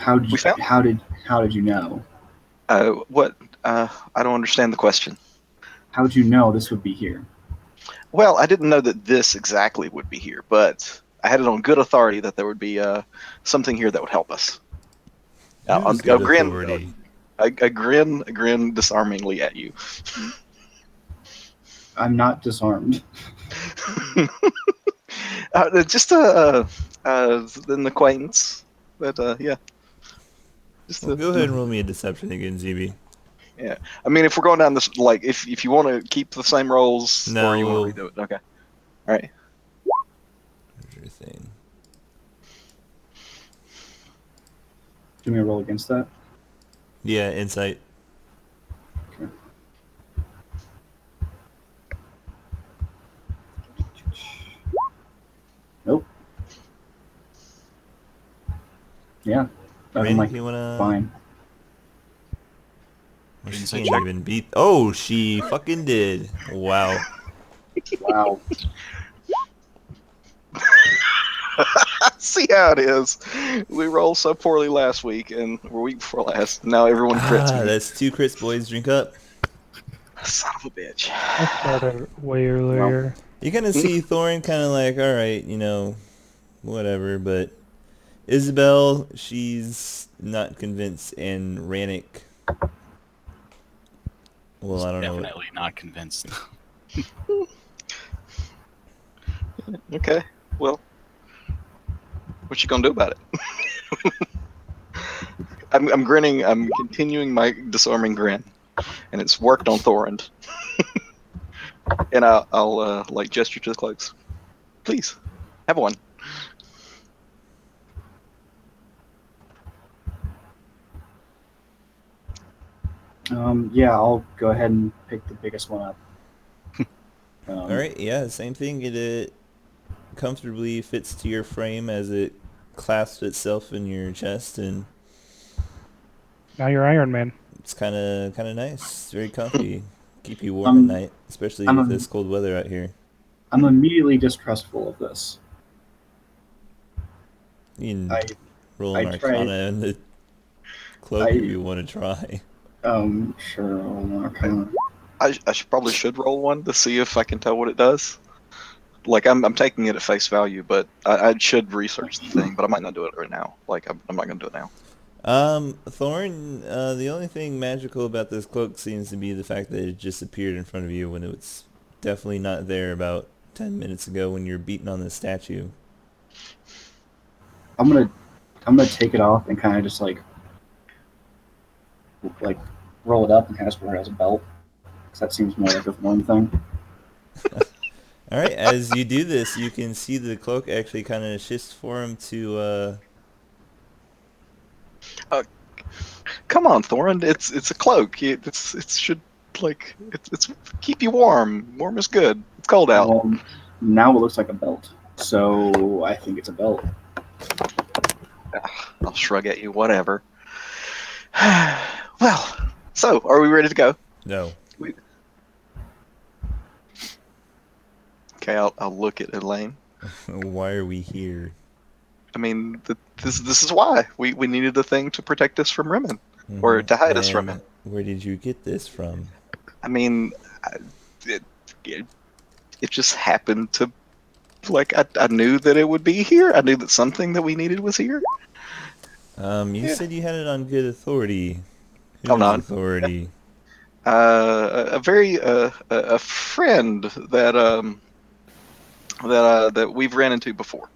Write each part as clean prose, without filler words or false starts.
We found. How did you know? What? I don't understand the question. How did you know this would be here? Well, I didn't know that this exactly would be here, but I had it on good authority that there would be something here that would help us. Who's I'll good grin. authority? I grin disarmingly at you. I'm not disarmed. Just an acquaintance. But yeah, just Well, go ahead and roll me a deception again, ZB. yeah. I mean, if we're going down this, like, if you want to keep the same rolls, or you want No. to redo it, okay. All right. Where's your thing? Do me a roll against that. Yeah, insight. Okay. Nope. Yeah. I'm like, You wanna? fine. Well, she Insight can't check. even beat. Oh, she fucking did. Wow. Wow. See how it is. We rolled so poorly last week, and we're week before last. Now everyone crits me. That's 2 crits, boys. Drink up. Son of a bitch. I started way earlier. You kind of see Thorin kind of like, all right, whatever. But Isabel, she's not convinced, and Rannick. Well, I don't know. Definitely not convinced. Okay. Well, what you gonna do about it? I'm grinning. I'm continuing my disarming grin, and it's worked on Thorand. And I'll like gesture to the cloaks. Please, have one. Yeah, I'll go ahead and pick the biggest one up. All right, yeah, same thing. It comfortably fits to your frame as it clasps itself in your chest, and Now you're Iron Man. it's kind of nice. It's very comfy. Keep you warm Um, at night, especially I'm with a- this cold weather out here. I'm immediately distrustful of this. You can I roll I an tried- Arcana and the cloak if you want to try. Sure. Arcana. I probably should roll one to see if I can tell what it does. Like I'm taking it at face value, but I should research the thing. But I might not do it right now. Like I'm not gonna do it now. Thorn, the only thing magical about this cloak seems to be the fact that it just appeared in front of you when it was definitely not there about 10 minutes ago when you're beating on the statue. I'm gonna take it off and kind of just like roll it up and kind of wear it as a belt, because that seems more like a Thorn thing. All right, as you do this, you can see the cloak actually kind of shifts form to. Come on, Thorin. It's a cloak. It should it's keep you warm. Warm is good. It's cold out. Well, now it looks like a belt, so I think it's a belt. I'll shrug at you. Whatever. Well, so are we ready to go? No. Okay, I'll look at Elaine. Why are we here? I mean, this is why we needed a thing to protect us from Rimmon, or to hide us from him. Where did you get this from? I mean, it just happened to, like, I knew that it would be here. I knew that something that we needed was here. You said you had it on good authority. Oh, no. Authority. A very a friend that that we've ran into before.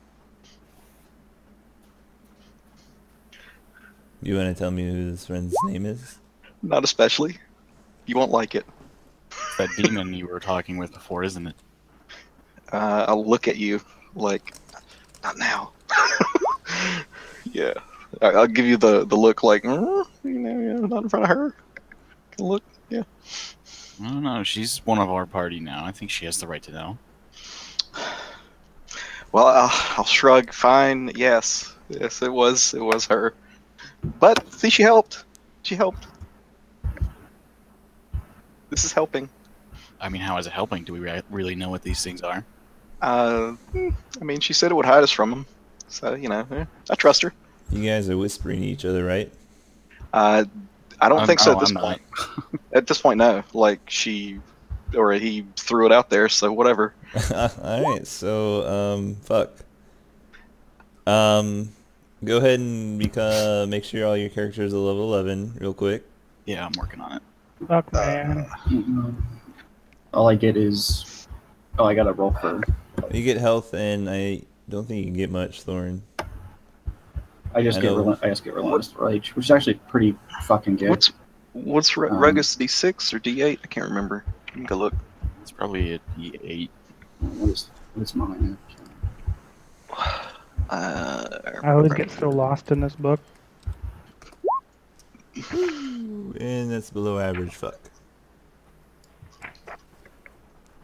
You want to tell me who this friend's name is? Not especially. You won't like it. That demon you were talking with before, isn't it? I'll look at you like, not now. Yeah, I'll give you the look like, yeah, not in front of her. Look, yeah. I don't know. She's one of our party now. I think she has the right to know. Well, I'll shrug. Fine. Yes, it was her. But see, she helped. She helped. This is helping. I mean, how is it helping? Do we really know what these things are? I mean, she said it would hide us from him. So, I trust her. You guys are whispering to each other, right? I don't think so at No, this I'm point. not. At this point, no. Like she or he threw it out there, so whatever. Alright, so, fuck. Go ahead and make sure all your characters are level 11 real quick. Yeah, I'm working on it. Fuck, man. All I get is, oh, I got to roll for. You get health, and I don't think you can get much, Thorn. I just I get know. relentless rage, which is actually pretty fucking good. What's Rugus D6 or D8? I can't remember. Let me go look. It's probably a E8. What's mine? I always get so lost in this book. And that's below average, fuck.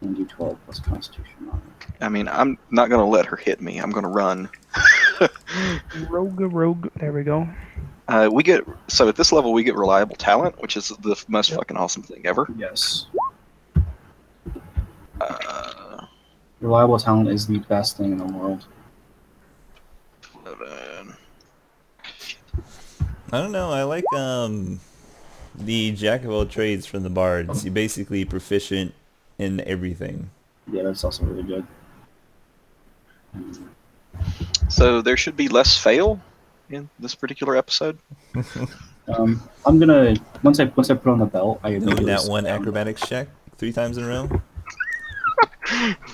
And do 12 plus Constitution on it. I mean, I'm not gonna let her hit me. I'm gonna run. Rogue. There we go. We get so at this level we get reliable talent, which is the most fucking awesome thing ever. Yes. Uh, Reliable talent is the best thing in the world. 11. I don't know, I like, the jack of all trades from the bards. You're basically proficient in everything. Yeah, that's also really good. So there should be less fail in this particular episode. I'm gonna once I put on the belt, I No, immediately that sit one down. acrobatics check 3 times in a row.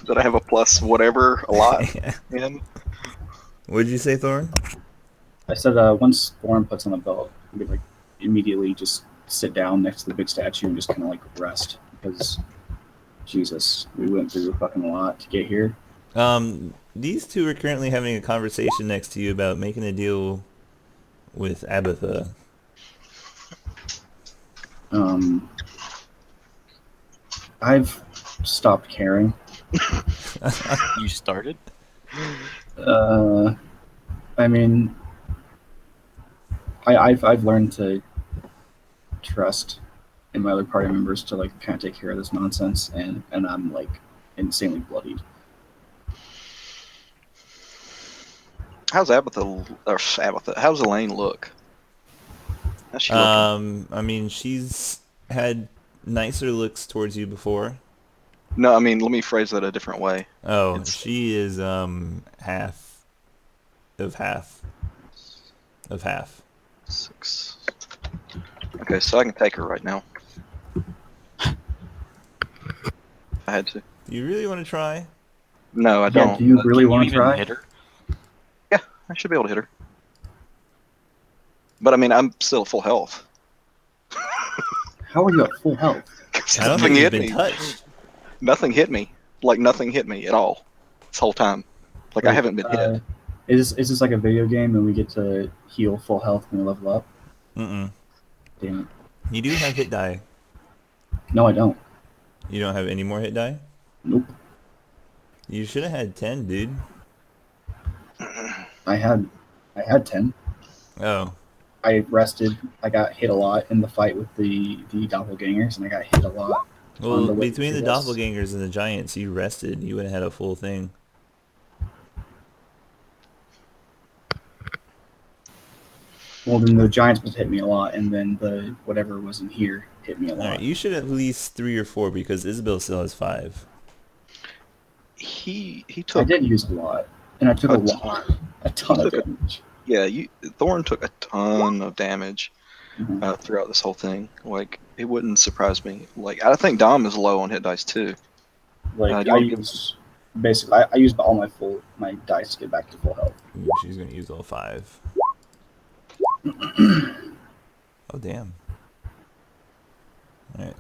That I have a plus whatever a lot in. What'd you say, Thorn? I said once Lauren puts on the belt, I'm gonna like immediately just sit down next to the big statue and just kind of like rest because Jesus, we went through a fucking lot to get here. These two are currently having a conversation next to you about making a deal with Abatha. I've stopped caring. You started? I mean, I've learned to trust in my other party members to like kind of take care of this nonsense, and I'm like insanely bloodied. How's Abatha? How's Elaine look? How's she looking? I mean, she's had nicer looks towards you before. No, I mean, let me phrase that a different way. Oh, It's- she is half of half of half. 6. Okay, so I can take her right now. I had to. Do you really want to try? No, I Yeah, don't. do you really Can want to even try? hit her? Yeah, I should be able to hit her. But I mean, I'm still full health. How are you at full health? 'Cause I don't nothing think you've hit been me. touched. Nothing hit me. Like nothing hit me at all. This whole time. Like I Wait, haven't been hit. Is this like a video game and we get to heal full health when we level up? Mm-mm. Damn it. You do have hit die. No, I don't. You don't have any more hit die? Nope. You should have had 10, dude. I had 10. Oh. I rested. I got hit a lot in the fight with the doppelgangers, and I got hit a lot. On Well, the way between the through this. doppelgangers and the giants, you rested. You would have had a full thing. Well, then the giants must hit me a lot, and then the whatever was in here hit me a lot. Alright, you should at least 3 or 4 because Isabel still has 5. He I took. did use a lot, and I took a ton of took a- damage. Yeah, Thorn took a ton of damage Mhm. throughout this whole thing. Like it wouldn't surprise me. Like I think Dom is low on hit dice too. Like do I you wanna used basically, I used all my dice to get back to full health. Ooh, she's going to use all 5. Oh, damn. Alright.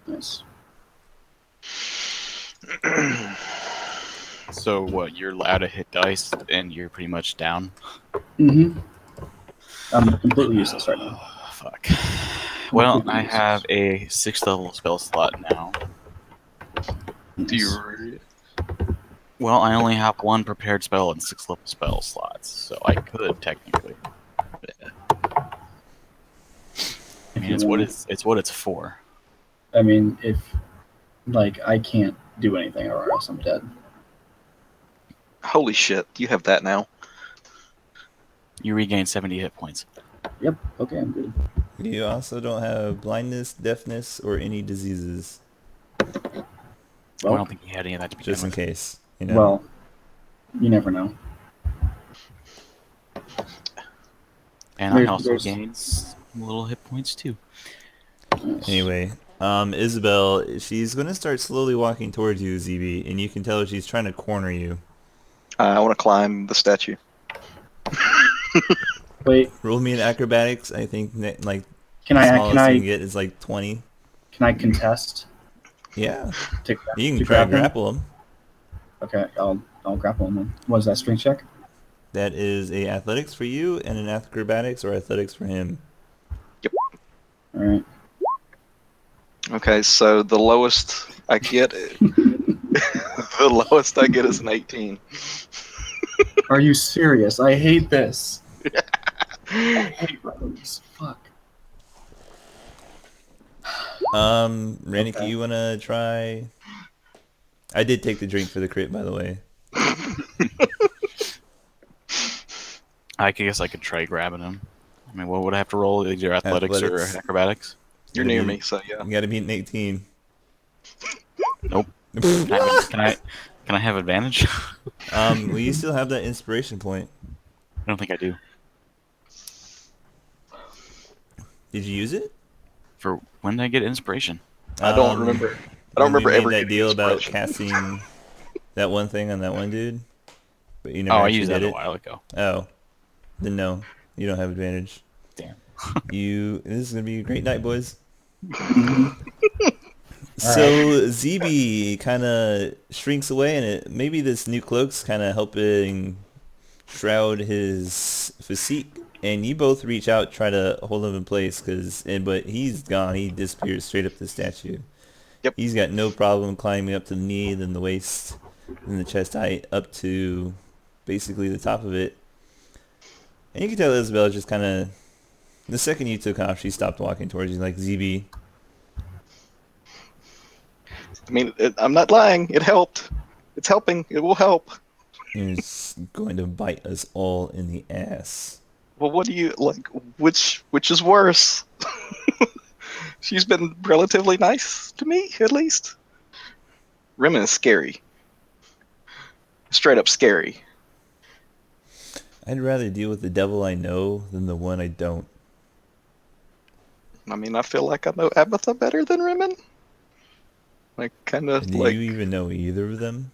Nice. So what? You're allowed to hit dice, and you're pretty much down. Mm-hmm. I'm completely useless right now. Oh, fuck. Well, Completely I have a 6th level spell slot now. Do you? Well, I only have 1 prepared spell and 6 level spell slots, so I could technically. I mean, it's what it's for. I mean, if Like, I can't do anything or else I'm dead. Holy shit, you have that now. You regain 70 hit points. Yep, okay, I'm good. You also don't have blindness, deafness, or any diseases, I Well, don't think you had any of that to begin just in with. case. You know. well, you never know. And I There's- also there's- gained some little hit points too. Anyway, Isabel, she's gonna start slowly walking towards you, ZB, and you can tell she's trying to corner you. I want to climb the statue. Wait, Roll me in acrobatics. I think like can the I smallest you can get is like 20. contest Yeah, to, you can to try to grab him? grapple him. Okay, I'll grapple him then. What is that, strength check? That is a athletics for you and an acrobatics or athletics for him. All right. Okay, so the lowest I get, the lowest I get is an 18. Are you serious? I hate this. I hate rogues. Fuck. Rannick, Okay. you wanna try? I did take the drink for the crit, by the way. I guess I could try grabbing him. I mean, what would I have to roll? Either athletics or Athletics. acrobatics? You're Gotta near be- me, so yeah. You gotta beat an 18. Nope. Can I have advantage? Well, you still have that inspiration point. I don't think I do. Did you use it? For when did I get inspiration? I don't remember. I don't When remember we ever made that getting deal about inspiration. casting that one thing on that one dude, but you Oh, never I actually used did that a it. while ago. Oh, then no, you don't have advantage. Damn. This is gonna be a great night, boys. Mhm. So ZB kind of shrinks away, and maybe this new cloak's kind of helping shroud his physique. And you both reach out, try to hold him in place, but he's gone. He disappears straight up the statue. Yep. He's got no problem climbing up to the knee, then the waist, then the chest height, up to basically the top of it. And you can tell Isabel just kind of, the second you took off, she stopped walking towards you, like, ZB. I mean, I'm not lying. It helped. It's helping. It will help. It's going to bite us all in the ass. Well, what do you like? Which is worse? She's been relatively nice to me, at least. Rimmon is scary. Straight up scary. I'd rather deal with the devil I know than the one I don't. I mean, I feel like I know Abatha better than Rimmon. Like, kind of Do like you even know either of them?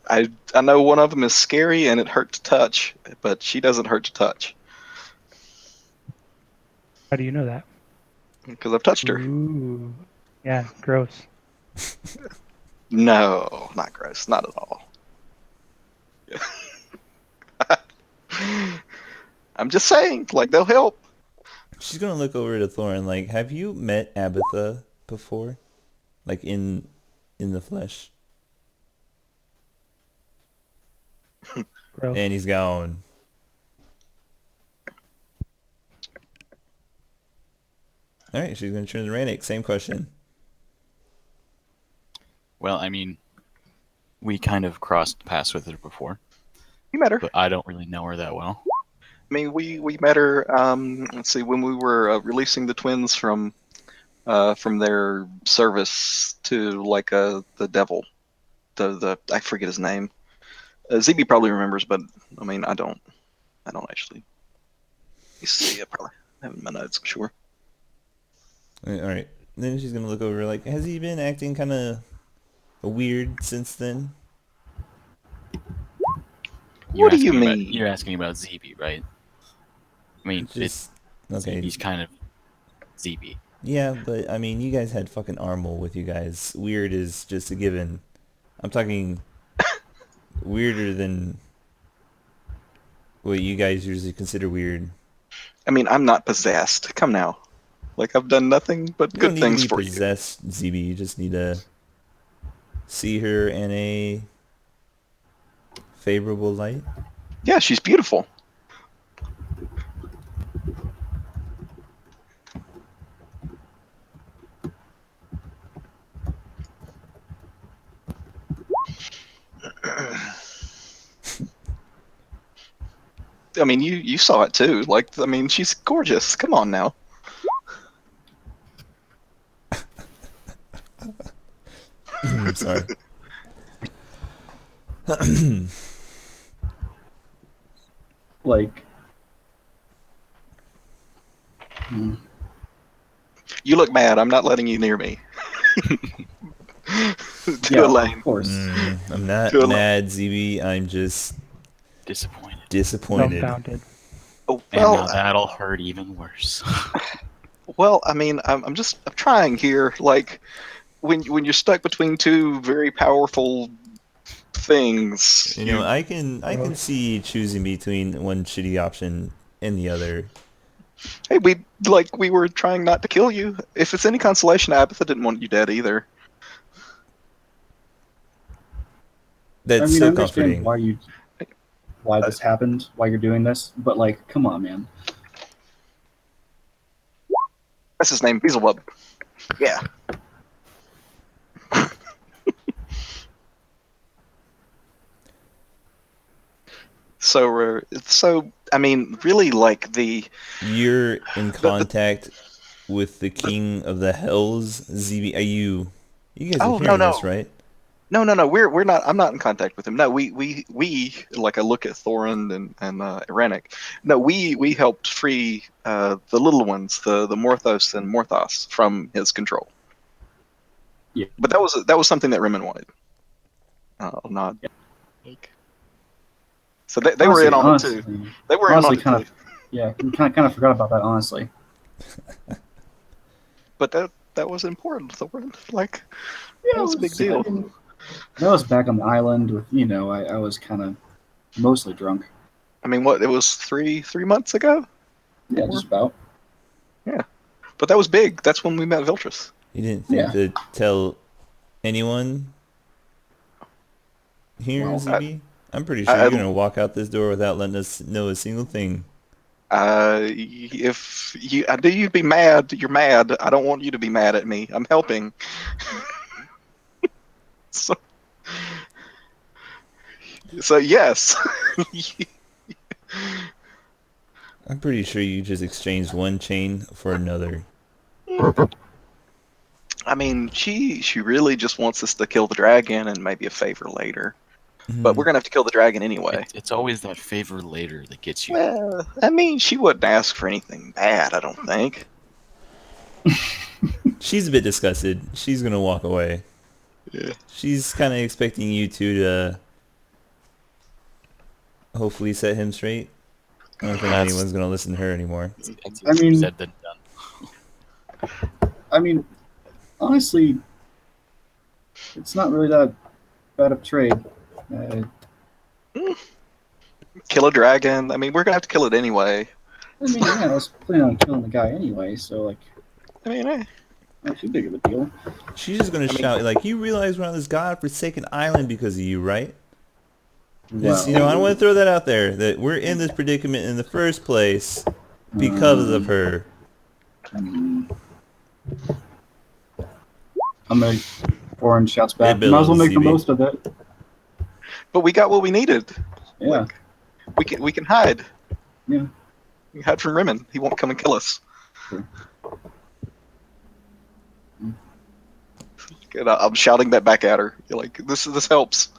I know one of them is scary and it hurt to touch, but she doesn't hurt to touch How do you know that? because I've touched her. Ooh. Yeah, gross. No, not gross, not at all. I'm just saying, like they'll help. She's gonna look over to Thorin like, have you met Abatha before? Like in the flesh? Gross. And he's gone. Alright, she's gonna turn to Rannick. Same question. Well, I mean, we kind of crossed paths with her before, You met her. but I don't really know her that well. I mean, we met her. Let's see, when we were releasing the twins from their service to like the devil, the I forget his name. ZB probably remembers, but I mean, I don't actually. You see, I probably have it in my notes, I'm sure. Alright. Then she's gonna look over like, has he been acting kinda weird since then? What do you asking mean? You're asking about ZB, right? I mean, Just okay. ZB's kind of ZB. Yeah, but I mean, you guys had fucking Armel with you guys. Weird is just a given. I'm talking weirder than what you guys usually consider weird. I mean, I'm not possessed. Come now. Like, I've done nothing but You don't good need things to be for you. possessed, ZB. You just need to see her in a favorable light. Yeah, she's beautiful. I mean, you saw it too. Like, I mean, she's gorgeous. Come on now. Sorry. Like, mm, You look mad. I'm not letting you near me. To yeah, Elaine. of course. I'm not To Elaine. mad, ZB. I'm just Disappointed. disappointed. Dumbfounded. Oh, And now well, that'll hurt even worse. I mean, I'm trying here. Like, when you're stuck between two very powerful things, You know, I can see choosing between one shitty option and the other. hey, we were trying not to kill you. If it's any consolation, Abatha didn't want you dead either. That's I mean, I so understand comforting. why this happened, why you're doing this, but like, come on, man. That's his name, Beelzebub. Yeah. So I mean, really, like You're in contact with the King of the Hells, ZB. You guys are oh hearing this, no. right? No, we're not. I'm not in contact with him. No, we like I look at Thorin and Irenic. No, we helped free the little ones, the Morthos and Morthos from his control. Yeah. But that was something that Rimmon wanted. Not Yeah. like. So they were in on it too. Honestly, They were in on honestly, it kind too. of, yeah, kind of forgot about that, honestly. But that was important. Thorin, like Yeah, that was a big deal. I mean, I was back on the island with, I was kind of mostly drunk. I mean, what it was 3 months ago. Yeah, just about. Yeah, but that was big. That's when we met Viltrus. You didn't think Yeah. to tell anyone here, Well, ZB? I'm pretty sure you're gonna walk out this door without letting us know a single thing. If I do you be mad, you're mad. I don't want you to be mad at me. I'm helping. so, so yes. I'm pretty sure you just exchanged one chain for another. I mean, she really just wants us to kill the dragon and maybe a favor later. But we're gonna have to kill the dragon anyway. It's always that favor later that gets you. Well, I mean, she wouldn't ask for anything bad, I don't think. She's a bit disgusted. She's gonna walk away. Yeah. She's kind of expecting you two to hopefully set him straight. I don't think That's- anyone's gonna listen to her anymore. It's I mean- said than done. I mean, honestly, it's not really that bad of a trade. Kill a dragon. I mean, we're gonna have to kill it anyway. I mean, yeah, I was planning on killing the guy anyway, so like, I mean, not too big of a deal. She's just gonna shout like, "You realize we're on this godforsaken island because of you, right?" Just, Well, I don't want to throw that out there that we're in this predicament in the first place because of her. I'm gonna. Orange shouts back. Hey, Might as well make the CB. most of it. but we got what we needed. Yeah. We can hide. Yeah. We can hide from Rimmon. He won't come and kill us. Sure. And I'm shouting that back at her. You're like, this helps.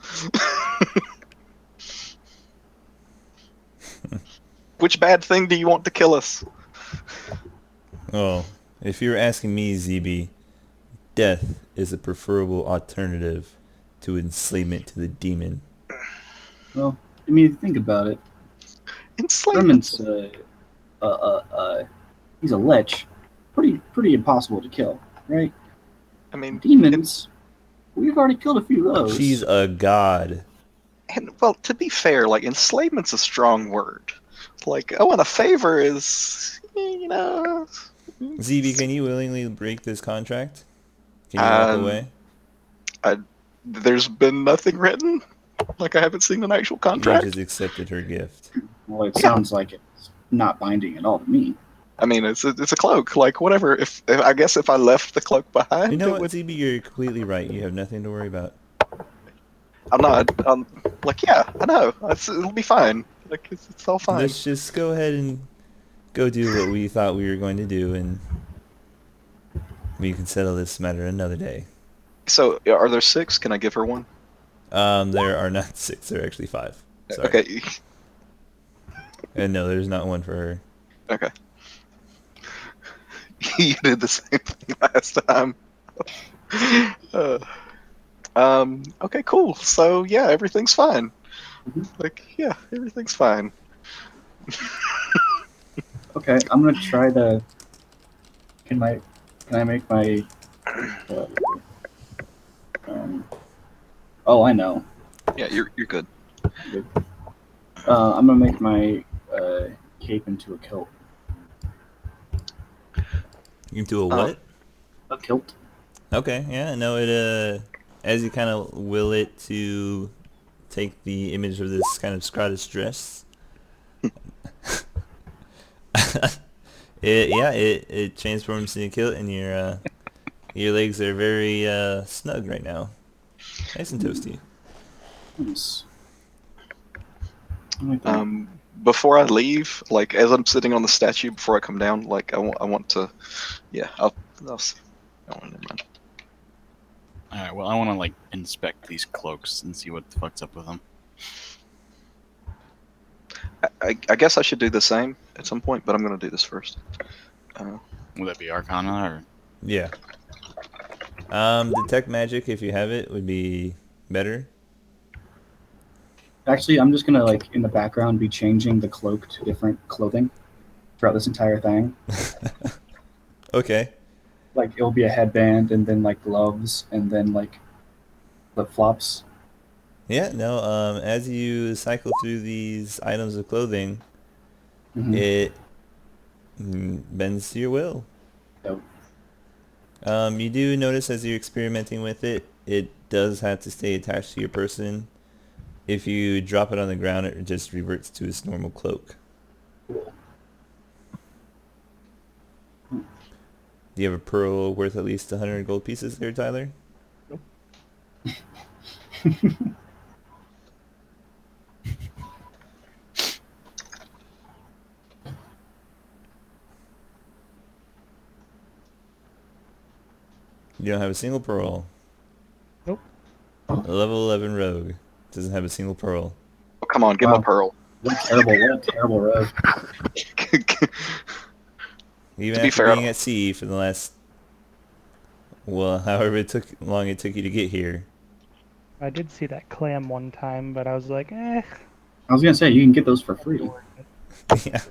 Which bad thing do you want to kill us? Oh, if you're asking me, ZB, death is a preferable alternative to enslavement to the demon. Well, I mean, if you think about it, Enslavement. Herman's he's a lich, pretty impossible to kill, right? I mean, Demons, we've already killed a few of those. She's a god. and well, to be fair, like enslavement's a strong word. Like, oh, and a favor is, ZB, can you willingly break this contract? Can you walk away? There's been nothing written. Like, I haven't seen an actual You contract. just accepted her gift. Well, it sounds like it's not binding at all to me. I mean, it's a cloak. Like, whatever. If I guess if I left the cloak behind, You know it what, would, ZB, you're completely right. You have nothing to worry about. I'm not. Like, yeah, I know. It'll be fine. Like it's all fine. Let's just go ahead and go do what we thought we were going to do, and we can settle this matter another day. So, are there 6? Can I give her one? There are not 6. There are actually 5. Sorry. Okay. And no, there's not one for her. Okay. You did the same thing last time. Uh, okay, cool. So yeah, everything's fine. Like, yeah, everything's fine. Okay, I'm gonna try to. Can I make my? Uh, oh, I know. Yeah, you're good. I'm gonna make my cape into a kilt. You can do a what? A kilt. Okay, yeah, no, it, as you kind of will it to take the image of this kind of Scottish dress, it transforms into a kilt, and your legs are very snug right now, nice and toasty. Nice. I like that. Before I leave, like as I'm sitting on the statue before I come down, like I want to, yeah, I'll see. Oh, never mind. Alright, well, I want to, like, inspect these cloaks and see what the fuck's up with them. I guess I should do the same at some point, but I'm gonna do this first. Would that be Arcana, or? Yeah. Detect magic, if you have it, would be better. Actually, I'm just gonna like in the background be changing the cloak to different clothing throughout this entire thing. Okay. Like it'll be a headband and then like gloves and then like flip flops. Yeah, no, as you cycle through these items of clothing, it bends to your will. Dope. You do notice as you're experimenting with it, it does have to stay attached to your person. If you drop it on the ground, it just reverts to its normal cloak. Cool. Do you have a pearl worth at least 100 gold pieces there, Tyler? Nope. You don't have a single pearl. Nope. A level 11 rogue doesn't have a single pearl. Oh, come on, give him Wow. a pearl. What a terrible rogue. Even To be after fair, being at sea for the last, well, however long it took you to get here. I did see that clam one time, but I was like, eh. I was gonna say you can get those for free. Yeah.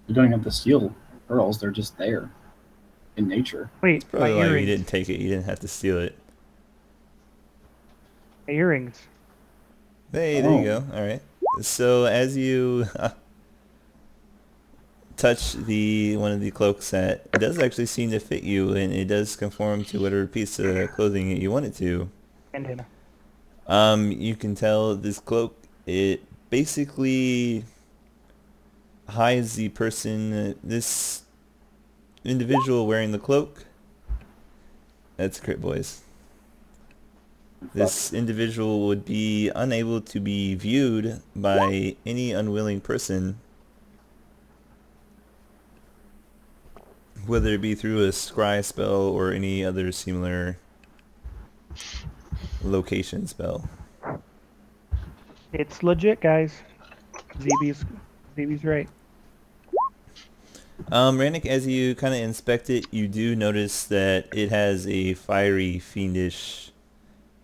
You don't even have to steal pearls; they're just there in nature. Wait, my Probably why you earrings. didn't take it. You didn't have to steal it. My earrings. Hey, there you go. All right. So as you touch one of the cloaks that does actually seem to fit you, and it does conform to whatever piece of clothing that you want it to, Bandana. you can tell this cloak, it basically hides the person, this individual wearing the cloak. That's crit, boys. This individual would be unable to be viewed by any unwilling person, whether it be through a scry spell or any other similar location spell. It's legit, guys. ZB's right. Rannick, as you kind of inspect it, you do notice that it has a fiery, fiendish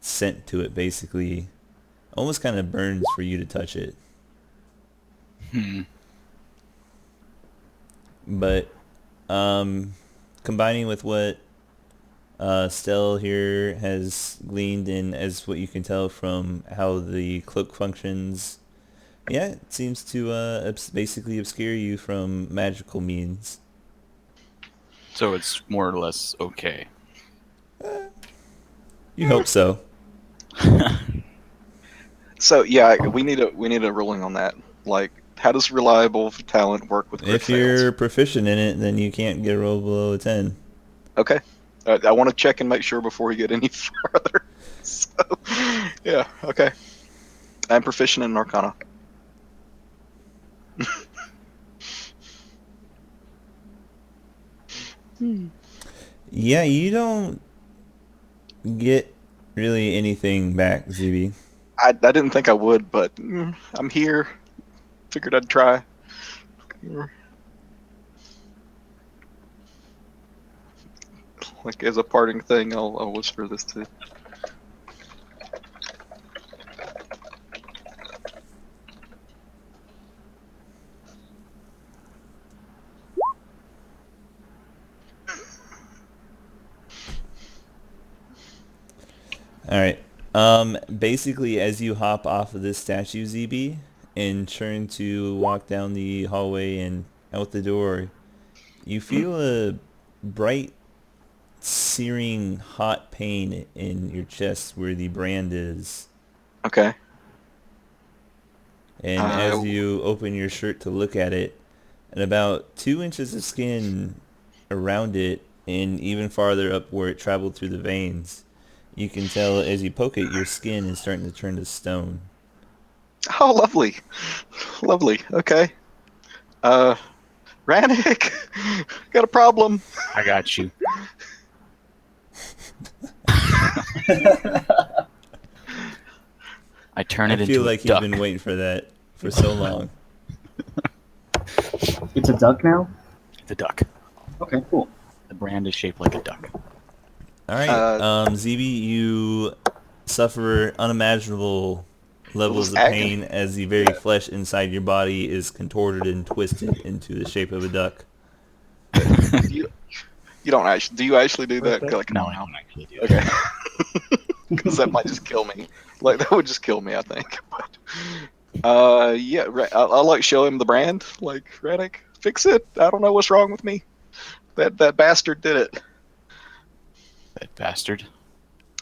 scent to it, basically. Almost kind of burns for you to touch it. But combining with what Stell here has gleaned in as what you can tell from how the cloak functions, yeah, it seems to basically obscure you from magical means. So it's more or less okay. You hope so. So yeah, we need a ruling on that. Like, how does reliable talent work with crit If you're fails? proficient in it, then you can't get a roll below a 10. Okay, I want to check and make sure before we get any further. So, yeah, okay. I'm proficient in Arcana. Yeah, you don't get really anything back, ZB. I didn't think I would, but I'm here. Figured I'd try. Like as a parting thing, I'll whisper this to. All right. Basically, as you hop off of this statue, ZB, and turn to walk down the hallway and out the door, you feel a bright, searing, hot pain in your chest where the brand is. Okay. And as you open your shirt to look at it, and about 2 inches of skin around it, and even farther up where it traveled through the veins, you can tell as you poke it, your skin is starting to turn to stone. Oh, lovely, lovely. Okay. Rannick, got a problem. I got you. I turn it I into feel a like duck. you've been waiting for that for so long. It's a duck now? The duck. Okay, cool. The brand is shaped like a duck. All right, ZB, you suffer unimaginable levels of pain as the very flesh inside your body is contorted and twisted into the shape of a duck. You don't actually. Do you actually do that? Worth it. Like, No, I don't actually do Okay. it. Because that might just kill me. Like that would just kill me, I think. But yeah, I'll like show him the brand. Like, Rannick, fix it. I don't know what's wrong with me. That bastard did it. That bastard.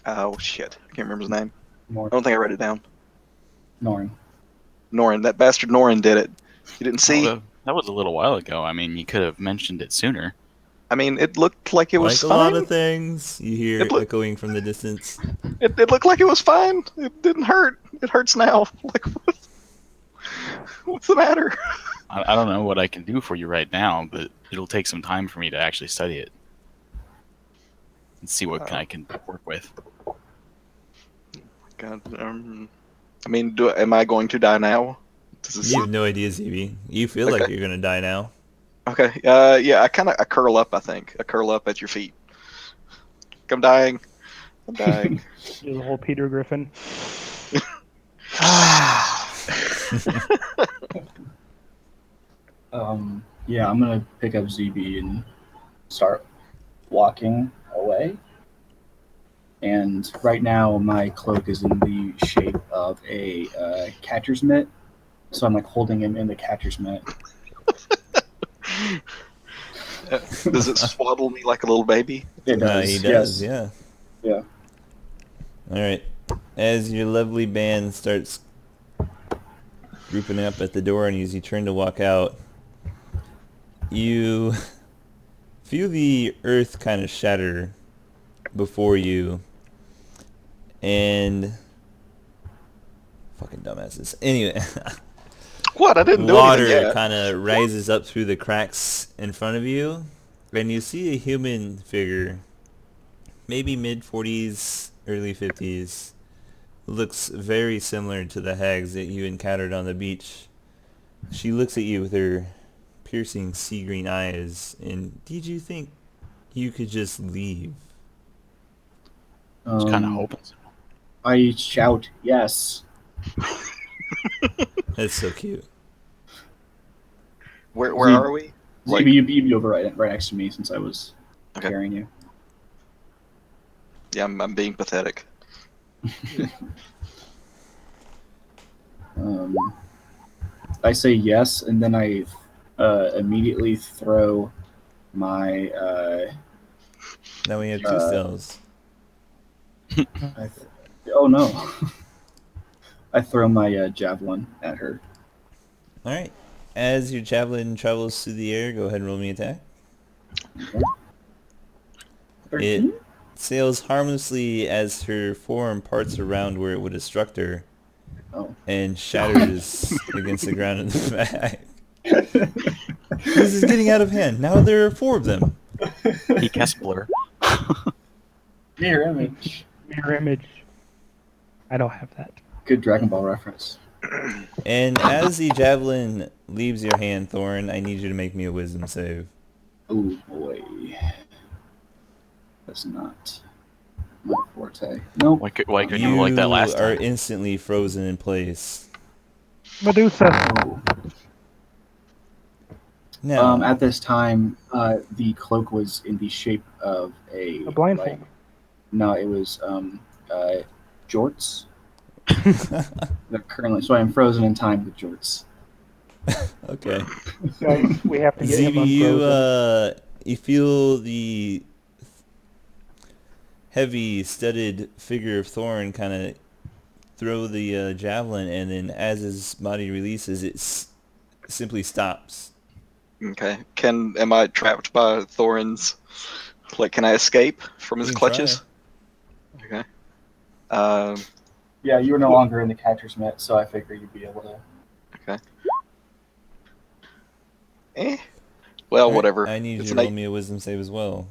Oh shit, I can't remember his name. I Norn. don't think I read it down. Norn. Norin, that bastard Norin did it. You didn't see? Oh, that was a little while ago. I mean, you could have mentioned it sooner. I mean, it looked like it was Like a lot fine. of things, you hear It look- echoing from the distance. It looked like it was fine. It didn't hurt. It hurts now. Like, what's the matter? I don't know what I can do for you right now, but it'll take some time for me to actually study it and see what I can work with. God, I mean, am I going to die now? Does this You have no idea, ZB. You feel like you're gonna die now. Okay. Yeah, I curl up. I think I curl up at your feet. I'm dying. I'm dying. Do the whole Peter Griffin. Yeah, I'm gonna pick up ZB and start walking away. And right now, my cloak is in the shape of a catcher's mitt, so I'm like holding him in the catcher's mitt. Does it swaddle me like a little baby? It does. He does, yes. yeah. All right. As your lovely band starts grouping up at the door and as you turn to walk out, you feel the earth kind of shatter before you, and fucking dumbasses. Anyway, What? I didn't do water anything yet. kind of rises up through the cracks in front of you, and you see a human figure, maybe mid-40s, early 50s. Looks very similar to the hags that you encountered on the beach. She looks at you with her piercing sea green eyes, and did you think you could just leave? I was kind of hoping so. I shout yes. That's so cute. Where ZB are we? Like, ZB, you'd be over right next to me since I was Okay. carrying you. yeah, I'm being pathetic. I say yes, and then I immediately throw my. Now we have two Uh, cells. Oh no! I throw my javelin at her. All right. As your javelin travels through the air, go ahead and roll me attack. Okay. It 13? sails harmlessly as her forearm parts around where it would have struck her, Oh. and shatters against the ground in the back. This is getting out of hand. Now there are 4 of them. He cast blur. Mirror image. Mirror image. I don't have that. Good Dragon Ball reference. And as the javelin leaves your hand, Thorin, I need you to make me a wisdom save. Oh boy. That's not my forte. Nope. Why couldn't you roll like that last You are time? instantly frozen in place. Medusa. Oh. Now, At this time, the cloak was in the shape of A blindfold. No, it was jorts. They're currently, so I am frozen in time with jorts. okay. Guys, we have to get him ZB, unfrozen. you feel the heavy, studded figure of Thorin kind of throw the javelin, and then as his body releases, it simply stops. Okay. Am I trapped by Thorin's? Like, can I escape from his You can clutches? Okay. Yeah, you were no longer in the catcher's mitt, so I figured you'd be able to. Okay. Well, Alright, whatever. I need It's you to an roll me a wisdom save as well.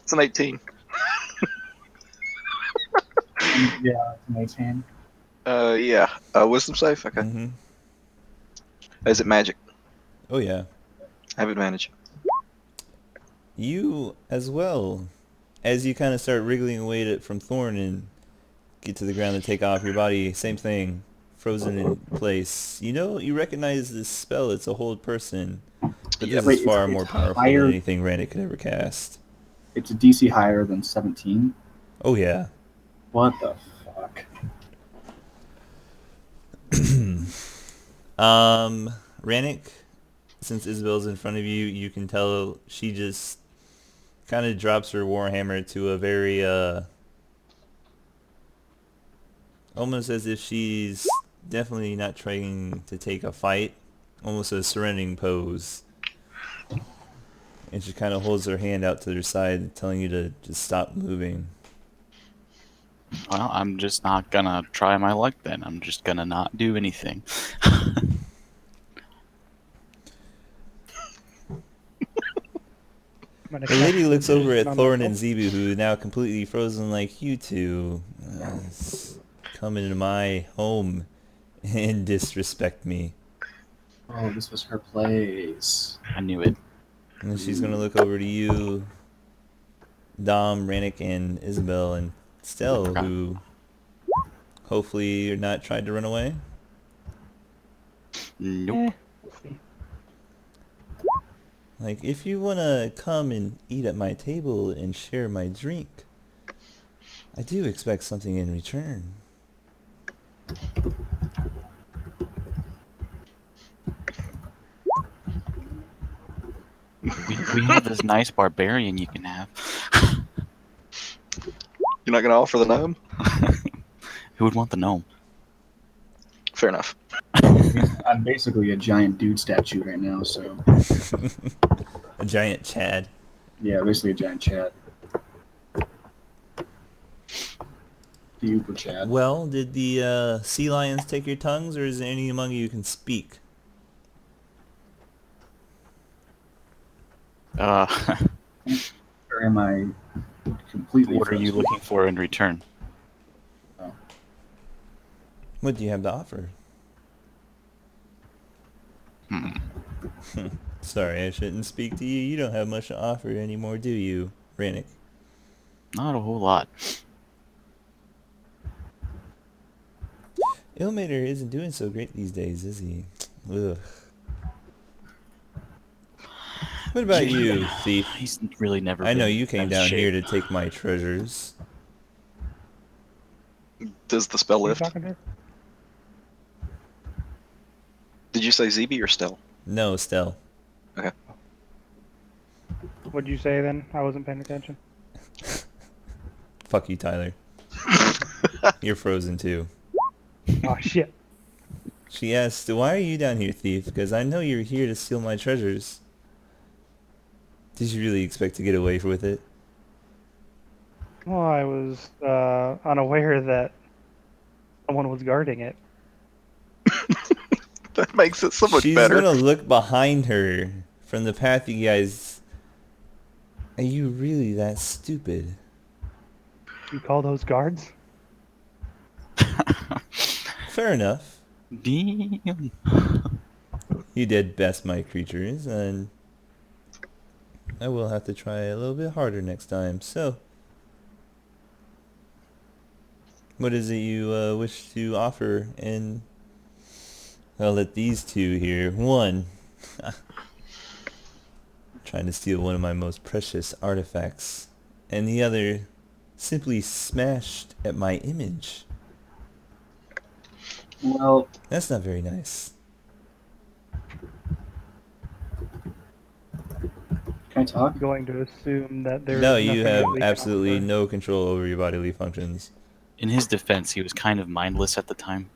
It's an 18. Yeah, it's an 18. Yeah. Wisdom save. Okay. Mm-hmm. Is it magic? Oh yeah. I have advantage. You as well. As you kind of start wriggling away from Thorn and get to the ground to take off, your body, same thing, frozen in place. You know, you recognize this spell. It's a hold person. But Yeah. this Wait, is far it's more powerful higher- than anything Randy could ever cast. It's a DC higher than 17. Oh yeah. What the fuck? Rannick, since Isabel's in front of you, you can tell she just kind of drops her warhammer to a very, almost as if she's definitely not trying to take a fight, almost a surrendering pose. And she kind of holds her hand out to her side, telling you to just stop moving. Well, I'm just not gonna try my luck then. I'm just gonna not do anything. The lady looks over at Thorin and Zebu, who are now completely frozen like you two. Come into my home and disrespect me. Oh, this was her place. I knew it. And then she's gonna look over to you, Dom, Rannick, and Isabel, and Stell, who hopefully are not tried to run away. Nope. Like, if you wanna come and eat at my table and share my drink, I do expect something in return. We have this nice barbarian you can have. You're not gonna offer the gnome? Who would want the gnome? Fair enough. I'm basically a giant dude statue right now, so A giant Chad. yeah, basically a giant Chad. Dude, Chad. Well, did the sea lions take your tongues, or is there any among you who can speak? Or am I completely? What are you frozen? looking for in return? What do you have to offer? Sorry, I shouldn't speak to you. You don't have much to offer anymore, do you, Rannick? Not a whole lot. Ilmater isn't doing so great these days, is he? Ugh. What about you, thief? He's really never. I know been you came out of down shape. here to take my treasures. Does the spell Who you lift? talking to? Did you say ZB or Stell? No, Stell. What'd you say then? I wasn't paying attention. Fuck you, Tyler. You're frozen too. Oh shit. She asked, why are you down here, thief? Because I know you're here to steal my treasures. Did you really expect to get away with it? Well, I was unaware that Someone was guarding it. That makes it so much She's better. gonna look behind her from the path you guys. Are you really that stupid? You call those guards? Fair enough. Damn. You did best, my creatures, and I will have to try a little bit harder next time. So, what is it you wish to offer? And I'll let these two here. One, trying to steal one of my most precious artifacts, and the other simply smashed at my image. Well, That's not very nice. can I talk? I'm going to assume that there No, is you nothing have that we can absolutely offer. no control over your bodily functions. In his defense, he was kind of mindless at the time.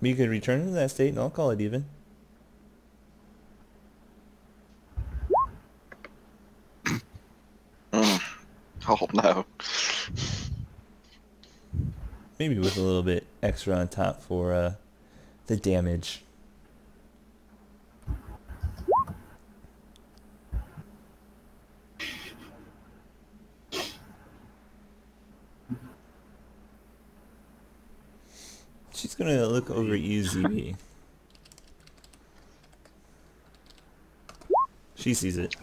We could return to that state and I'll call it even. Oh no. Maybe with a little bit extra on top for the damage. She's gonna look over at you, ZB. She sees it.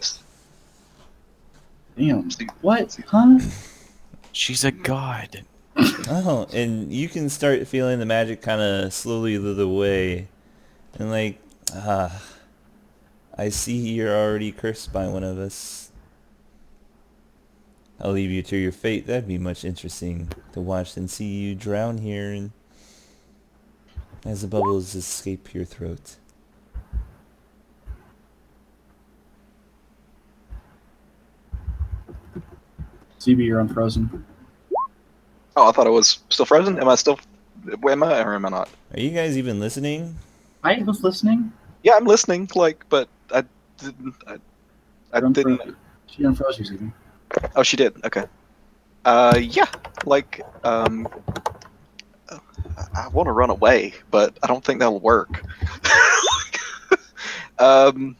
Damn. See- What? see- Huh? She's a god. Oh, and you can start feeling the magic kind of slowly lead away. And like, I see you're already cursed by one of us. I'll leave you to your fate. That'd be much interesting to watch than see you drown here and as the bubbles escape your throat. CB, you're unfrozen. Oh, I thought I was still frozen. Am I still? Am I or am I not? Are you guys even listening? I was listening. Yeah, I'm listening. Like, but I didn't. I You're didn't. unfrozen. She unfroze you, CB. Oh, she did. Okay. Yeah. Like, I want to run away, but I don't think that'll work. um.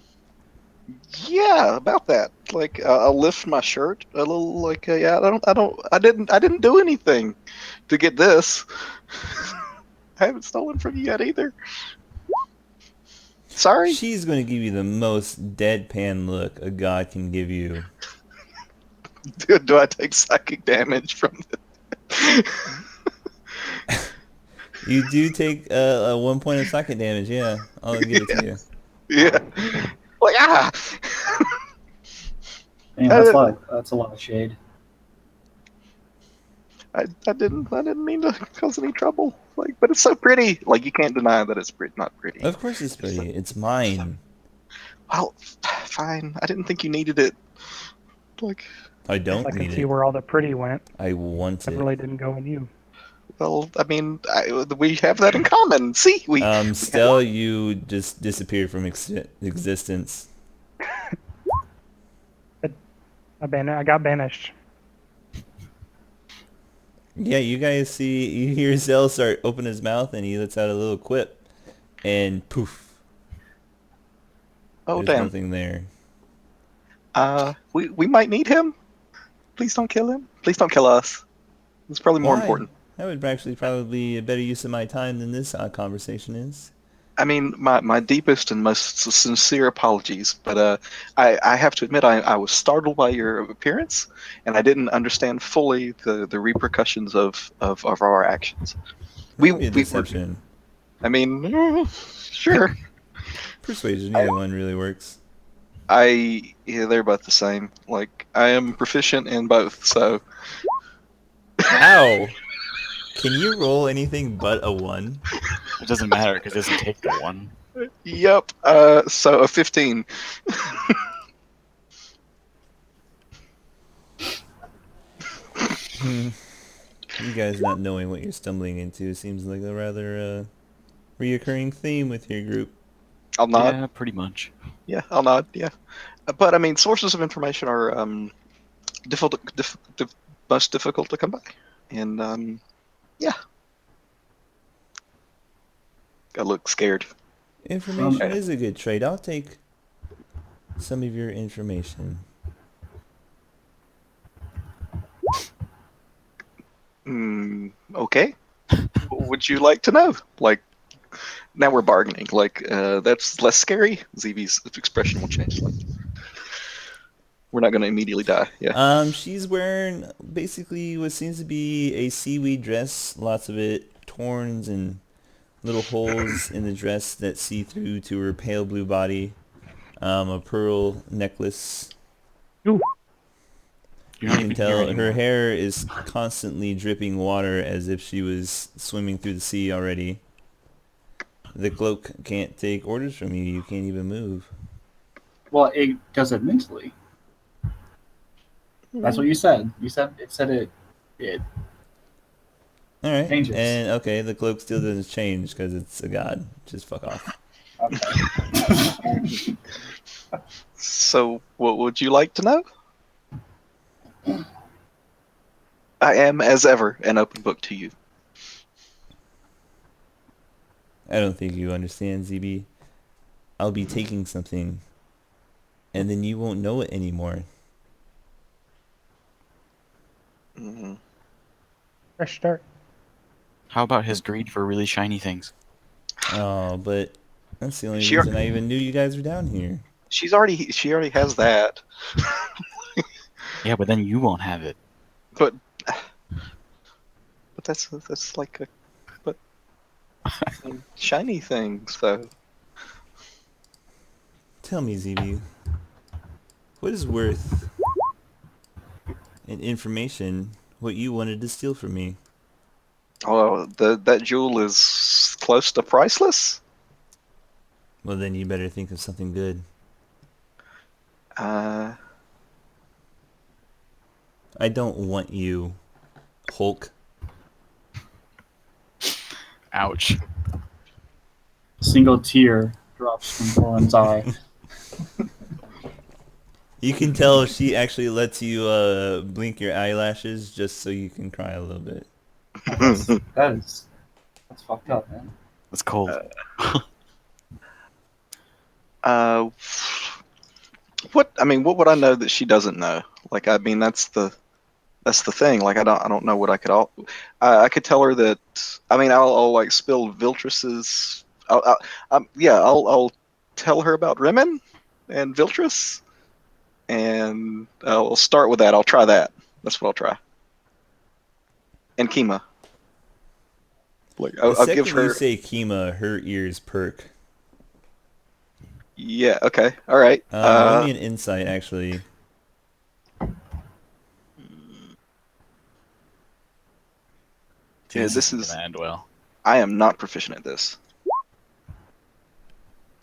Yeah, about that. Like, I'll lift my shirt a little. Like, yeah, I didn't do anything to get this. I haven't stolen from you yet either. Sorry. She's going to give you the most deadpan look a god can give you. Do I take psychic damage from this? You do take a 1 point of psychic damage, yeah. I'll give it to you. Yeah. Like, ah! Damn, that's a lot of shade. I didn't mean to cause any trouble. Like, but it's so pretty. Like, you can't deny that it's not pretty. Of course it's pretty. It's mine. Well, fine. I didn't think you needed it. Like, I don't I can need see it. where all the pretty went. I want It it. really didn't go in you. well, I mean, we have that in common. See, we. Stell, you just disappeared from existence. I got banished. Yeah, you guys see, you hear Zell start open his mouth and he lets out a little quip. And poof. Oh There's damn. nothing there. We might need him. Please don't kill him. Please don't kill us. It's probably more Why? important. That would actually probably a better use of my time than this conversation is. I mean, my deepest and most sincere apologies, but I have to admit I was startled by your appearance, and I didn't understand fully the repercussions of our actions. Maybe a We were, deception. I mean, sure. Persuasion, either one really works. Yeah, they're both the same. Like, I am proficient in both, so Ow! Can you roll anything but a 1? It doesn't matter because it doesn't take the one. yep. So a 15. You guys not knowing what you're stumbling into seems like a rather reoccurring theme with your group. I'll nod. Yeah, pretty much. Yeah, I'll nod. Yeah, but I mean, sources of information are difficult most difficult to come by. And yeah, I look scared. Information is a good trade. I'll take some of your information. Okay. What would you like to know? Like, now we're bargaining. Like, that's less scary. ZB's expression will change. Like, we're not going to immediately die. Yeah. She's wearing basically what seems to be a seaweed dress, lots of it torn and little holes in the dress that see through to her pale blue body. A pearl necklace. Ooh. You're You not can even here tell her anymore. hair is constantly dripping water as if she was swimming through the sea already. The cloak can't take orders from you. You can't even move. Well, it does it mentally. That's what you said. You said it All right. changes. And okay, the cloak still doesn't change because it's a god. Just fuck off. Okay. So, what would you like to know? I am, as ever, an open book to you. I don't think you understand, ZB. I'll be taking something, and then you won't know it anymore. Mhm. Fresh start. How about his greed for really shiny things? Oh, but that's the only She- reason I even knew you guys were down here. She already has that. Yeah, but then you won't have it. But that's like a shiny things though. Tell me, ZB, what is worth in information what you wanted to steal from me? Oh, that jewel is close to priceless. Well, then you better think of something good. Uh, I don't want you, Hulk. Ouch. Single tear drops from Thorin's eye. You can tell she actually lets you blink your eyelashes just so you can cry a little bit. That's fucked up, man. That's cold. uh, what would I know that she doesn't know? Like, I mean, that's the thing. Like, I don't know what I could I could tell her that. I mean, I'll like spill Viltrus's. I'll tell her about Rimmon and Viltrus, and I'll start with that. I'll try that. That's what I'll try. And Kima. Like, The I'll second give her. you say Kima, her ears perk. Yeah. Okay. All right. Roll me an insight, actually. Yeah, this isn't is. gonna end well. I am not proficient at this.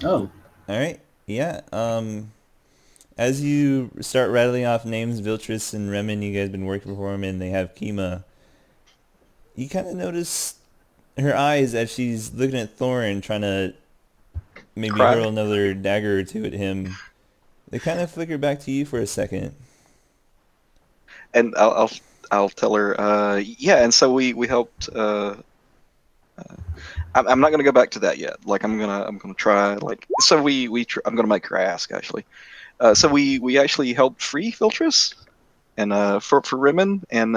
Oh, All right. Yeah. As you start rattling off names, Viltrus and Remen, you guys been working for him, and they have Kima. You kind of notice her eyes as she's looking at Thorin, trying to maybe Cry. hurl another dagger or two at him. They kind of flicker back to you for a second. And I'll tell her. Yeah. And so we helped. I'm not gonna go back to that yet. Like, I'm gonna try. Like, so I'm gonna make her ask actually. So we actually helped free Filtress and for Rimmon, and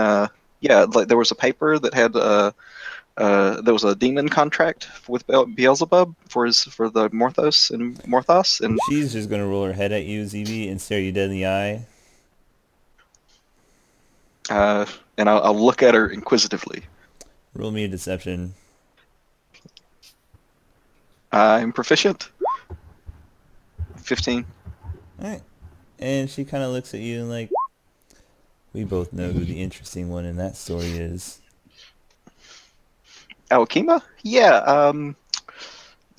yeah, like there was a paper that had there was a demon contract with Beelzebub for the Morthos, and She's just gonna roll her head at you, ZB, and stare you dead in the eye. and I'll look at her inquisitively. Roll me a deception. I'm proficient. 15. All right. And she kind of looks at you and like, we both know who the interesting one in that story is. Alkima? Yeah.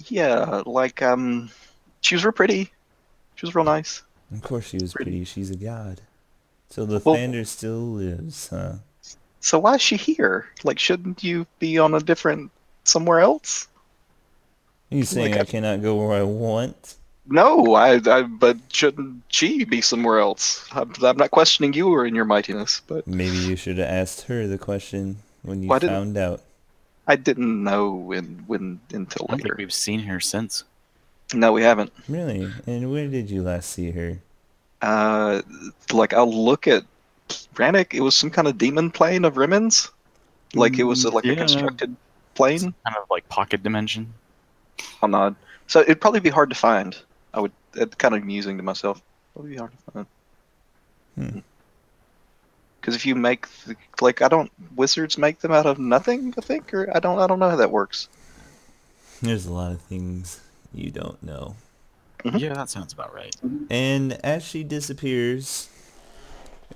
Yeah. Like she was real pretty. She was real nice. Of course she was pretty. She's a god. So the Well- Thander still lives, huh? So why is she here? Like, shouldn't you be on a different somewhere else? Are you saying Like, I cannot go where I want? No, but shouldn't she be somewhere else? I'm not questioning you or in your mightiness, but Maybe you should have asked her the question when you why didn't found out. I didn't know when until I don't think later. we've seen her since. No, we haven't. Really? And where did you last see her? Uh, like I'll look at Brannick. It was some kind of demon plane of Rimmons. Like it was like a Yeah, constructed plane. kind of like pocket dimension. I'll nod. So it'd probably be hard to find. I would. It's kind of amusing to myself. Probably be hard to find. Hmm. Because if you make like I don't wizards make them out of nothing. I think or I don't know how that works. There's a lot of things you don't know. Yeah, that sounds about right. And as she disappears,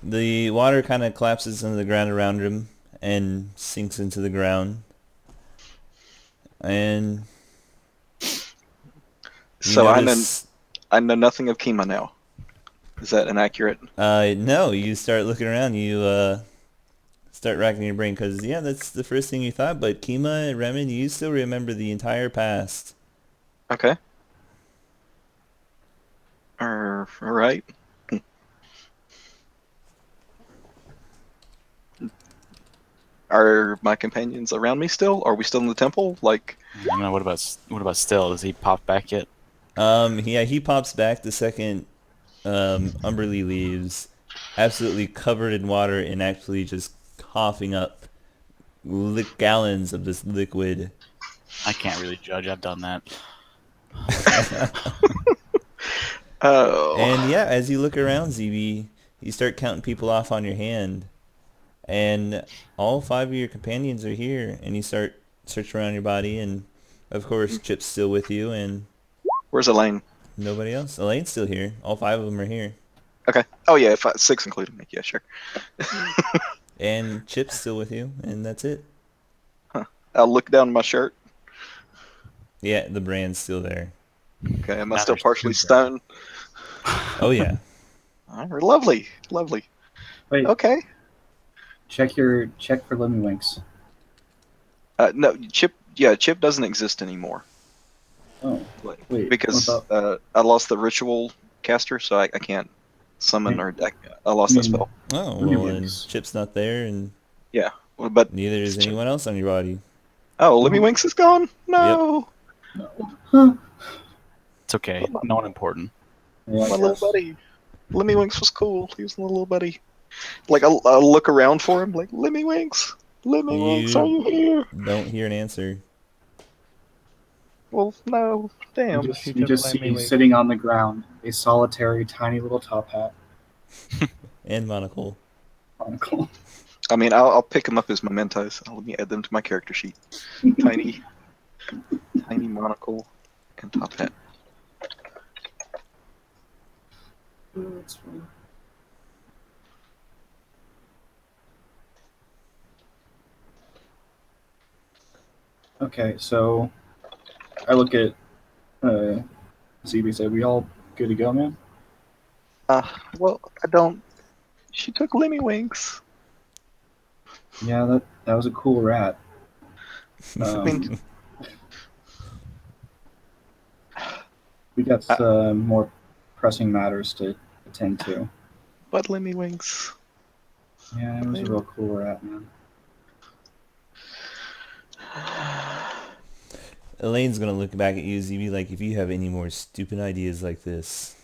the water kind of collapses into the ground around him and sinks into the ground. And you So notice, I know nothing of Kima now. Is that inaccurate? no, you start looking around. You start racking your brain because yeah, that's the first thing you thought. But Kima and Remen, you still remember the entire past. Okay. All right. Are my companions around me still? Are we still in the temple? Like, I don't know. What about Still? Does he pop back yet? Yeah, he pops back the second Umberly leaves, absolutely covered in water and actually just coughing up gallons of this liquid. I can't really judge. I've done that. oh, And yeah, as you look around, ZB, you start counting people off on your hand, and all 5 of your companions are here, and you start searching around your body, and of course Chip's still with you, and where's Elaine? nobody else. Elaine's still here. All 5 of them are here. Okay. Oh yeah, six including me. Yeah, sure. And Chip's still with you, and that's it. Huh. I'll look down my shirt. Yeah, the brand's still there. Okay, am I Now still there's partially two stoned? Oh yeah. All right, lovely, lovely. Wait, Okay. check for Lemmy-Winks. No, Chip. Yeah, Chip doesn't exist anymore. Oh, wait. Because what about, I lost the ritual caster, so I can't summon Wait. or I lost that I mean, spell. Oh, Lemmy well, and Winks. Chip's not there, and Yeah, but neither is anyone else on your body. oh, Lemmy Winks is gone. No, No. Huh. It's okay. Not important. Yeah, I my little guess. buddy. Lemmy Winks was cool. He was a little buddy. Like I'll look around for him, like Lemmy Winks. Lemmy Winks, are you here? Don't hear an answer. Well, no, damn. He You took just see Lemmy-Winks. sitting on the ground, a solitary, tiny little top hat. And monocle. Monocle. I mean, I'll pick him up as mementos. Let me add them to my character sheet. Tiny monocle and top hat. Oh, that's funny. Okay, so I look at ZB, said, we all good to go, man? Well, I don't. She took Lemmy Winks. Yeah, that was a cool rat. mean- We got more pressing matters to attend to. But Lemmy Winks. Yeah, it was a real cool rat, man. Elaine's gonna look back at you, ZB, like, if you have any more stupid ideas like this.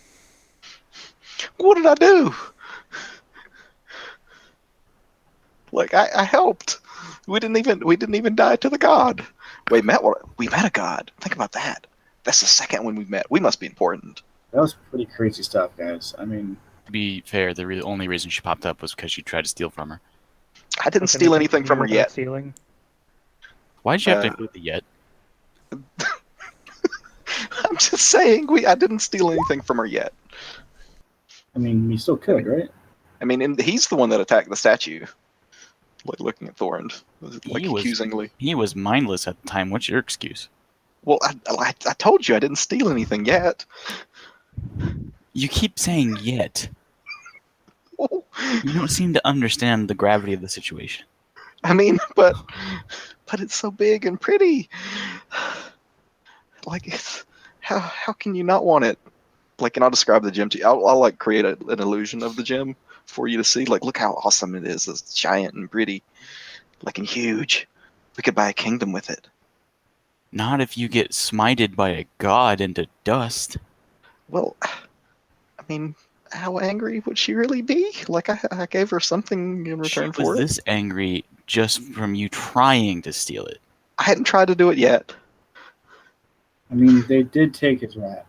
What did I do? Like I helped. We didn't even die to the god. Wait, we met a god. Think about that. That's the second one we've met. We must be important. That was pretty crazy stuff, guys. I mean, To be fair, the only reason she popped up was because you tried to steal from her. I didn't steal anything from her yet. Stealing. Why did you have to include the yet? I'm just saying I didn't steal anything from her yet. I mean, you still could, right? I mean, he's the one that attacked the statue. Like looking at Thorin, like accusingly. He was mindless at the time. What's your excuse? Well, I told you I didn't steal anything yet. You keep saying yet. Well, You don't seem to understand the gravity of the situation. I mean, but it's so big and pretty. Like it's how can you not want it? like, and I'll describe the gym to you. I'll like create an illusion of the gym for you to see. Like, look how awesome it is. It's giant and pretty, like, and huge. We could buy a kingdom with it. Not if you get smited by a god into dust. Well, I mean, how angry would she really be? Like, I gave her something in She return was for it. this angry just from you trying to steal it. I hadn't tried to do it yet. I mean, they did take his rat.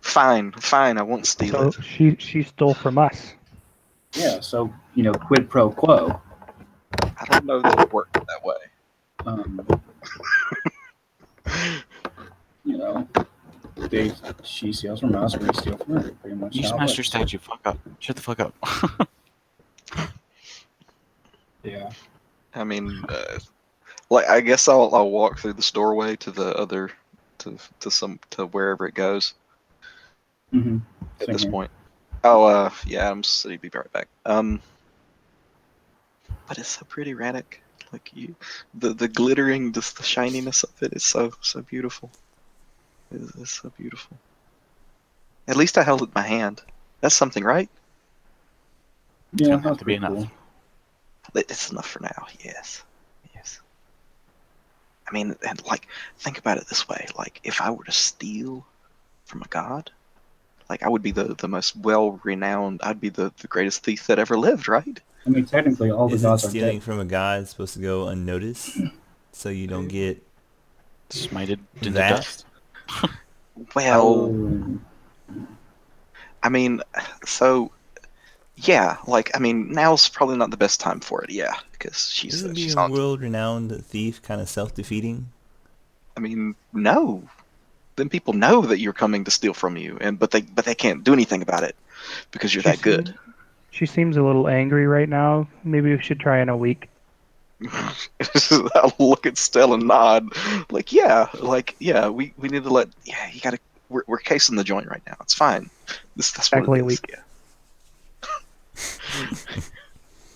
Fine, I won't steal So it. she stole from us. Yeah, so, quid pro quo. I don't know that it worked that way. Um, you know, she steals from us, we steal from her. Pretty much You how it smashed your works. statue. Fuck up. Shut the fuck up. Yeah. I mean, like, I guess I'll walk through this doorway to the other, to wherever it goes Mm-hmm. at Same this here. point. Oh, yeah, I'm City. Be right back. But it's so pretty, Radek. Like, the glittering, just the shininess of it is so beautiful. It's so beautiful. At least I held it in my hand. That's something, right? Yeah, gonna have that's to be pretty enough. cool. It's enough for now. Yes. I mean, and like, think about it this way: like, if I were to steal from a god, like, I would be the most well-renowned. I'd be the greatest thief that ever lived, right? I mean, technically, all the Isn't gods are stealing dead. from a god supposed to go unnoticed, so you don't get Smited into that? dust. Well, Oh, I mean, so yeah, like, I mean, now's probably not the best time for it. Yeah, because Isn't being she's a on. world-renowned thief kind of self-defeating? I mean, no. Then people know that you're coming to steal from you, and but they can't do anything about it because you're She that good. seems she seems a little angry right now. Maybe we should try in a week. I'll look at Stella and nod, like, yeah, we need to let, yeah, you gotta, we're casing the joint right now. It's fine. That's what Exactly it a is. week. Yeah.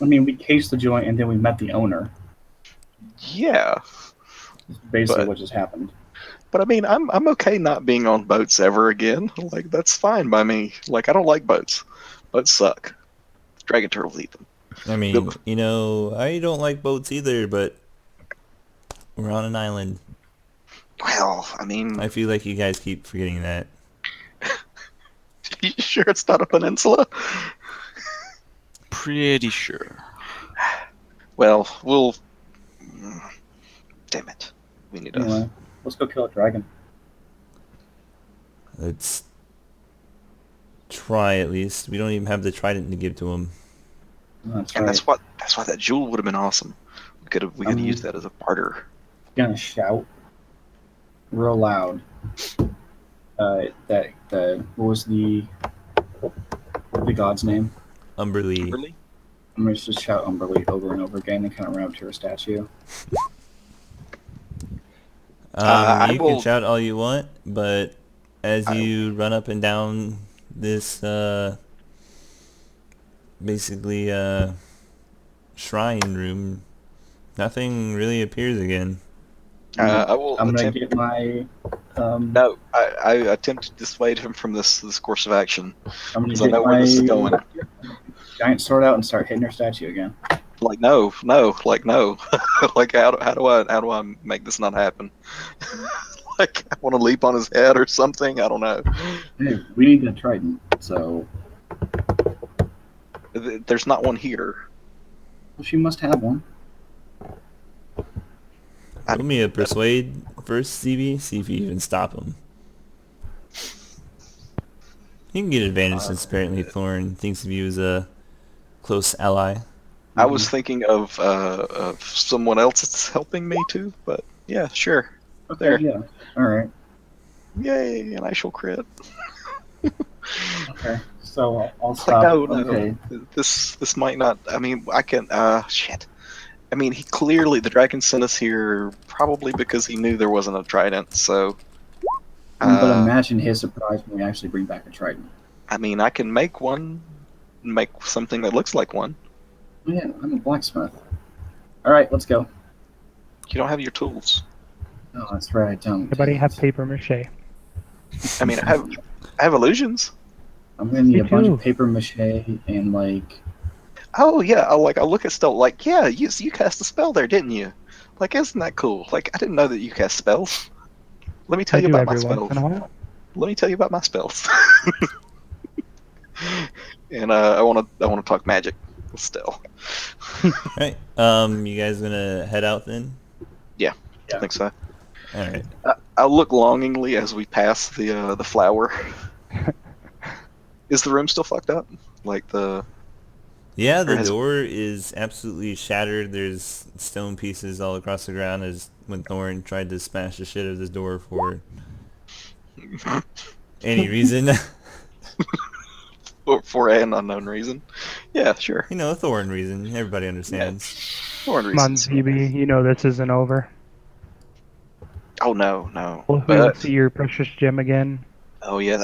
I mean, we cased the joint and then we met the owner. Yeah, That's basically but what just happened. I mean, I'm okay not being on boats ever again. Like, that's fine by me. Like, I don't like boats. Boats suck. Dragon turtles eat them. I mean, I don't like boats either, but we're on an island. Well, I mean, I feel like you guys keep forgetting that. you sure it's not a peninsula? Pretty sure. Well, we'll. Damn it. We need Anyway, let's go kill a dragon. Let's try at least. We don't even have the trident to give to him. That's And right. that's why that jewel would have been awesome. We could have used that as a barter. Gonna shout real loud. What was the god's name? Umberlee. Really? I'm gonna just shout Umberlee over and over again and kind of run up to her statue. I You will- can shout all you want, but as you run up and down this basically shrine room, nothing really appears again. I will I'm gonna attempt. get my. No, I attempt to dissuade him from this course of action I'm gonna because I get know where this is my going. giant sword out and start hitting her statue again. Like, no, like, no. Like, how do I make this not happen? Like, I want to leap on his head or something. I don't know. Hey, we need a trident, so There's not one here. well, she must have one. Roll me a persuade first, CB. See if you even stop him. You can get advantage since apparently Thorn thinks of you as a close ally. I was thinking of someone else that's helping me too, but yeah, sure. Okay, There. yeah. All right. Yay, an actual crit. Okay. So I'll It's stop. like, no. Okay. This might not. I mean, I can. Shit. I mean, the dragon sent us here probably because he knew there wasn't a trident. So. But imagine his surprise when we actually bring back a trident. I mean, I can make something that looks like one. Yeah, I'm a blacksmith. All right, let's go. You don't have your tools. Oh, that's right. Anybody have paper mache? I mean, I have illusions. I'm gonna need Me a bunch of too. paper mache and like. Oh yeah, I look at stuff like, yeah, you cast a spell there, didn't you? Like, isn't that cool? Like, I didn't know that you cast spells. Let me tell I you do about my every once spells. in a while. Let me tell you about my spells. And I wanna talk magic still. Alright, you guys gonna head out then? Yeah, I Yeah. think so. Alright. I look longingly as we pass the flower. Is the room still fucked up? Like the Yeah, or the has door is absolutely shattered. There's stone pieces all across the ground as when Thorin tried to smash the shit out of this door for any reason. for an unknown reason? Yeah, sure. You know, Thorin reason. Everybody Yeah, understands. for Come on, reasons. ZB, you know this isn't over. Oh no. Will we But see your precious gem again? oh yeah,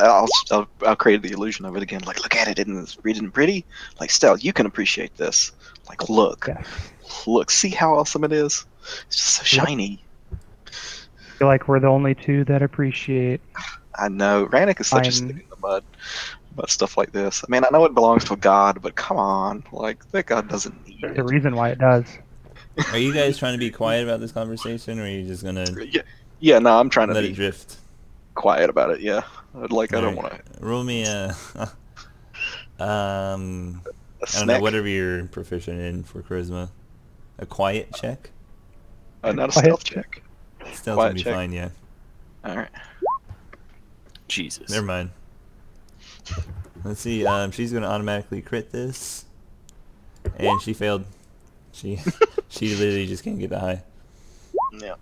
I'll create the illusion of it again. Like, look at it, isn't it pretty? Like, Stell, you can appreciate this. Like, Yes. look, see how awesome it is. It's just so Yep. shiny. I feel like we're the only two that appreciate I know. Rannick is such a stick fine. in the mud about stuff like this. I mean, I know it belongs to a god, but come on, like that god doesn't need There's a it. reason why it does. Are you guys trying to be quiet about this conversation, or are you just gonna Yeah. No, I'm trying to let it be drift? quiet about it. Yeah, I don't Alright. want to Roll me a... a I don't know, snack, whatever you're proficient in for charisma. A quiet check? not a Quiet stealth check. Stealth would Quiet be check. fine, yeah. All right. Jesus. Never mind. Let's see, she's gonna automatically crit this. And she failed. She she literally just can't get the high. Yeah.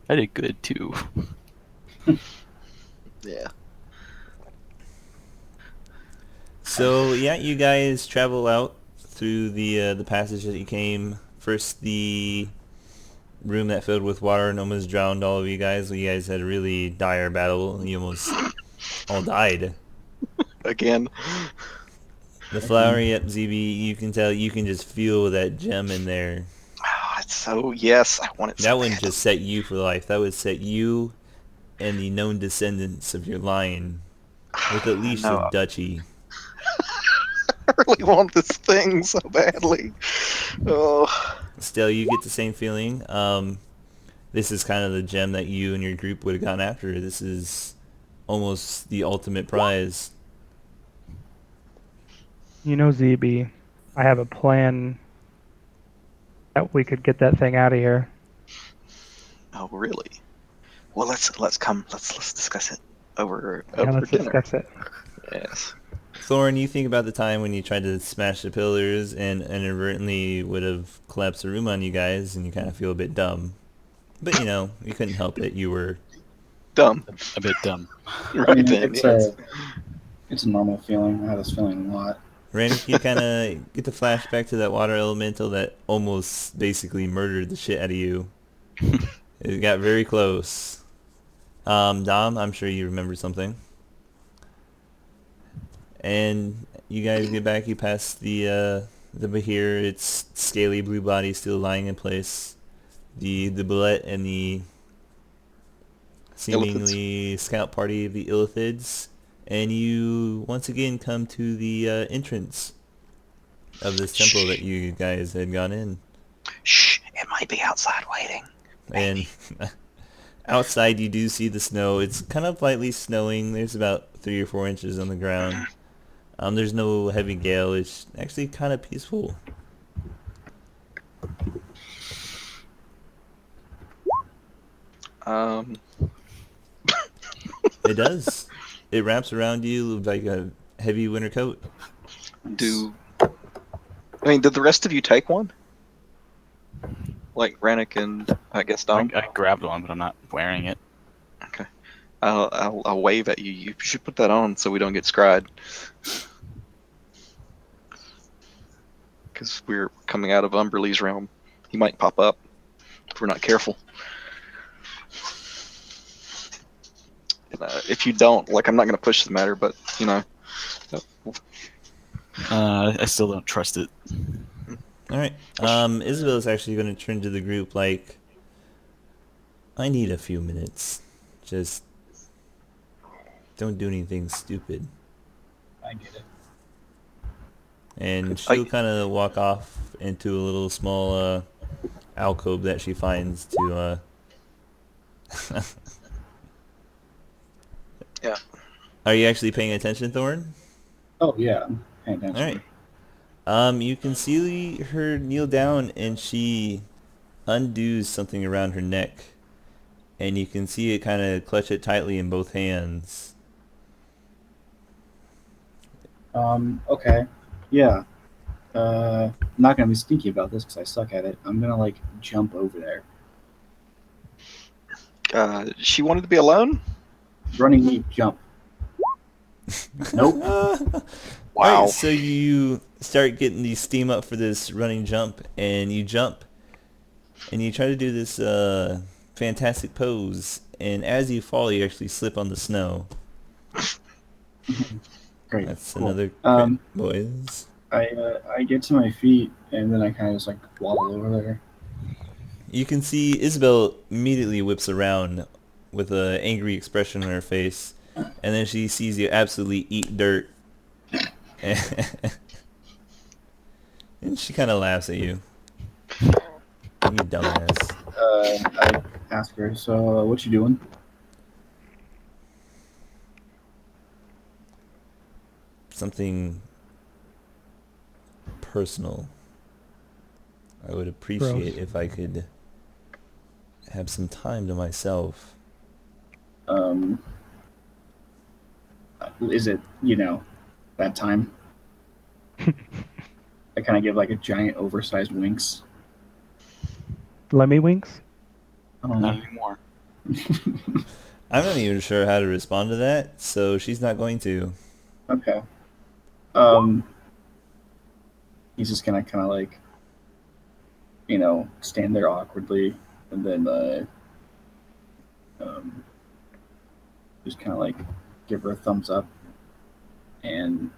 I did good too. Yeah. So yeah, you guys travel out through the passage that you came. First, the room that filled with water and almost drowned all of you guys. You guys had a really dire battle. You almost all died. Again. The flowery up ZB, you can tell, you can just feel that gem in there. Oh, it's so yes, I want it so That wouldn't bad. just set you for life. That would set you and the known descendants of your line with at I least a know. duchy. I really want this thing so badly. Oh. Still, you get the same feeling. This is kind of the gem that you and your group would have gone after. This is almost the ultimate prize. You know, ZB, I have a plan that we could get that thing out of here. Oh, really? Well, let's discuss it over Yeah, let's dinner. discuss it. Yes. Thorin, you think about the time when you tried to smash the pillars and inadvertently would have collapsed the room on you guys, and you kind of feel a bit dumb. But you know, you couldn't help it. You were... Dumb. A bit dumb. I Right mean, then. Yes. it's a normal feeling. I have this feeling a lot. Rannick, you kind of get the flashback to that water elemental that almost basically murdered the shit out of you. It got very close. Dom, I'm sure you remember something. And you guys get back, you pass the Bahir, its scaly blue body still lying in place. The bullet and the seemingly scout party of the Illithids. And you once again come to the entrance of this temple that you guys had gone in. Shh! It might be outside waiting. And outside you do see the snow. It's kind of lightly snowing. There's about 3 or 4 inches on the ground. There's no heavy gale. It's actually kind of peaceful. It does. It wraps around you like a heavy winter coat. Did the rest of you take one? Like Rannick and I guess Dom. I grabbed one, but I'm not wearing it. Okay. I'll wave at you. You should put that on so we don't get scryed. Because we're coming out of Umberlee's realm. He might pop up if we're not careful. And, if you don't, like, I'm not going to push the matter, but, you know. I still don't trust it. Alright. Isabel's actually going to turn to the group like, I need a few minutes. Just don't do anything stupid. I get it. And she'll kind of walk off into a little small alcove that she finds to. Yeah. Are you actually paying attention, Thorn? Oh yeah, I'm paying All attention. right. You can see her kneel down, and she undoes something around her neck, and you can see it kind of clutch it tightly in both hands. Okay. Yeah. I'm not gonna be sneaky about this because I suck at it. I'm gonna like jump over there. She wanted to be alone? Running leap jump. Nope. Wow. Alright, so you start getting the steam up for this running jump, and you jump, and you try to do this fantastic pose, and as you fall, you actually slip on the snow. Great. That's Cool. another crit, boys. I get to my feet and then I kind of just like waddle over there. You can see Isabel immediately whips around with an angry expression on her face, and then she sees you absolutely eat dirt. And she kind of laughs at you. You dumbass. I ask her, so what you doing? Something personal. I would appreciate Gross. if I could have some time to myself. Is it, that time? I kind of give like a giant oversized winks. Lemmy winks? I don't Not know. anymore. I'm not even sure how to respond to that, so she's not going to. Okay. He's just gonna kind of like, stand there awkwardly, and then just kind of like give her a thumbs up, and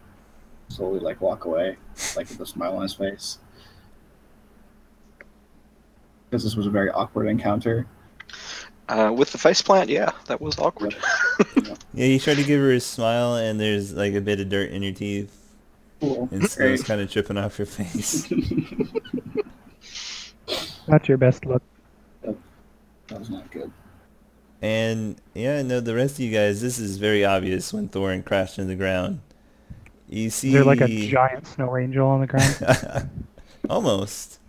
slowly like walk away, like with a smile on his face. Because this was a very awkward encounter. With the faceplant, yeah, that was awkward. Yeah, you try to give her a smile, and there's like a bit of dirt in your teeth, Cool. and snow's kind of dripping off your face. Not your best look. That was not good. And yeah, no, the rest of you guys, this is very obvious when Thorin crashed into the ground. You see, Is there like a giant snow angel on the ground? almost.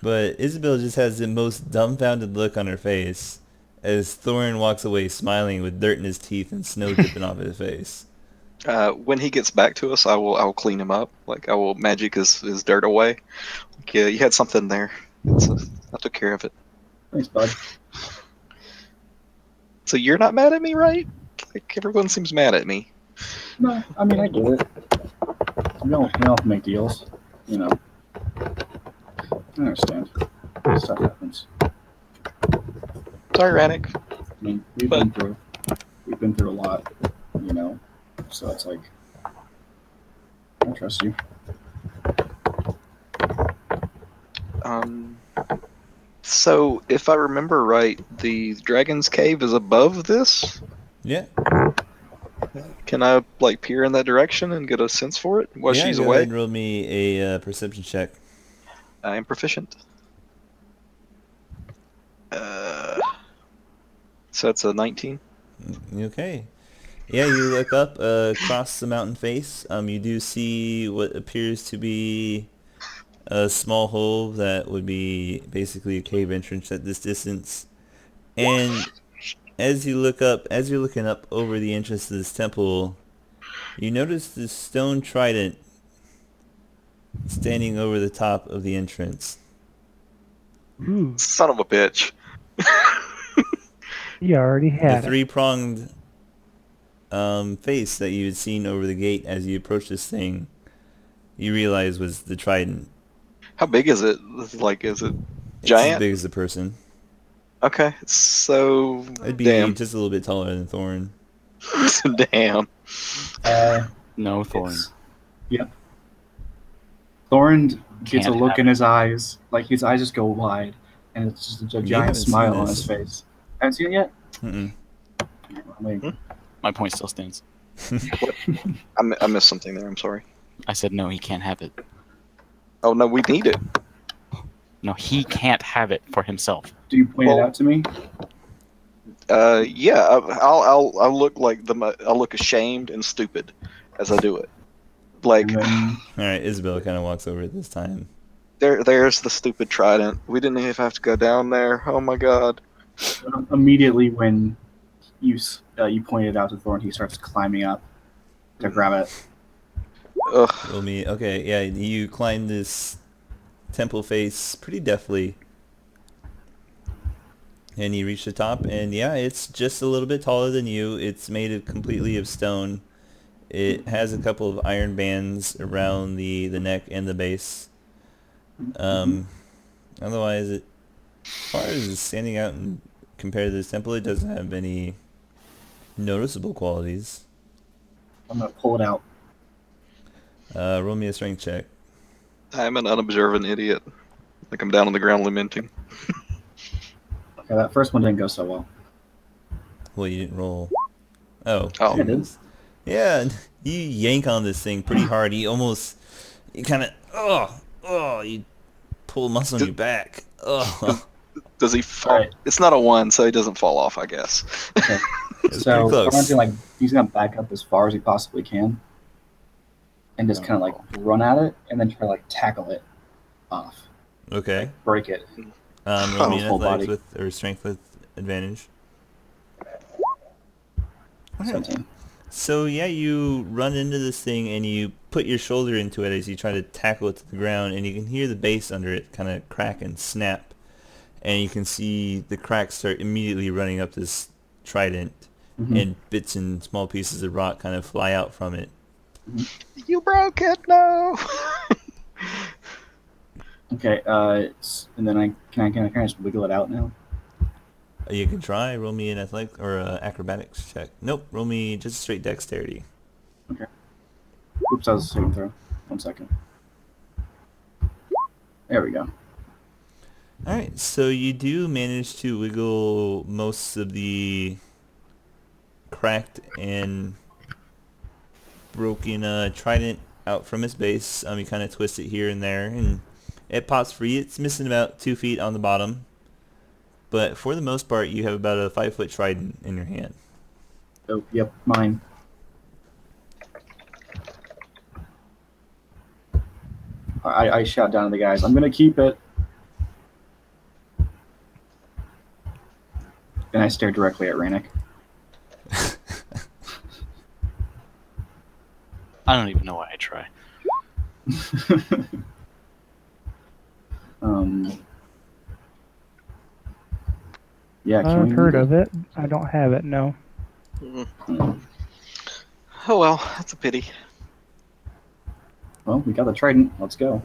But Isabel just has the most dumbfounded look on her face as Thorin walks away smiling with dirt in his teeth and snow dripping off his face. When he gets back to us, I will clean him up. Like I will magic his dirt away. Like, yeah, you had something there. I took care of it. Thanks, bud. So you're not mad at me, right? Like everyone seems mad at me. No, I mean I get it. We don't make deals, I understand. Stuff happens. Sorry, Rannick. I mean, we've been through a lot, So it's like, I trust you. So if I remember right, the Dragon's Cave is above this. Yeah. Can I like peer in that direction and get a sense for it while Yeah, she's go away? ahead and roll me a perception check. I am proficient. So that's a 19. Okay. Yeah, you look up across the mountain face. You do see what appears to be a small hole that would be basically a cave entrance at this distance. And as you look up, as you're looking up over the entrance to this temple, you notice this stone trident standing over the top of the entrance. Ooh, Son of a bitch. you already The had it. three-pronged face that you had seen over the gate as you approached this thing, you realize was the trident. How big is it? Like, is it It's giant? as big as the person. Okay, so It'd be damn. just a little bit taller than Thorin. Damn. No, Thorin. Yep. Thorin gets a Can't look have in it. his eyes, like his eyes just go wide, and it's just a You giant haven't seen smile on this. his face. Haven't seen it yet? Mm-mm. I'm waiting. My point still stands. I missed something there. I'm sorry. I said no, he can't have it. Oh no, we need it. No, he can't have it for himself. Do you point it Well- out to me? Yeah. I'll look like I'll look ashamed and stupid as I do it. Like And then All right, Isabella kind of walks over at this time. there's the stupid trident. We didn't even have to go down there. Oh my god. immediately when you point it out to Thorn, he starts climbing up to grab it. Ugh. Roll me. Okay, yeah, you climb this temple face pretty deftly. And you reach the top, and yeah, it's just a little bit taller than you. It's made completely of stone. It has a couple of iron bands around the neck and the base. Otherwise, as far as standing out and compared to this temple, it doesn't have any noticeable qualities. I'm gonna pull it out. Roll me a strength check. I'm an unobservant idiot. Like I'm down on the ground lamenting. Okay, that first one didn't go so well. Well, you didn't roll. Oh, Oh. there it is. Yeah, you yank on this thing pretty hard. You kind of, you pull muscle in your back. Oh, Does he fall? Alright. It's not a 1, so he doesn't fall off, I guess. Okay. it's So pretty close. Thorn's he's gonna back up as far as he possibly can, and just kind of like run at it, and then try to like tackle it off, Okay. break it. Roll me an Full athletics body. with or strength with advantage. Okay. 17. So yeah, you run into this thing and you put your shoulder into it as you try to tackle it to the ground, and you can hear the base under it kind of crack and snap, and you can see the cracks start immediately running up this trident, Mhm. and bits and small pieces of rock kind of fly out from it. You broke it, no. Okay. And then can I just wiggle it out now? You can try. Roll me an athletic or acrobatics check. Nope. Roll me just straight dexterity. Oops, I was saving throw. 1 second. There we go. All right. So you do manage to wiggle most of the cracked and broken trident out from its base. You kind of twist it here and there, and it pops free. It's missing about 2 feet on the bottom, but for the most part, you have about a 5-foot trident in your hand. Oh, yep, mine. I shout down to the guys, I'm gonna keep it. And I stare directly at Rainick. I don't even know why I try. Yeah, can I've we heard of it. I don't have it, no. Oh well, that's a pity. Well, we got the trident. Let's go.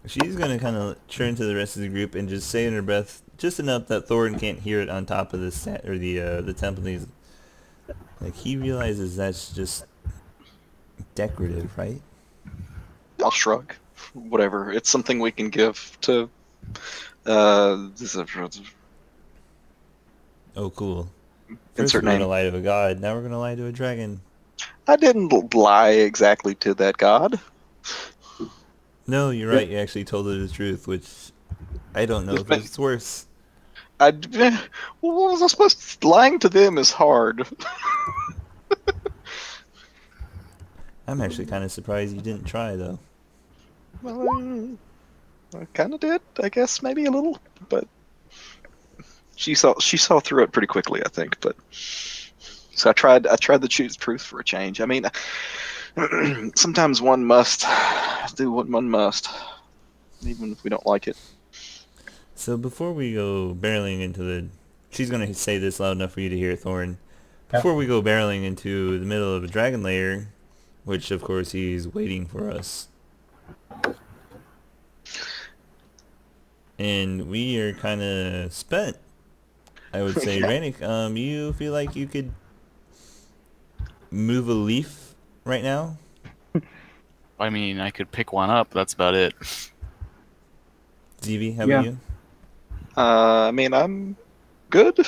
She's gonna kind of turn to the rest of the group and just say in her breath, just enough that Thorin can't hear it on top of the temple. He's like, he realizes that's just decorative, right? I'll shrug. Whatever. It's something we can give to. Oh, cool. First Insert we're gonna name. lie to a god. Now we're gonna lie to a dragon. I didn't lie exactly to that god. No, you're right. You actually told her the truth, which I don't know if it's worse. What was I supposed to? Lying to them is hard. I'm actually kind of surprised you didn't try, though. Well, I kind of did, I guess, maybe a little, but she saw through it pretty quickly, I think. But so I tried to choose truth for a change. I mean, sometimes one must do what one must, even if we don't like it. So before we go barreling into the... She's going to say this loud enough for you to hear, Thorin. Before we go barreling into the middle of a dragon lair, which of course he's waiting for us. And we are kind of spent, I would say. Rannick, you feel like you could move a leaf right now? I mean, I could pick one up. That's about it. DV, how Yeah. about you? I mean, I'm good,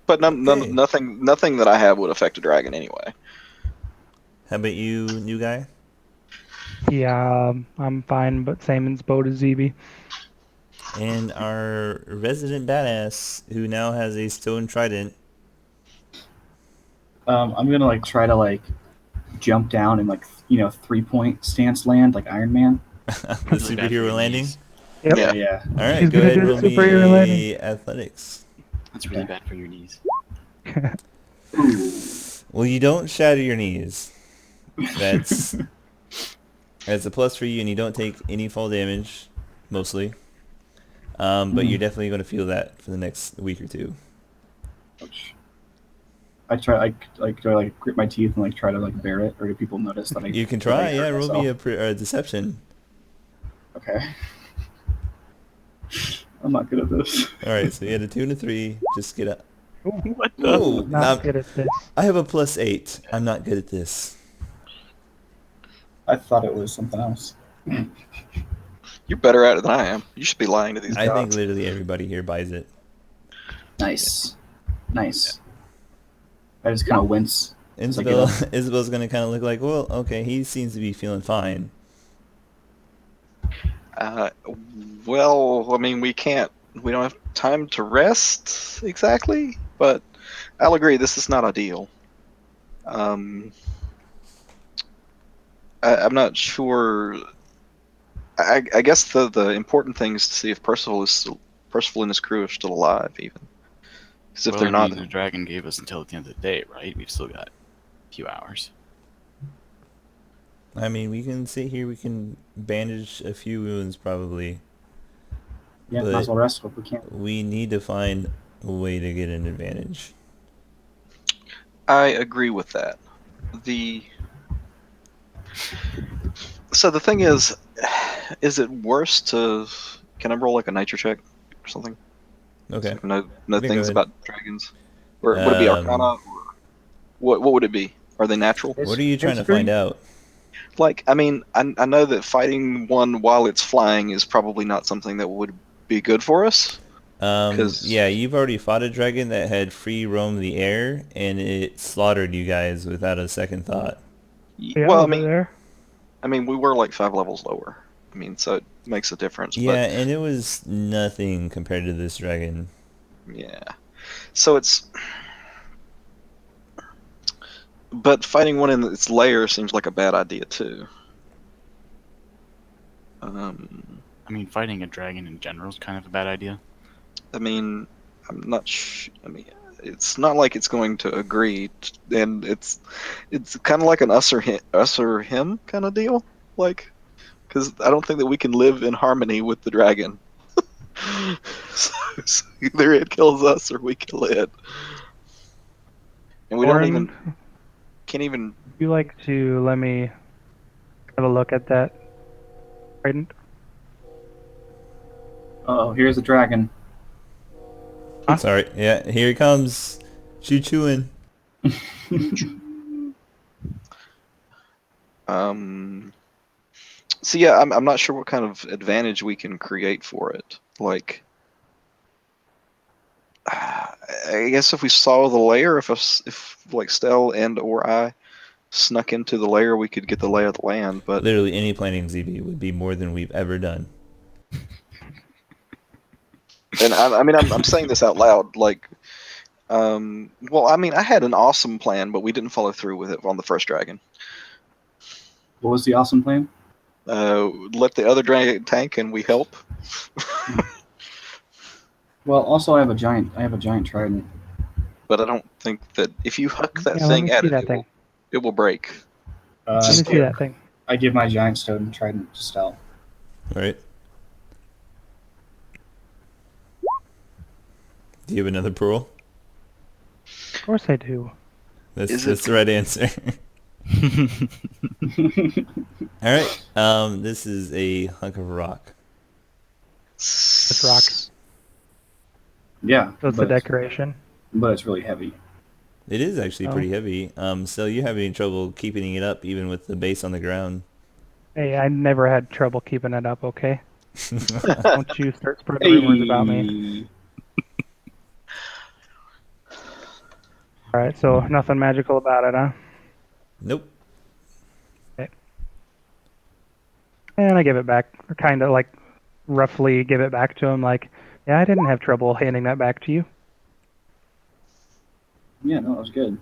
but Okay. nothing that I have would affect a dragon anyway. How about you, new guy? Yeah, I'm fine, but Samon's boat is ZB. And our resident badass, who now has a stone trident. I'm gonna like try to like jump down and like 3-point stance land like Iron Man. The Really bad for superhero your landing. knees. Yep. Yeah, Yeah. yeah. All right, She's go gonna ahead and do roll the me superhero landing. a athletics. That's really Okay. bad for your knees. Ooh. Well, you don't shatter your knees. That's a plus for you, and you don't take any fall damage, mostly. But you're definitely going to feel that for the next week or two. Ouch. I try to like grit my teeth and like try to like bear it, or do people notice that I You can that I try, hurt yeah. Roll me myself? a deception. Okay. I'm not good at this. All right, so you had a 2 and a 3. Just get up. What Ooh, Not good at this. I have a +8. I'm not good at this. I thought it was something else. You're better at it than I am. You should be lying to these I think gods. literally everybody here buys it. Nice. Nice. I just kind of wince. as I get Isabel, up. Isabel's going to kind of look like, well, okay, he seems to be feeling fine. Uh, well, I mean, we don't have time to rest exactly, but I'll agree this is not ideal. I'm not sure. I guess the important thing is to see if Percival and his crew are still alive, even. Because if Well, they're I not, mean, the dragon gave us until the end of the day, right? We've still got a few hours. I mean, we can sit here, we can bandage a few wounds probably. Yeah, But might as well rest if we can. we need to find a way to get an advantage. I agree with that. So the thing is it worse to? Can I roll like a nature check or something? Okay. So I can know Yeah, go things ahead. about dragons. Or would it be Arcana? Or what would it be? Are they natural? What are you trying to History? find out? Like, I mean, I know that fighting one while it's flying is probably not something that would be good for us. 'Cause- Yeah, you've already fought a dragon that had free roam the air, and it slaughtered you guys without a second thought. Yeah, Well, over there. I mean, we were like 5 levels lower. I mean, so it makes a difference. Yeah, and it was nothing compared to this dragon. But yeah, so but fighting one in its lair seems like a bad idea too. I mean, fighting a dragon in general is kind of a bad idea. I mean, I'm not. I mean, it's not like it's going to agree, and it's kind of like an us or him kind of deal. Like, because I don't think that we can live in harmony with the dragon. so either it kills us or we kill it, and we Orin, can't even. would you like to let me have a look at that trident? Oh, here's the dragon. Sorry. Yeah, here he comes. Chewing. So yeah, I'm not sure what kind of advantage we can create for it. Like, I guess if we saw the layer, if like Stell and or I snuck into the layer, we could get the lay of the land. But Literally any planning ZB would be more than we've ever done. and I mean, I'm saying this out loud. Like, well, I mean, I had an awesome plan, but we didn't follow through with it on the first dragon. What was the awesome plan? Let the other dragon tank, and we help. Well, also I have a giant trident. But I don't think that if you hook that Yeah, let thing me at see it, that thing. it will break. Uh, Let me see that thing. I give my giant stone trident to Stell. Right? Do you have another pearl? Of course I do. Is That's it- the right answer. All right. This is a hunk of rock. It's rock. Yeah, So it's a decoration. but it's really heavy. It is actually Oh. pretty heavy. So you're having trouble keeping it up even with the base on the ground. Hey, I never had trouble keeping it up, okay? Don't you start spreading rumors about me. All right, so nothing magical about it, huh? Nope. Okay. And I give it back, or kind of like roughly give it back to him, like, yeah, I didn't have trouble handing that back to you. Yeah, no, that was good.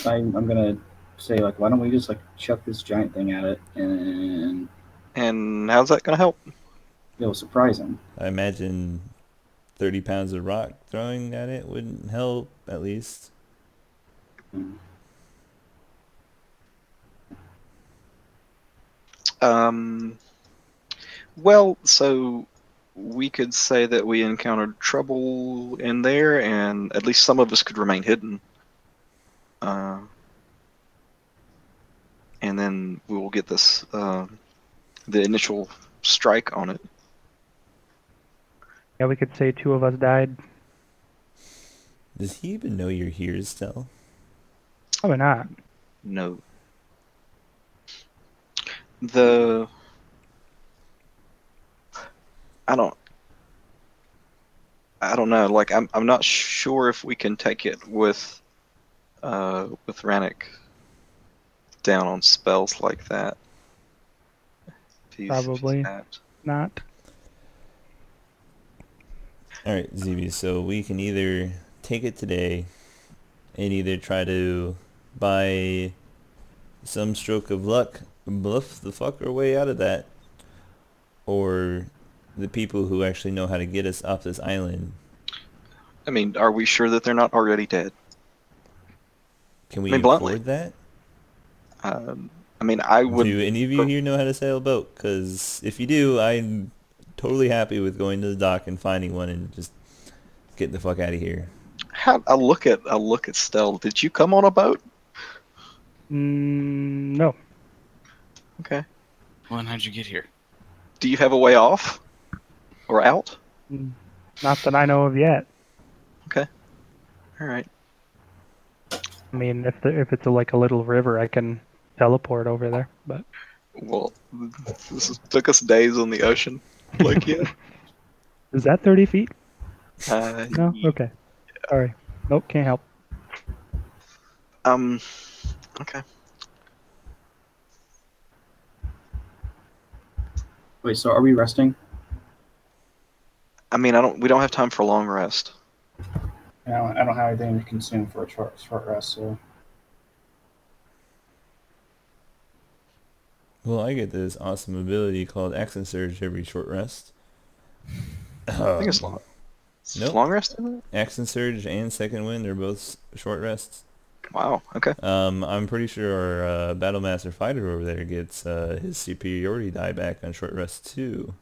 I'm gonna say like, why don't we just like chuck this giant thing at it and And how's that going to help? it'll surprise him. I imagine 30 pounds of rock throwing at it wouldn't help, at least. Hmm. Well, so we could say that we encountered trouble in there, and at least some of us could remain hidden. And then we will get this the initial strike on it. Yeah, we could say 2 of us died. Does he even know you're here still? Probably not. No. The I don't know. Like I'm not sure if we can take it with Rannick down on spells like that. If he's Probably that. not. Alright, ZB, so we can either take it today and either try to, by some stroke of luck, bluff the fuck our way out of that, or the people who actually know how to get us off this island. I mean, are we sure that they're not already dead? Can we I mean, bluntly. afford that? I mean, I would. Do any of you here know how to sail a boat? Because if you do, I'm totally happy with going to the dock and finding one and just getting the fuck out of here. I'll look at Stell. Did you come on a boat? No. Okay. Well, and how'd you get here? Do you have a way off or out? Not that I know of yet. Okay. All right. I mean, if it's like a little river, I can teleport over there. But Well, took us days on the ocean. Like, yeah. is that 30 feet? Uh, No. Okay. Sorry. Nope. Can't help. um. Okay. Wait, so are we resting? I mean, we don't have time for a long rest. I don't have anything to consume for a short rest, so Well, I get this awesome ability called Accent Surge every short rest. I think it's long. Nope. Long rest, isn't it? Accent Surge and Second Wind are both short rests. Wow. Okay. I'm pretty sure our Battle Master Fighter over there gets his superiority die back on short rest too.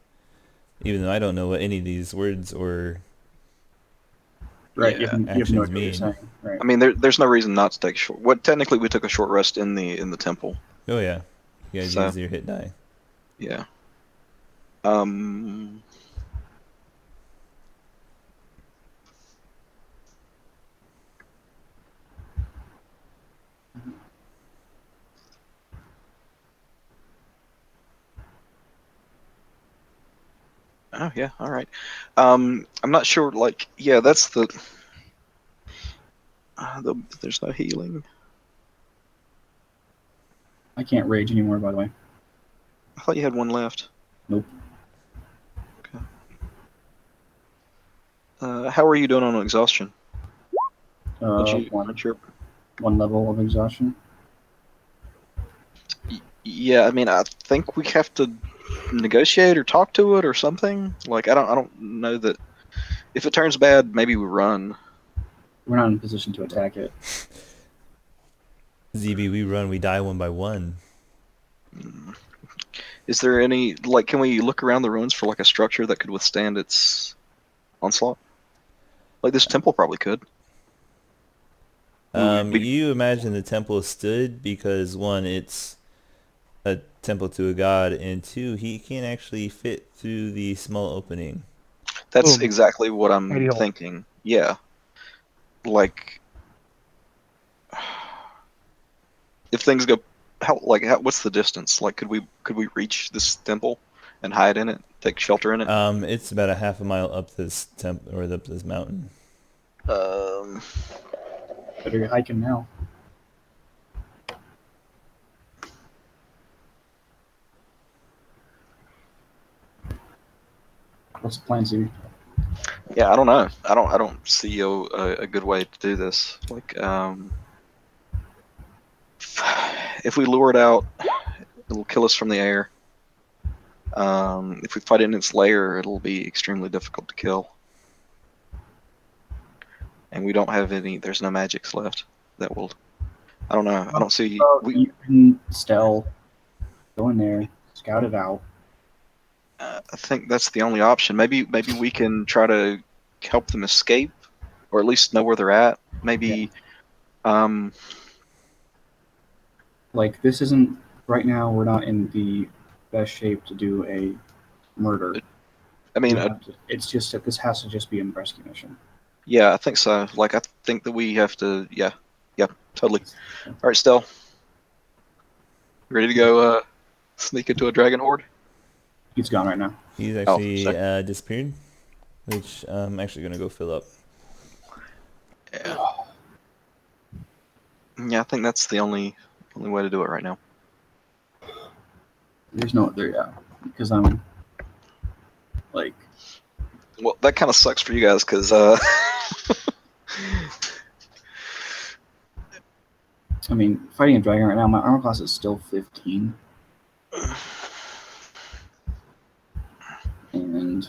Even though I don't know what any of these words or right. Yeah. You have no Actions idea what you're mean. saying. Right. I mean, there's no reason not to take a short. What technically we took a short rest in the temple. Oh yeah, you guys So- use your hit die. Yeah. Oh yeah. All right. I'm not sure. Like, yeah, that's there's no healing. I can't rage anymore, by the way. I thought you had one left. Nope. Okay. How are you doing on exhaustion? Aren't you- One level of exhaustion. Yeah, I mean, I think we have to negotiate or talk to it or something. Like, I don't know that. If it turns bad, maybe we run. We're not in a position to attack it. ZB, we run, we die one by one. Is there any like? Can we look around the ruins for like a structure that could withstand its onslaught? Like this temple probably could. You imagine the temple stood because one, it's a temple to a god, and two, he can't actually fit through the small opening. That's Boom. exactly what I'm Ideal. thinking. Yeah. Like, if things go, what's the distance? Like, could we reach this temple and hide in it, take shelter in it? It's about a half a mile up this up this mountain. Um, Better get hiking now. What's the plan, Z? yeah, I don't know. I don't see a good way to do this. Like, if we lure it out, it'll kill us from the air. If we fight in its lair, it'll be extremely difficult to kill. And we don't have any. There's no magics left that will. I don't know. I don't see. You can go in there, scout it out. I think that's the only option. Maybe we can try to help them escape, or at least know where they're at. Maybe. Like, this isn't right now. We're not in the best shape to do a murder. I mean, it's just that this has to just be a rescue mission. yeah, I think so. Like, I think that we have to. Yeah, totally. All right, Stell. Ready to go? Sneak into a dragon horde. He's gone right now. He's actually disappeared, which I'm actually gonna go fill up. Yeah. Yeah, I think that's the only way to do it right now. There's no other, because I'm like. Well, that kind of sucks for you guys, because I mean, fighting a dragon right now, my armor class is still 15. And,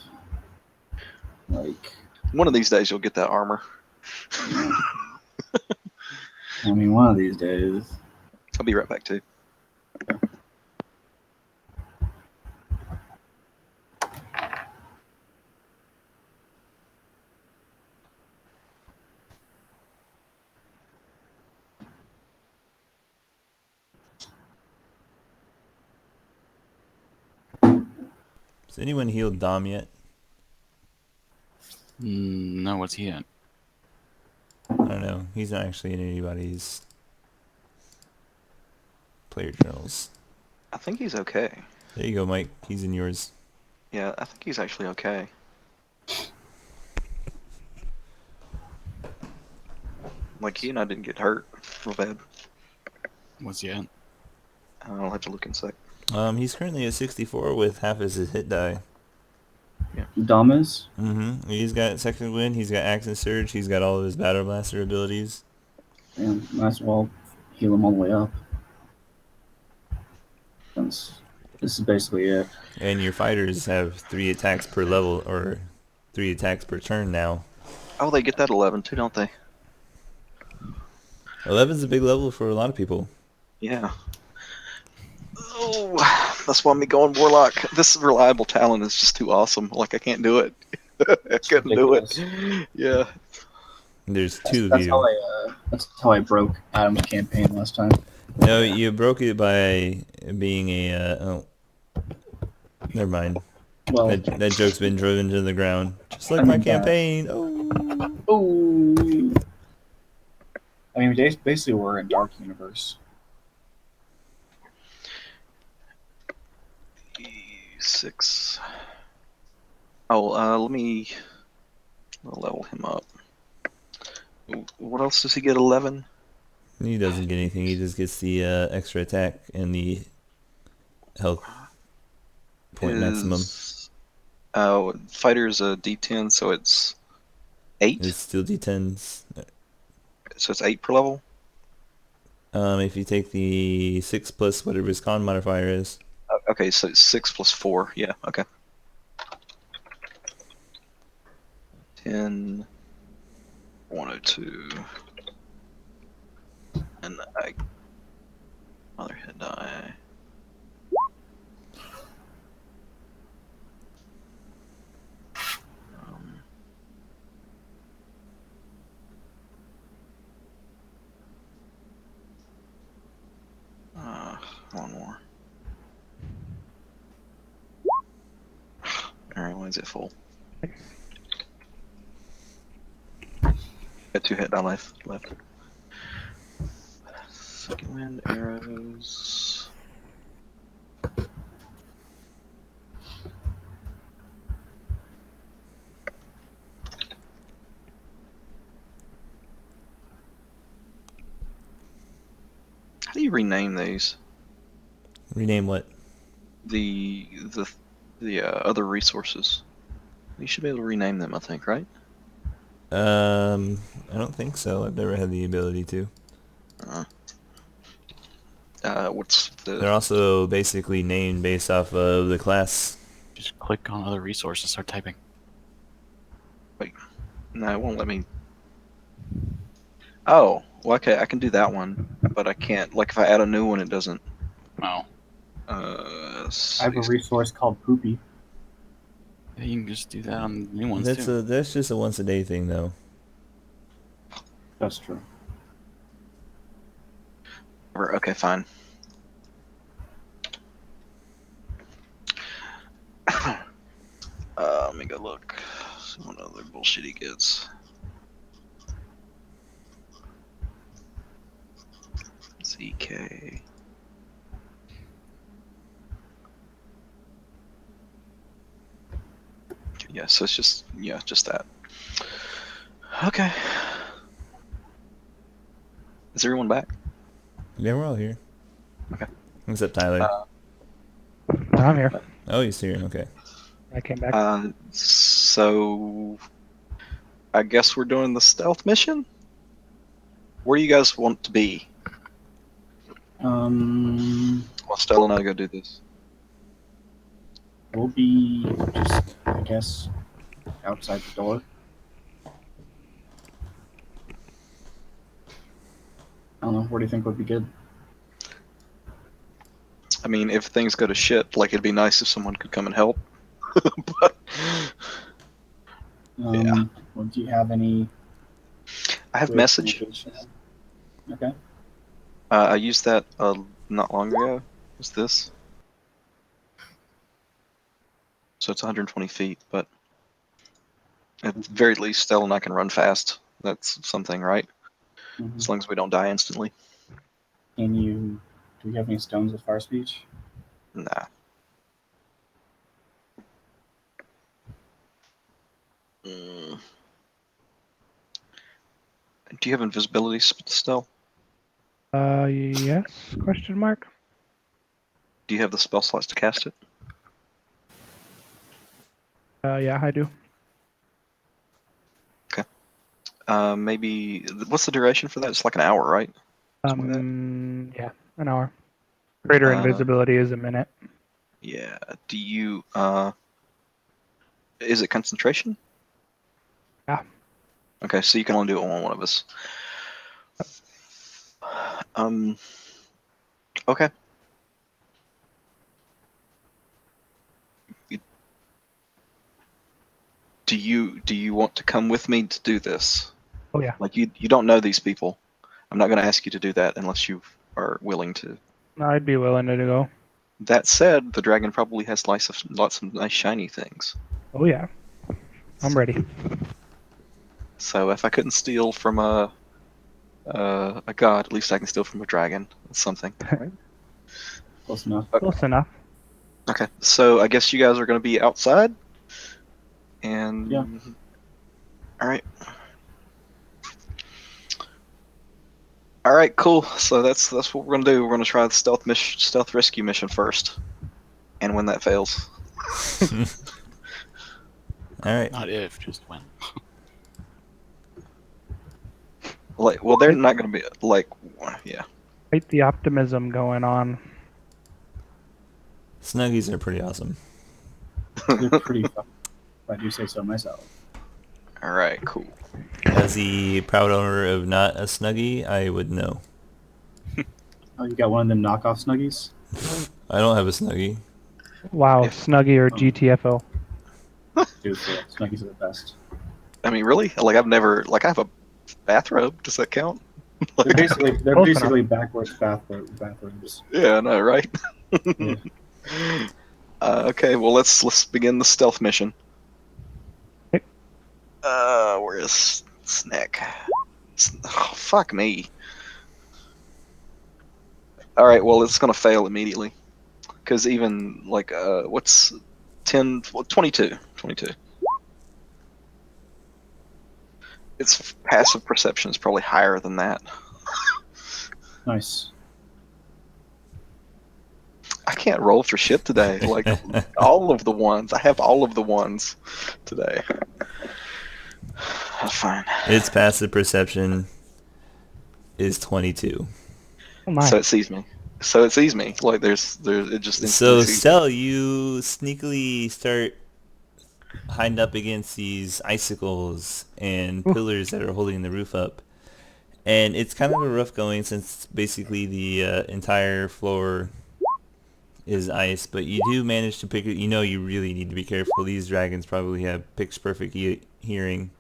like... one of these days you'll get that armor. Yeah. I mean, one of these days. I'll be right back, too. Has anyone healed Dom yet? No, what's he at? I don't know. He's not actually in anybody's player journals. I think he's okay. There you go, Mike. He's in yours. Yeah, I think he's actually okay. Like, he and I didn't get hurt real bad. What's he at? I'll have to look in a sec. He's currently at 64 with half as his hit die. Dom is? Mm-hmm. He's got second wind. He's got axe and surge. He's got all of his battle blaster abilities. And might as well heal him all the way up. Since this is basically it. And your fighters have 3 attacks per level, or 3 attacks per turn now. Oh, they get that 11 too, don't they? 11's a big level for a lot of people. Yeah. Oh, that's why I'm going Warlock. This reliable talent is just too awesome. Like, I can't do it. I couldn't do it. Yeah. There's 2 of That's you. that's how I broke Adam's campaign last time. No, you broke it by being a... oh. Never mind. Well, That joke's been driven to the ground. Just like I my mean, campaign. Oh. oh. I mean, basically we're in Dark Universe. 6. Oh, let me level him up. What else does he get? 11? He doesn't get anything. He just gets the extra attack and the health point maximum. Oh, fighter's a D10, so it's 8? It's still D10s. So it's 8 per level? If you take the 6 plus whatever his con modifier is. Okay, so it's 6 plus 4. Yeah, okay. 10, 102. And another hit die. One more. Alright, why is it full? Got 2 hit die life left. Second wind, arrows. How do you rename these? Rename what? The other resources. You should be able to rename them, I think, right? I don't think so. I've never had the ability to. What's They're the? also basically named based off of the class. Just click on other resources, start typing. No, it won't let me. Oh, well, okay, I can do that one, but I can't. Like, if I add a new one, it doesn't. Oh, I have a resource called Poopy. yeah, you can just do that on new ones too. That's just a once a day thing though. That's true. Okay, fine. Let me go look. See what other bullshit he gets. ZK. Yeah, so it's just just that. Okay. Is everyone back? Yeah, we're all here. Okay. Except Tyler. I'm here. Oh, he's here. Okay. I came back. So I guess we're doing the stealth mission. Where do you guys want to be? While Stella and I go do this. We'll be just, I guess, outside the door. I don't know. What do you think would be good? I mean, if things go to shit, like it'd be nice if someone could come and help. But yeah. Well, do you have any? I have way of message. communication? Okay. I used that not long ago. What's this? So it's 120 feet, but at the very least, Stella and I can run fast. That's something, right? Mhm. As long as we don't die instantly. Can you? Do you have any stones with fire speech? Nah. Mm. Do you have invisibility still? Yes? Question mark. Do you have the spell slots to cast it? Yeah, I do. Maybe. What's the duration for that? It's like an hour, right? Something like that? Yeah, an hour. Greater invisibility is a minute. Yeah. Do you? Is it concentration? Yeah. Okay, so you can only do it on one of us. Okay. Do you want to come with me to do this? Oh yeah. Like you don't know these people. I'm not going to ask you to do that unless you are willing to. I'd be willing to go. That said, the dragon probably has lots of nice shiny things. Oh yeah. I'm ready. So if I couldn't steal from a god, at least I can steal from a dragon. That's something, right? Close enough. Close enough. Okay, so I guess you guys are going to be outside. And Yeah. all right. All right, cool. So that's what we're gonna do. We're gonna try the stealth rescue mission first, and when that fails, All right. Not if, just when. like, well, they're not gonna be like, yeah. Quite the optimism going on. Snuggies are pretty awesome. They're pretty fun, if I do say so myself. All right, cool. As the proud owner of not a Snuggie, I would know. Oh, you got one of them knockoff Snuggies? I don't have a Snuggie. Wow, If- Snuggie or GTFO. Dude, for real, Snuggies are the best. I mean, really? Like, I've never like I have a bathrobe. Does that count? They're basically Close basically backwards bathrooms. Yeah, no, right? Yeah. Okay, well, let's begin the stealth mission. Okay. Where is Snack? Oh, fuck me. All right, well, it's gonna fail immediately, because even like what's 10, 22. Its passive perception is probably higher than that. Nice. I can't roll for shit today. Like all of the ones. I have all of the ones today. That's fine. Its passive perception is 22. Oh my. So it sees me. So it sees me. Like there's it just instantly So, sees me. Stell, you sneakily start hiding up against these icicles and Ooh. pillars that are holding the roof up. And it's kind of a rough going since basically the entire floor is ice, but you do manage to pick it. You know you really need to be careful. These dragons probably have pitch perfect hearing.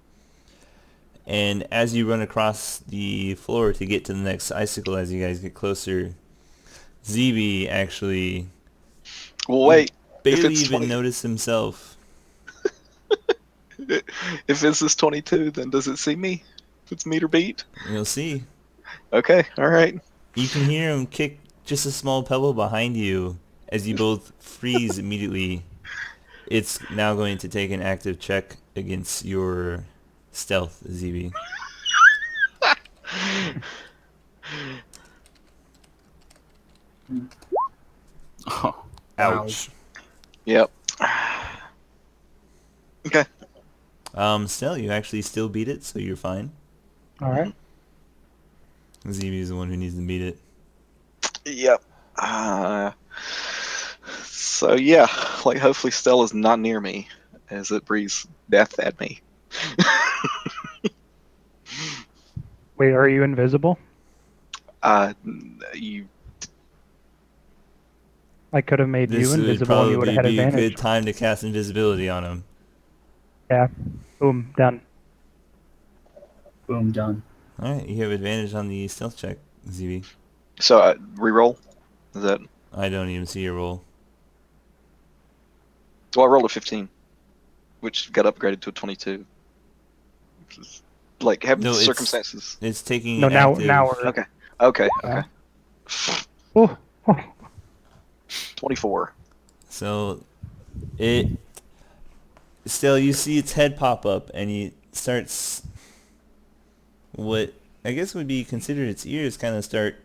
And as you run across the floor to get to the next icicle as you guys get closer, ZB actually Well, wait. If barely it's even 20, noticed himself. if it's this 22, then does it see me? If it's meter beat? You'll see. Okay. All right. You can hear him kick just a small pebble behind you as you both freeze immediately. It's now going to take an active check against your stealth, ZB. Oh, Ouch. Yep. Okay. Stell, you actually still beat it, so you're fine. All right. ZB is the one who needs to beat it. Yep. So yeah, like hopefully Stella's not near me as it breathes death at me. Wait, are you invisible? You I could have made This you would invisible and you would probably have had be a advantage. good time to cast invisibility on him. Yeah. Boom. Done. Boom, done. Alright, you have advantage on the stealth check, ZB. so reroll. Is that I don't even see your roll. so? I rolled a 15, which got upgraded to a 22. Which is, like having No, the it's- circumstances. It's taking No, an now active... now we're. Okay. Okay. Yeah. Okay. Oh, oh. 24. So, it... Still, you see its head pop up, and it starts... What I guess would be considered its ears kind of start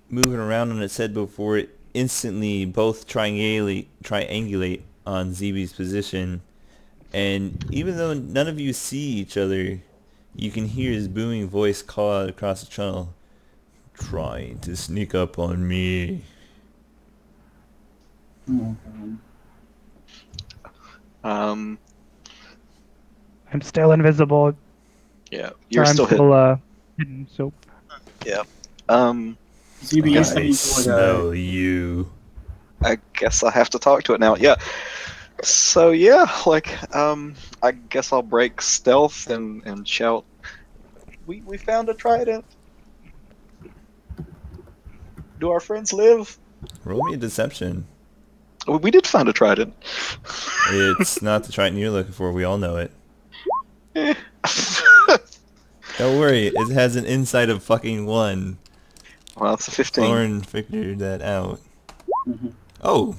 moving around on its head before it instantly both triangulate on ZB's position. And even though none of you see each other, you can hear his booming voice call out across the tunnel, "Trying to sneak up on me." Oh, Um. I'm still invisible. Yeah. You're Or I'm still hit. hidden. So Yeah. Um. ZB, Yes, I you smell you. I guess I have to talk to it now. Yeah. So yeah, like I guess I'll break stealth and shout. We found a trident. Do our friends live? Roll me a deception. We did find a trident. It's not the Triton you're looking for. We all know it. Eh. Don't worry. It has an insight of fucking 1. Well, it's a 15. Lauren figured that out. Mhm. Oh,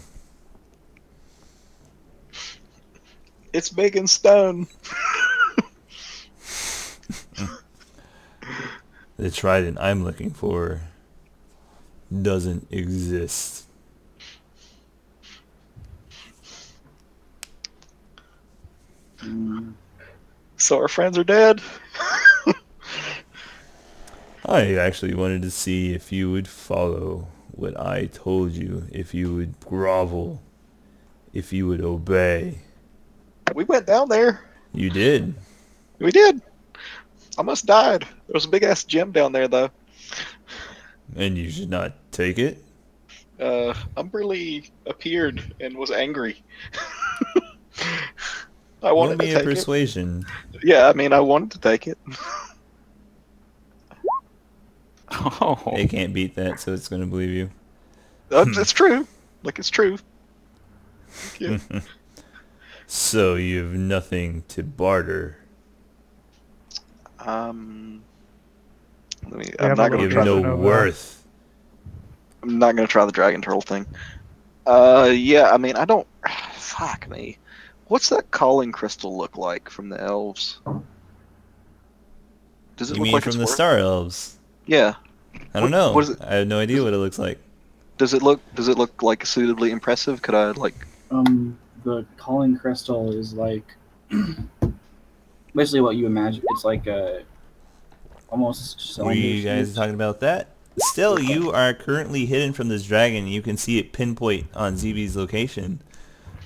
It's big and stone. the trident I'm looking for doesn't exist. Mm. So our friends are dead. I actually wanted to see if you would follow what I told you, if you would grovel, if you would obey. We went down there. You did. We did. Almost died. There was a big ass gem down there though. And you should not take it. Umberly appeared and was angry. I Roll wanted me to a take it. persuasion. Yeah, I mean, I wanted to take it. oh. They can't beat that, so it's going to believe you. It's true. Like, it's true. Yeah. So you have nothing to barter. Let me, We I'm have not a gonna You try have no the, worth. I'm not gonna try the dragon turtle thing. Yeah, I mean, I don't. Fuck me. What's that calling crystal look like from the elves? Does it You look mean like from it's the worth? Star Elves? Yeah. I don't What know. is it? I have no idea what it looks like. Does it look like suitably impressive? Could I like? The calling crystal is like basically what you imagine. It's like a almost Were cylinder you guys shaped. talking about that? Still, you are currently hidden from this dragon. You can see it pinpoint on ZB's location.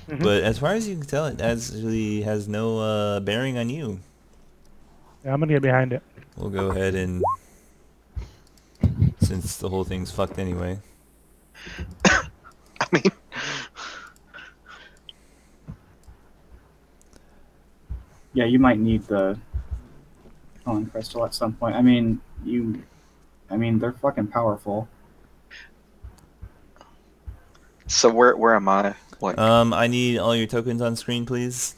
Mhm. But as far as you can tell, it actually has no bearing on you. Yeah, I'm gonna get behind it. We'll go ahead and, since the whole thing's fucked anyway. I mean, Yeah, you might need the calling crystal at some point. I mean, they're fucking powerful. so where am I? Like, I need all your tokens on screen, please.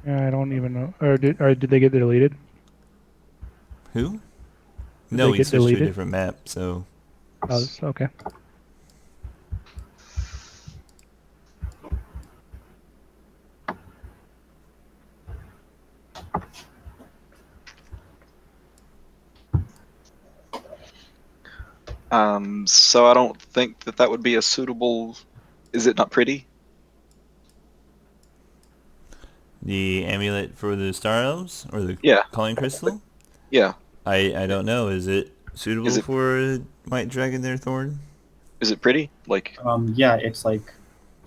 Yeah, I don't even know. Or did they get deleted? Who? Did No, they we get switched to a deleted? different map, so... Oh, okay. so I don't think that would be a suitable. Is it not pretty? The amulet for the Star Elves? Or the Yeah, calling crystal? yeah. I don't know. Is it Is suitable it for a white dragon there, Thorn? is it pretty? Like, Yeah, it's like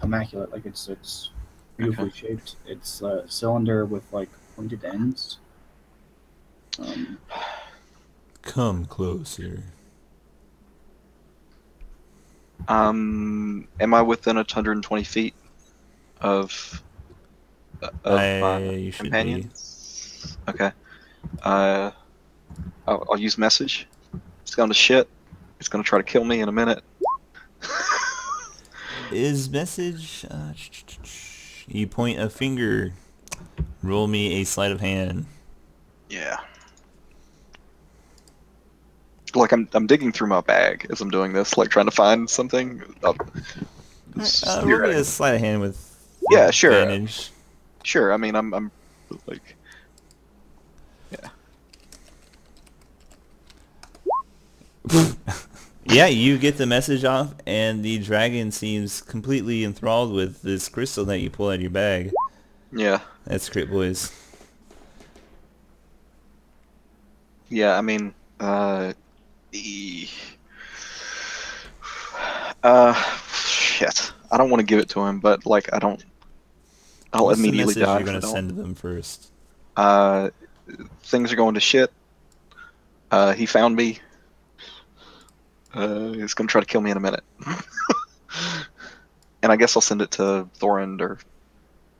immaculate. Like it's beautifully okay. shaped. It's a cylinder with like pointed ends. Um, Come closer. Am I within 120 feet of my You should be. companions? Okay. Uh, I'll use message. It's gone to shit. It's gonna try to kill me in a minute. Is message... you point a finger. Roll me a sleight of hand. Yeah. Like I'm digging through my bag as I'm doing this, like trying to find something. Roll me a Theoretically. sleight of hand with Yeah, sure, advantage. sure. I mean, I'm like, yeah. Yeah, you get the message off, and the dragon seems completely enthralled with this crystal that you pull out of your bag. Yeah. That's Crit Boys. Yeah, I mean, e- shit. I don't want to give it to him, but like, I'll What's the immediately message die you're if I going to don't. send to them first? Uh, things are going to shit. He found me. He's gonna try to kill me in a minute. And I guess I'll send it to Thorand or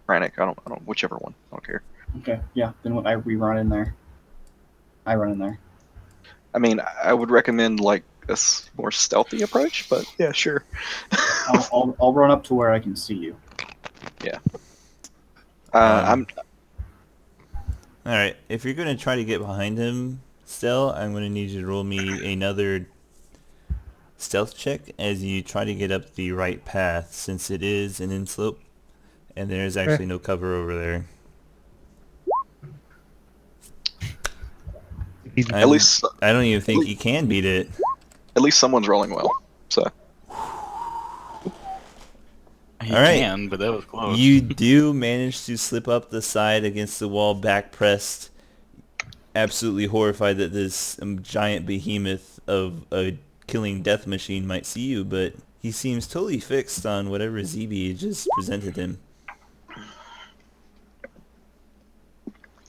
Brannick. I don't, whichever one. I don't care. okay, yeah. Then we run in there. I run in there. I mean, I would recommend like a more stealthy approach, but yeah, sure. I'll run up to where I can see you. Yeah. Alright, if you're going to try to get behind him still, I'm going to need you to roll me another stealth check as you try to get up the right path, since it is an inslope, and there's actually no cover over there. Easy. At least I don't even think you can beat it. at least someone's rolling well. So He All right. can, but that was close. You do manage to slip up the side against the wall, back pressed, absolutely horrified that this giant behemoth of a killing death machine might see you, but he seems totally fixed on whatever ZB just presented him.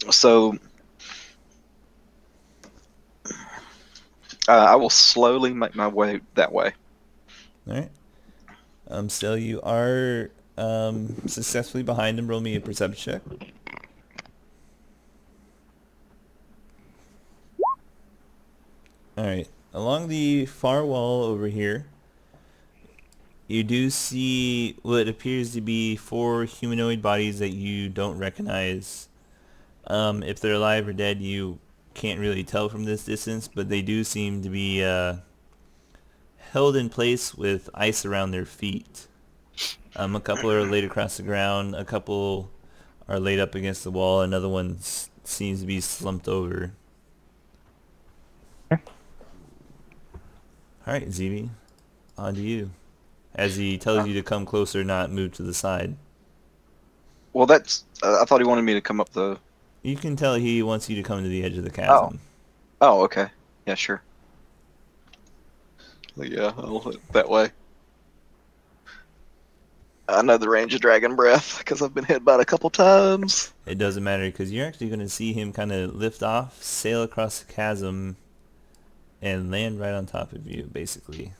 so I will slowly make my way that way. All right. So you are successfully behind him. Roll me a perception check. All right. Along the far wall over here, you do see what appears to be 4 humanoid bodies that you don't recognize. If they're alive or dead, you can't really tell from this distance, but they do seem to be held in place with ice around their feet. A couple are laid across the ground, a couple are laid up against the wall, another one seems to be slumped over. Okay. Alright, ZB, on to you. as he tells you to come closer, not move to the side. Well, that's. I thought he wanted me to come up the. You can tell he wants you to come to the edge of the Oh. chasm. Oh, okay. Yeah, sure. Yeah, I'll hit that way. I know the range of dragon breath because I've been hit by it a couple times. It doesn't matter because you're actually going to see him kind of lift off, sail across the chasm, and land right on top of you, basically.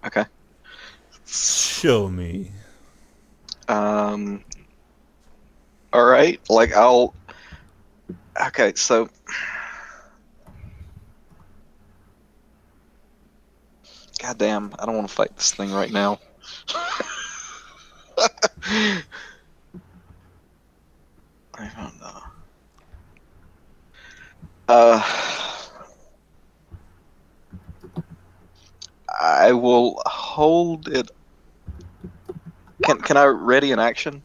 Okay. Show me. Um. All right. Like I'll. Okay, so. Goddamn, I don't want to fight this thing right now. I don't know. I will hold it. Can I ready an action?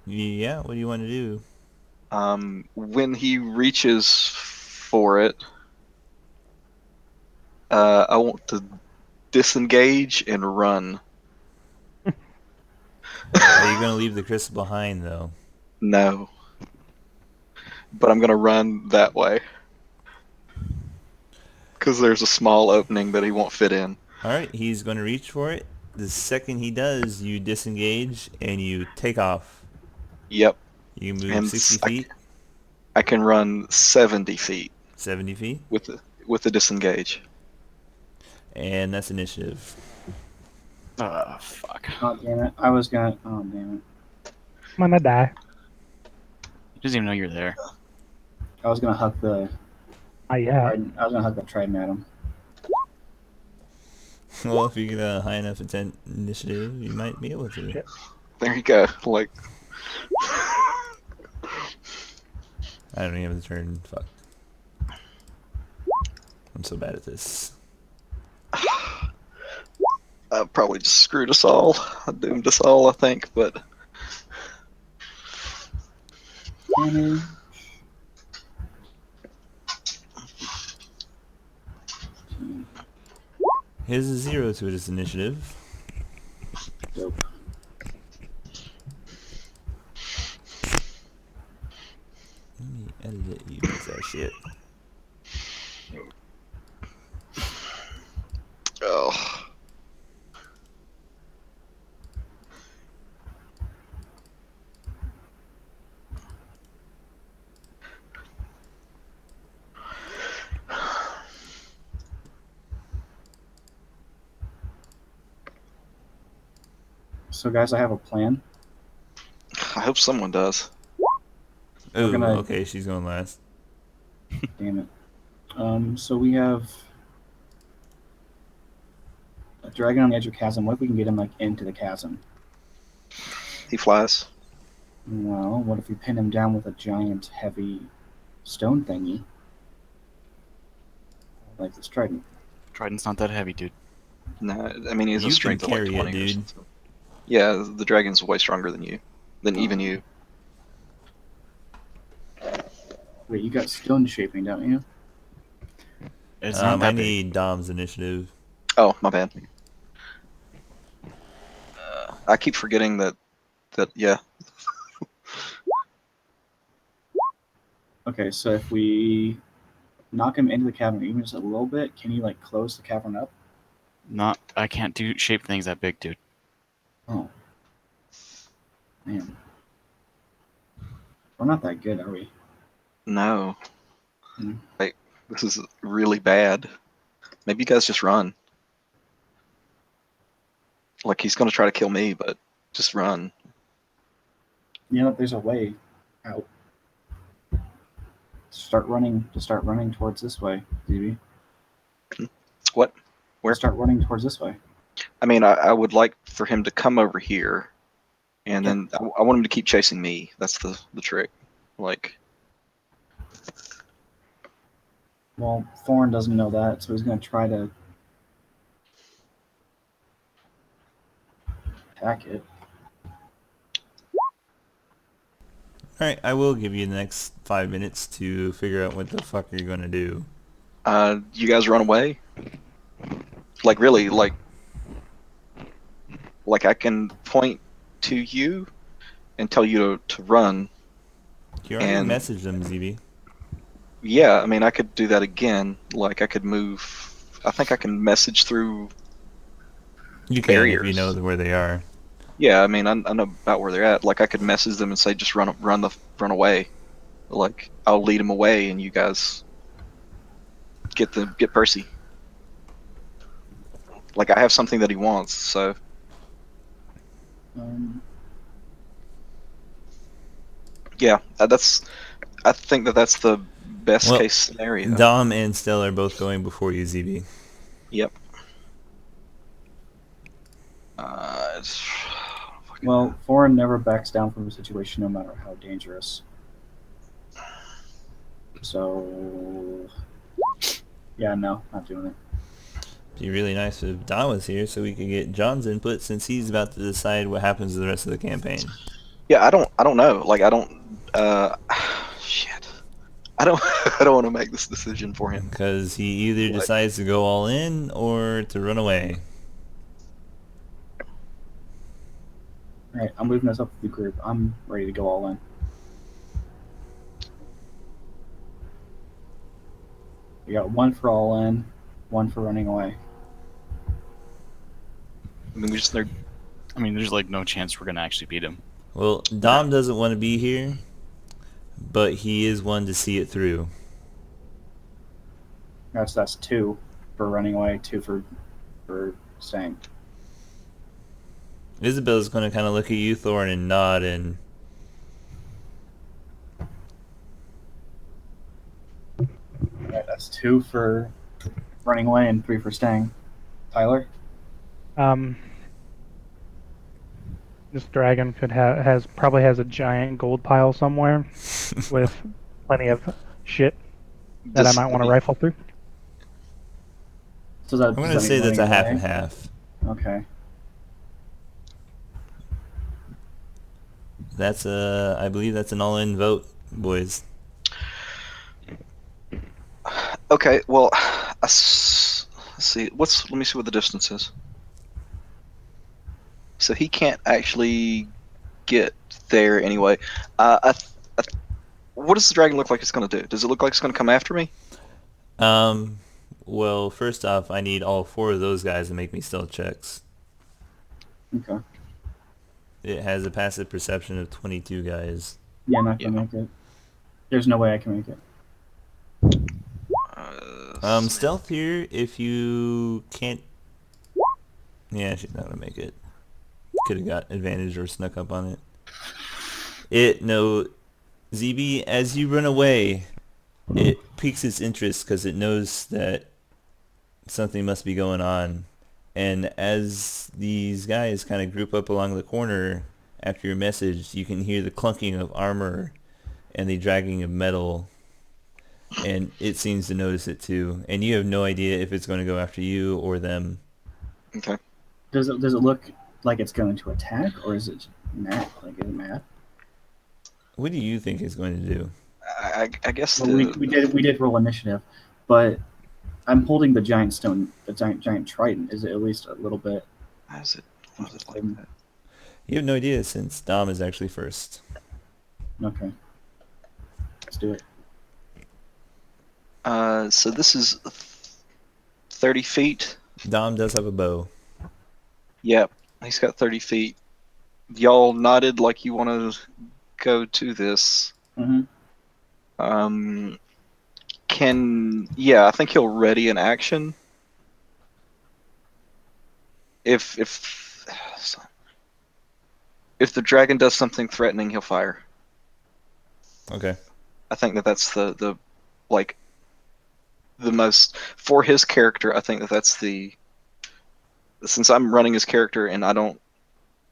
Yeah, what do you want to do? When he reaches for it, I want to disengage and run. Are you going to leave the crystal behind, though? No, but I'm gonna run that way because there's a small opening that he won't fit in. Alright, he's going to reach for it. The second he does, you disengage and you take off. Yep, You move and 60 feet, I can run 70 feet 70 feet, with the disengage. and that's initiative. Fuck. Oh damn it! I was gonna. Oh damn it! I'm gonna die. He doesn't even know you're there. I was gonna huck the. Yeah. Trident. I was gonna huck the trident at him. Well, if you get a high enough initiative, you might be able to. Shit. There you go. Like, I don't even have the turn. Fuck. I'm so bad at this. I probably just screwed us all. I doomed us all, I think. But Damage. His is 0 to his initiative. Dope. Let me edit it, you piece of shit. oh, So guys, I have a plan. I hope someone does. Oh, gonna- okay, she's going last. Damn it. So we have a dragon on the edge of chasm. What if we can get him like into the chasm? He flies. Well, what if we pin him down with a giant, heavy stone thingy, like this trident? Trident's not that heavy, dude. No, I mean he has You a can strength of like carry it, 20 or dude. something. Yeah, the dragon's way stronger than you, than even you. Wait, you got stone shaping, don't you? It's not I that big. need Dom's initiative. Oh, my bad. I keep forgetting that. Yeah. Okay, so if we knock him into the cavern even just a little bit, can you like close the cavern up? Not. I can't do shape things that big, dude. Oh, man, we're not that good, are we? No. Hmm. Like, this is really bad. Maybe you guys just run. Like he's gonna try to kill me, but just run. You know, there's a way out. Start running. To start running towards this way, DB. What? Where? Start running towards this way. I mean, I would like for him to come over here, and then I want him to keep chasing me. That's the trick. Like, Well, Thorn doesn't know that, so he's gonna try to attack it. Alright, I will give you the next 5 minutes to figure out what the fuck you're gonna do. you guys run away? Like really? Like like I can point to you and tell you to run. You already And messaged them, ZB. yeah, I mean, I could do that again. Like I could move. I think I can message through You can if you know barriers. where they are. Yeah, I mean, I know about where they're at. Like I could message them and say, just run away. Like I'll lead them away, and you guys get Percy. Like I have something that he wants, so Um, yeah, I think that's the best Well, case scenario. Dom and Stell are both going before you, ZB. Yep. well, Thorin never backs down from a situation, no matter how dangerous. So, yeah, no, not doing it. It'd be really nice if Dom was here so we could get John's input since he's about to decide what happens to the rest of the campaign. Yeah, I don't know. Like I don't. Shit. I don't. I don't want to make this decision for him. Because he either Like, decides to go all in or to run away. All right, I'm moving this up the group. I'm ready to go all in. We got one for all in, one for running away. I mean, we just know. I mean, there's like no chance we're gonna actually beat him. Well, Dom doesn't want to be here, but he is one to see it through. That's two for running away, two for staying. Isabel's going to kind of look at you, Thorn, and nod, and All right, that's two for running away and three for staying. Tyler? This dragon could probably has a giant gold pile somewhere with plenty of shit that I Does, might want to rifle through. So that, I'm going to does that say mean that's a running half away? and half. Okay. That's I believe that's an all-in vote, boys. okay. Well, let's see. Let me see what the distance is. So he can't actually get there anyway. What does the dragon look like it's going to do? Does it look like it's going to come after me? Um, well, first off, I need all four of those guys to make me stealth checks. Okay. It has a passive perception of 22 guys. Yeah, I'm not gonna make it. There's no way I can make it. Stealth here, if you can't... Yeah, she's not going to make it. Could have got advantage or snuck up on it. No, ZB, as you run away, it piques its interest because it knows that something must be going on. And as these guys kind of group up along the corner after your message, you can hear the clunking of armor and the dragging of metal. And it seems to notice it too. And you have no idea if it's going to go after you or them. Okay. Does it look like it's going to attack, or is it mad? Like, is it mad? What do you think it's going to do? I guess Well, we did roll initiative, but I'm holding the giant stone, the giant trident. Is it at least a little bit? How is it like that? You have no idea since Dom is actually first. Okay. Let's do it. So this is 30 feet. Dom does have a bow. Yep, he's got 30 feet. Y'all nodded like you want to go to this. Mm-hmm. I think he'll ready an action. If the dragon does something threatening, he'll fire. Okay. I think that's the like the most for his character. I think that's since I'm running his character and I don't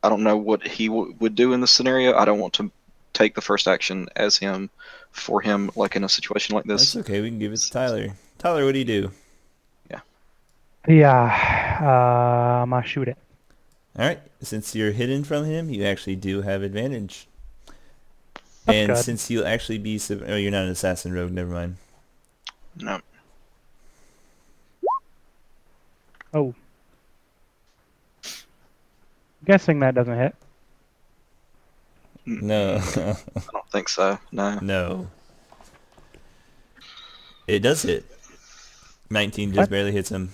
know what he would do in this scenario. I don't want to take the first action as him for him, like in a situation like this. That's okay. We can give it to Tyler. Tyler, what do you do? Yeah, I'm gonna shoot it. All right. Since you're hidden from him, you actually do have advantage. That's And good. since you'll actually be... Oh, you're not an assassin rogue. Never mind. No. Oh, Guessing that doesn't hit. No. I don't think so. No. No. It does hit. 19 just What? barely hits him.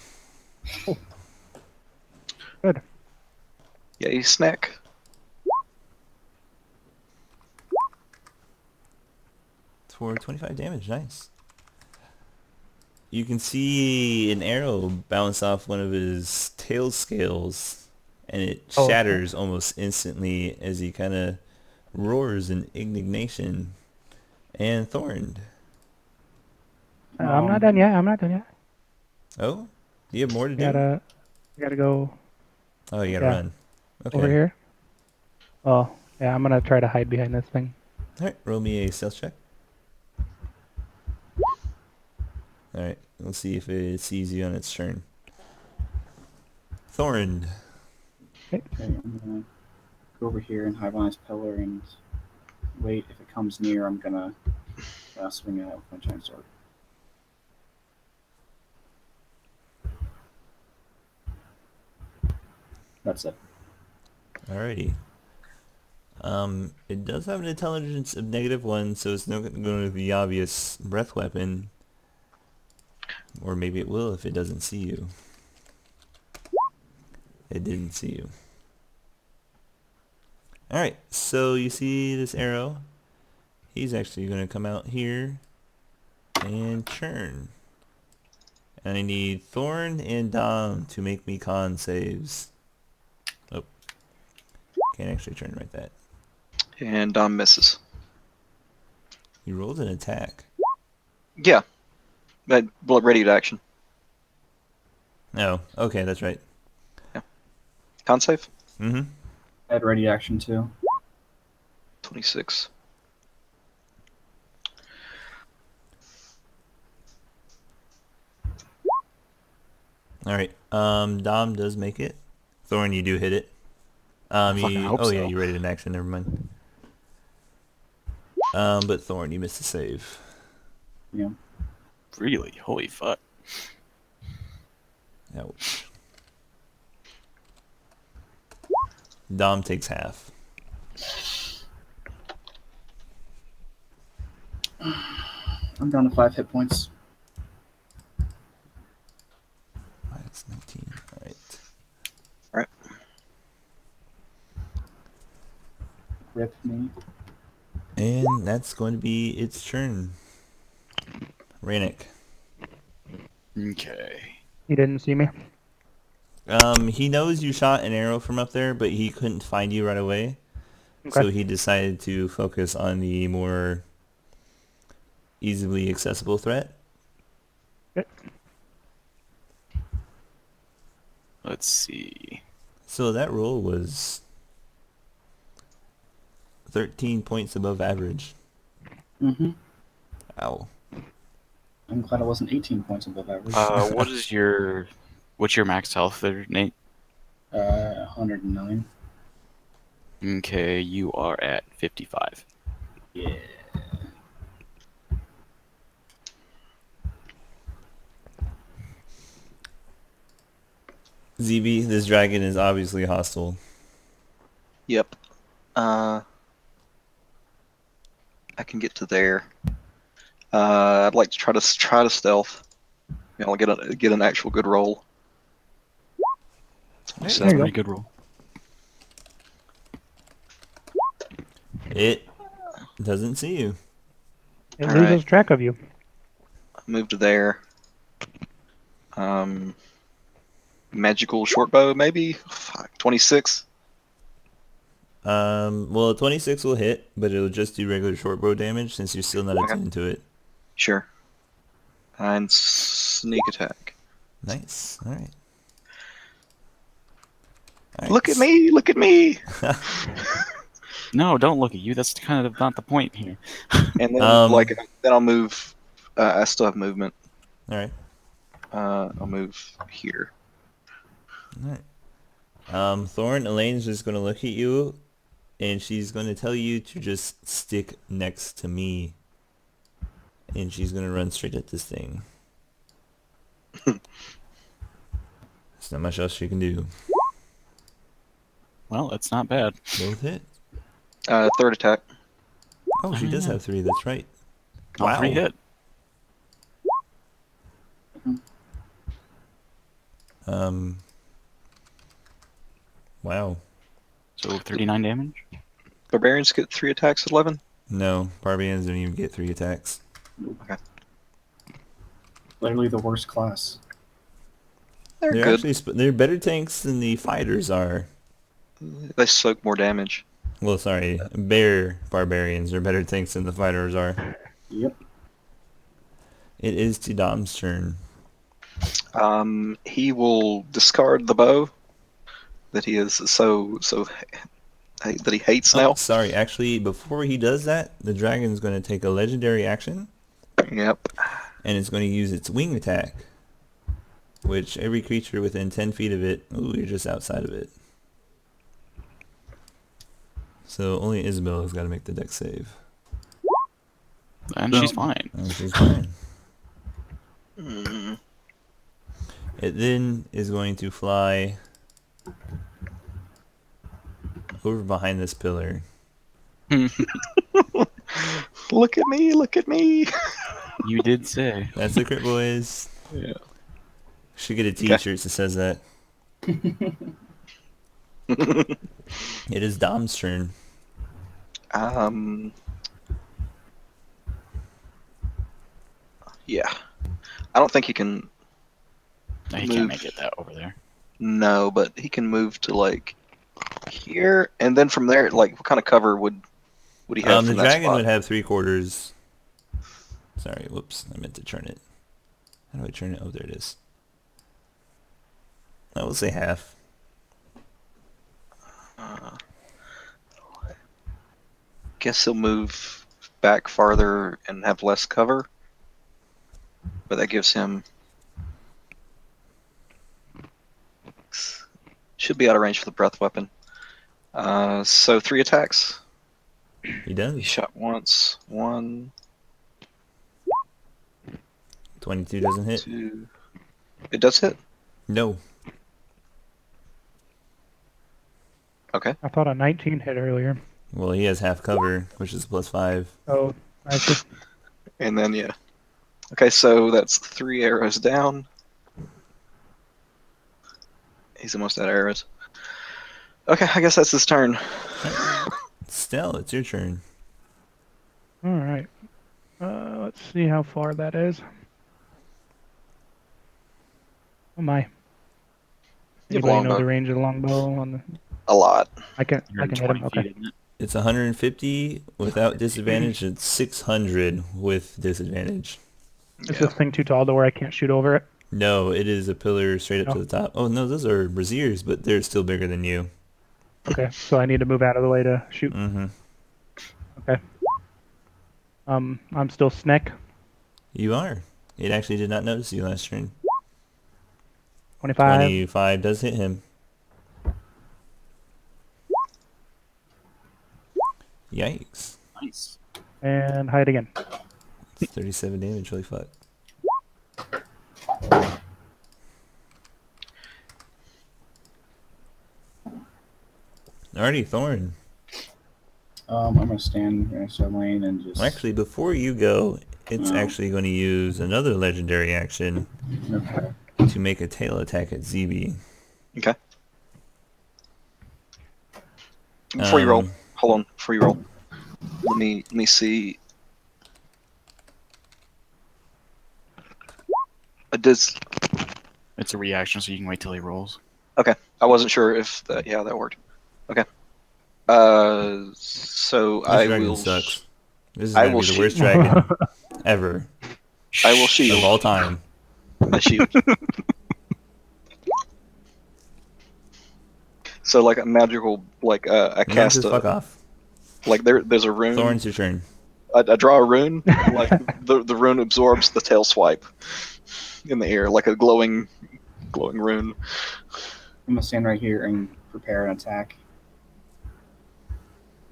Good. Yay, snack. For 25 damage. Nice. You can see an arrow bounce off one of his tail scales, and it Oh. shatters almost instantly as he kind of roars in indignation. And Thorn. I'm not done yet. I'm not done yet. Oh? Do you have more to do? Gotta go Oh, you gotta yeah. run. Okay. over here. Oh, yeah, I'm gonna try to hide behind this thing. Alright, roll me a stealth check. Alright, we'll see if it sees you on its turn. Thorn. Okay, I'm gonna go over here and hide behind this pillar and wait. If it comes near, I'm gonna swing at it with my giant sword. That's it. Alrighty. It does have an intelligence of -1, so it's not going to be the obvious breath weapon. Or maybe it will if it doesn't see you. It didn't see you. Alright, so you see this arrow. He's actually going to come out here and churn. And I need Thorn and Dom to make me con saves. Oh. Can't actually turn like that. And Dom misses. He rolled an attack. Yeah. Well, ready to action. Oh, okay, that's right. Con save? Mm-hmm. I had ready action too. 26. Alright, Dom does make it. Thorn, you do hit it. fucking hope oh yeah, so. you rated an action, never mind. But Thorn, you missed the save. Yeah. Really? Holy fuck. Ouch. Dom takes half. I'm down to 5 hit points. Minus 19. Alright. Alright. Rip me. And that's going to be its turn. Ranick. Okay. He didn't see me. He knows you shot an arrow from up there, but he couldn't find you right away. Okay. So he decided to focus on the more easily accessible threat. Let's see. So that roll was 13 points above average. Mm-hmm. Ow. I'm glad I wasn't 18 points above average. What's your max health there, Nate? 109. Okay, you are at 55. Yeah. ZB, this dragon is obviously hostile. Yep. I can get to there. I'd like to try to stealth. I'll get an actual good roll. Alright, There you go. Pretty good roll. It doesn't see you. It All loses right. track of you. Move to there. Magical short bow, maybe. Fuck, 26. Well, 26 will hit, but it'll just do regular short bow damage since you're still not Okay. attuned to it. Sure. And sneak attack. Nice. Alright. Look at me! Look at me! No, don't look at you. That's kind of not the point here. And then then I'll move. I still have movement. Alright. I'll move here. Alright. Thorn, Elaine's just gonna look at you, and she's gonna tell you to just stick next to me. And she's gonna run straight at this thing. There's not much else she can do. Well, that's not bad. Both hit. Third attack. Oh, she does yeah. have 3. That's right. All 3 hit. Um. Wow. So 39 damage. Barbarians get 3 attacks at 11. No, barbarians don't even get 3 attacks. Okay. Literally the worst class. They're They're good. actually they're better tanks than the fighters are. They soak more damage. Well, sorry, bear barbarians are better tanks than the fighters are. Yep. It is to Dom's turn. He will discard the bow that he is that he hates Oh, now. sorry. Actually, before he does that, the dragon's going to take a legendary action, Yep. and it's going to use its wing attack, which every creature within 10 feet of it... Ooh, you're just outside of it. So only Isabella's got to make the dex save. And she's fine. And she's fine. Mm, It then is going to fly over behind this pillar. Look at me! Look at me! You did say. That's the crit, boys. Yeah. Should get a t-shirt that says that. It is Dom's turn. Yeah. I don't think he can. No, he Move. can't make it that over there. No, but he can move to like here, and then from there, like, what kind of cover would he have The from that dragon spot? would have 3/4. Sorry, whoops. I meant to turn it. How do I turn it? Oh, there it is. I will say half. Guess he'll move back farther and have less cover, but that gives him should be out of range for the breath weapon. So 3 attacks. He He does. shot once. 1, 22 doesn't hit. 2. It does hit. No. Okay. I thought a 19 hit earlier. Well, he has half cover, which is +5. Oh, I see. And then yeah. Okay, so that's 3 arrows down. He's almost out of arrows. Okay, I guess that's his turn. Stell, it's your turn. All right. Let's see how far that is. Oh my. You have Anybody know longbow. the range of the longbow on the? A lot. I can hit him. 120 Okay. feet, isn't it? It's 150 without disadvantage. It's 600 with disadvantage. Is Yeah. this thing too tall to where I can't shoot over it? No, it is a pillar straight up to Oh. the top. Oh, no, those are braziers, but they're still bigger than you. Okay, so I need to move out of the way to shoot. Mm-hmm. Okay. I'm still Sneck. You are. It actually did not notice you last turn. 25 25 does hit him. Yikes. Nice. and hide again. 37 damage, holy fuck. Alrighty, Thorn. I'm gonna stand next to Lane and just. Actually, before you go, it's Oh. actually going to use another legendary action Okay. to make a tail attack at ZB. Okay. Before you roll, Um, hold on. Before you roll, let me see. Does It's a reaction, so you can wait till he rolls. okay? I wasn't sure if that. Yeah, that worked. Okay. So This I dragon will. sucks. This is I going to will be the shoot. worst dragon ever I will shield. of all time. I shield. So like a magical, like I No, cast just fuck off. like there's a rune. Thorn's your turn. I draw a rune. Like the rune absorbs the tail swipe in the air, like a glowing rune. I'm gonna stand right here and prepare an attack.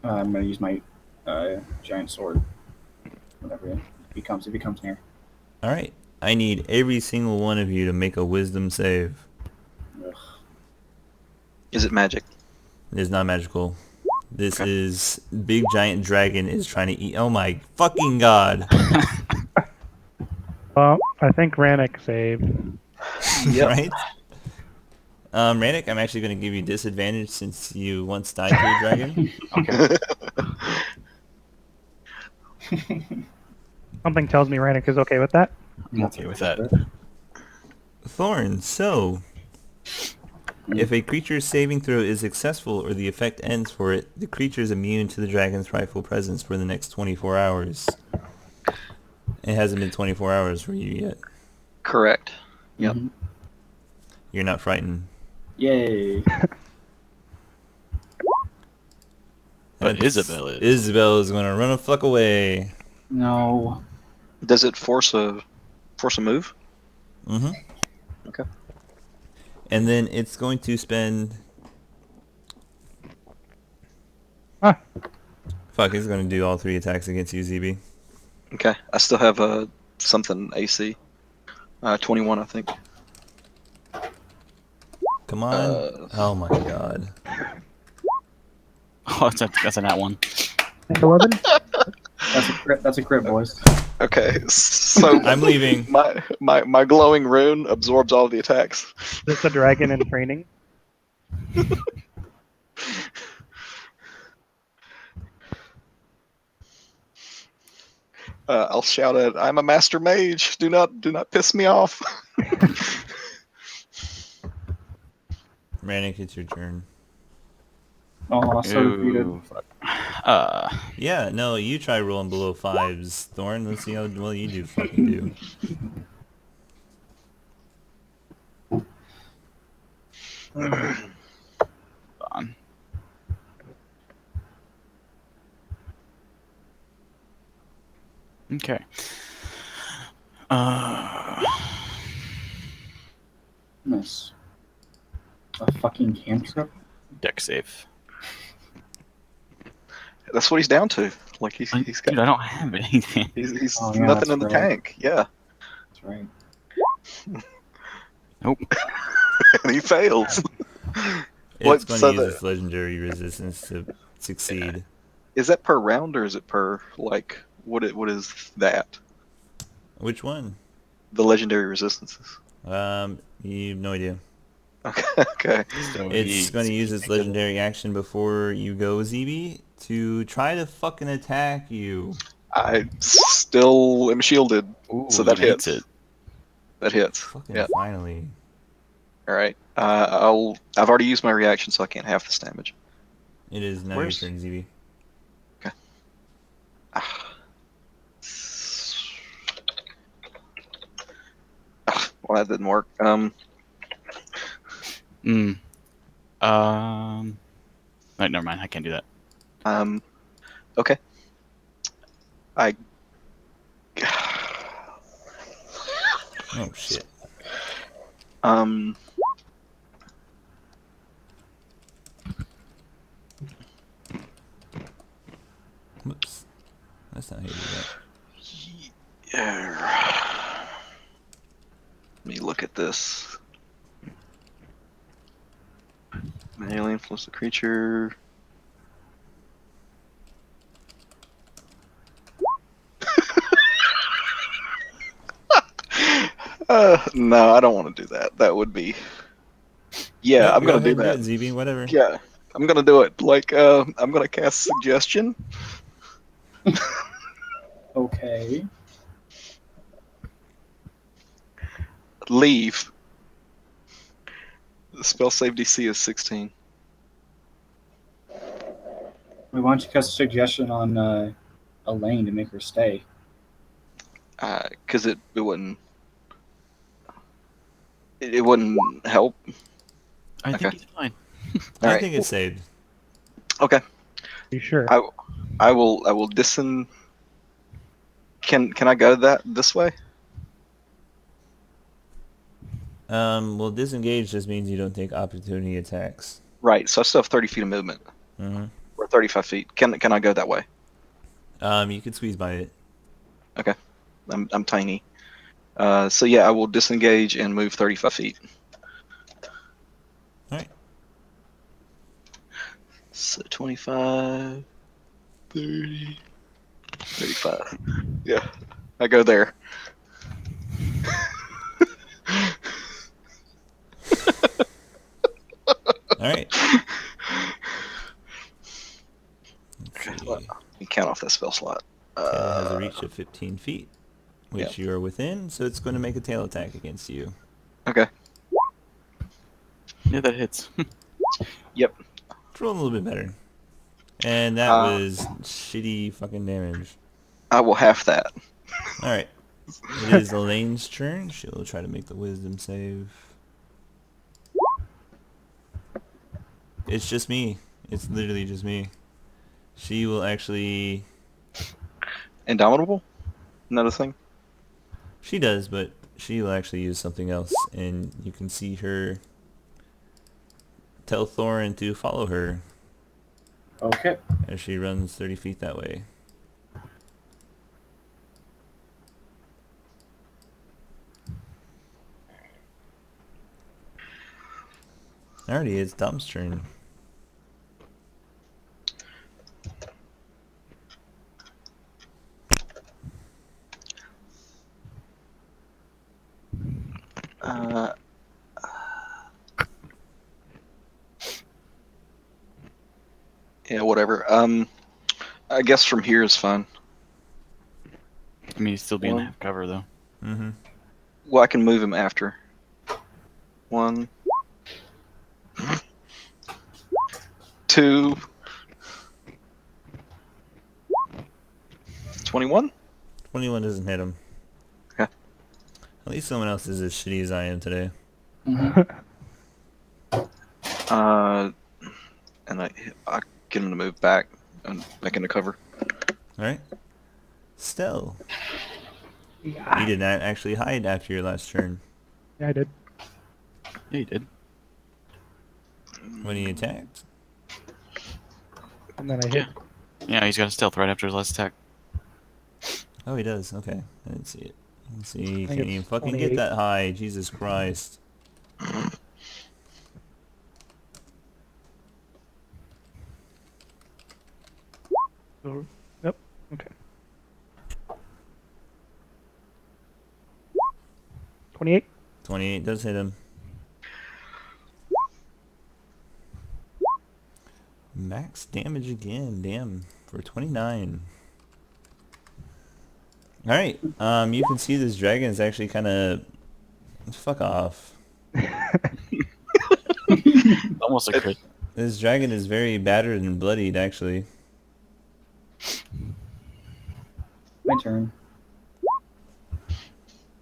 I'm gonna use my giant sword. Whatever it becomes, if it comes near. Alright. I need every single one of you to make a wisdom save. Ugh. Is it magic? It is not magical. This Okay. is big giant dragon is trying to eat. Oh my fucking god! Well, I think Rannick saved. Yep. Right? Rannick, I'm actually going to give you disadvantage since you once died to a dragon. Okay. Something tells me Rannick is okay with that. I'm okay with that. Thorn, so if a creature's saving throw is successful or the effect ends for it, the creature is immune to the dragon's frightful presence for the next 24 hours. It hasn't been 24 hours for you yet. Correct. Yep. Mhm. You're not frightened. Yay. But Isabel is. Isabel is going to run a fuck away. No. Does it force a move? Mm-hmm. Okay. And then it's going to spend... Ah. Fuck, it's going to do all 3 attacks against you, ZB. Okay. I still have something AC. 21, I think. Come on. Oh my god. Oh, that's a nat one. 11? That's a crit, boys. Okay. So I'm leaving. my glowing rune absorbs all the attacks. Is this a dragon in training? I'll shout at, "I'm a master mage. Do not piss me off." Rannick, it's your turn. Oh, so defeated. Ooh, fuck. Yeah, no, you try rolling below 5s, Thorn. Let's see how well you do fucking do. On. Okay. Nice. A fucking cantrip? Deck save. That's what he's down to. Like he's got Dude, I don't have anything. he's Oh, yeah, nothing that's in the right. tank. Yeah. That's right. Nope. And he fails. It's What, going so to use the- its legendary resistance to succeed. Is that per round or is it per like what is that? Which one? The legendary resistances. You have no idea. Okay. Okay. So It's going to use its legendary action before you go, ZB, to try to fucking attack you. I still am shielded, Ooh, so that hits. it. That hits. Fucking Yeah. finally. All right. I've already used my reaction, so I can't half this damage. It is now Where's- your turn, ZB. Well, that didn't work. Right, never mind. I can't do that. Okay. Oh shit. Whoops. That's not how you do that. Yeah. Let me look at this. Manually influence the creature. No, I don't want to do that. That would be. Yeah, Nope, I'm go gonna ahead do and that. it, ZB, whatever. Yeah, I'm gonna do it. Like, I'm gonna cast suggestion. Okay. Leave. The spell save DC is 16. Why don't you cast a suggestion on Elaine to make her stay? Because it wouldn't. It wouldn't help. I think Okay. he's fine. I Alright. think it's saved. Okay. You sure? I will disen. Can I go this way? Well, disengage just means you don't take opportunity attacks. Right. So I still have 30 feet of movement, Mm-hmm. or 35 feet. Can I go that way? You could squeeze by it. Okay. I'm tiny. So yeah, I will disengage and move 35 feet. Alright. 25, 30, 35. Yeah, I go there. All right. Okay, Let's let see. me count off that spell slot. Tail has a reach of 15 feet, which Yeah. you are within, so it's going to make a tail attack against you. Okay. Yeah, that hits. Yep. It's rolling a little bit better. And that was shitty fucking damage. I will half that. Alright. It is Elaine's turn. She'll try to make the wisdom save. It's just me. It's literally just me. She will actually... Indomitable? Another thing? She does, but she will actually use something else. And you can see her tell Thorin to follow her Okay. as she runs 30 feet that way. Alrighty, it's Dom's turn. Uh, yeah, whatever. I guess from here is fine. I mean, he's still being One. half cover though. Mm-hmm. Well, I can move him after. 1, 2, 21? 21 doesn't hit him. Okay. At least someone else is as shitty as I am today. And I get him to move back and back into cover. Alright. Stell, Yeah, you did not actually hide after your last turn. I did. Yeah, he did. When he attacked? And then I hit. Yeah, he's got a stealth right after his last attack. Oh, he does. Okay. I didn't see it. Let's see. You I think can't even it's fucking 28. get that high. Jesus Christ. So, yep. Okay. 28. 28 does hit him. Max damage again. Damn. For 29. Alright. You can see this dragon is actually kind of... Fuck off. Almost a crit. This dragon is very battered and bloodied, actually. My turn.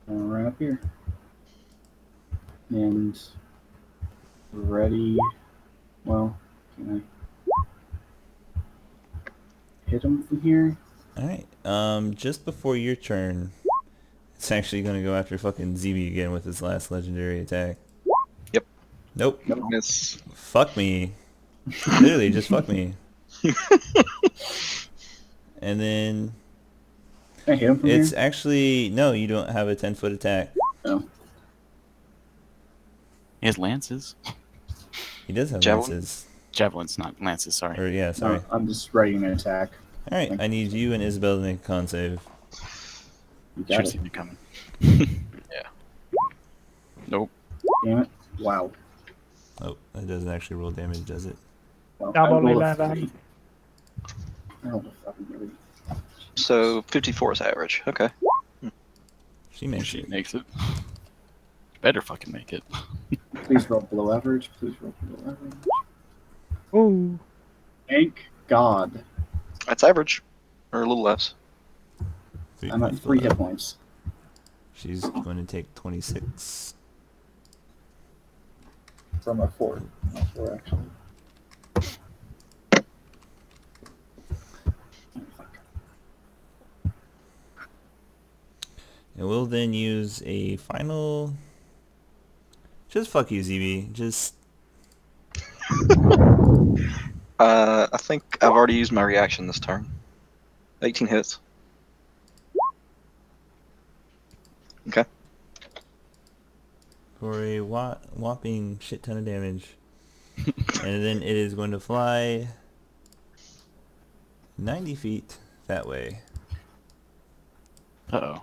Right up here. And ready. Well, can I hit him from here? Alright. Just before your turn, it's actually going to go after fucking ZB again with his last legendary attack. Yep. Nope. Miss. Fuck me. Literally, just fuck me. And then Can I hit him from it's here? actually... No, you don't have a 10-foot attack. Oh. He has lances. He does have Javelin? lances. Javelins, not lances, sorry. Or, yeah, sorry. I'm just ready to attack. Alright, I need you and Isabel to make a con save. You Should got have it. seen it coming. Yeah. Nope. Damn it. Wow. Oh, that doesn't actually roll damage, does it? Well, Double I rolled a 11. 3. I rolled a fucking 3. So 54 is average. Okay. She makes She it. makes it. Better fucking make it. Please roll below average. Please roll below average. Ooh. Thank God. That's average. Or a little less. I'm at 3 hit points. She's going to take 26. From a 4. Not 4, actually. And we'll then use a final... Just fuck you, ZB. Just... I think I've already used my reaction this turn. 18 hits. Okay. For a whopping shit ton of damage. And then it is going to fly 90 feet that way. Uh-oh.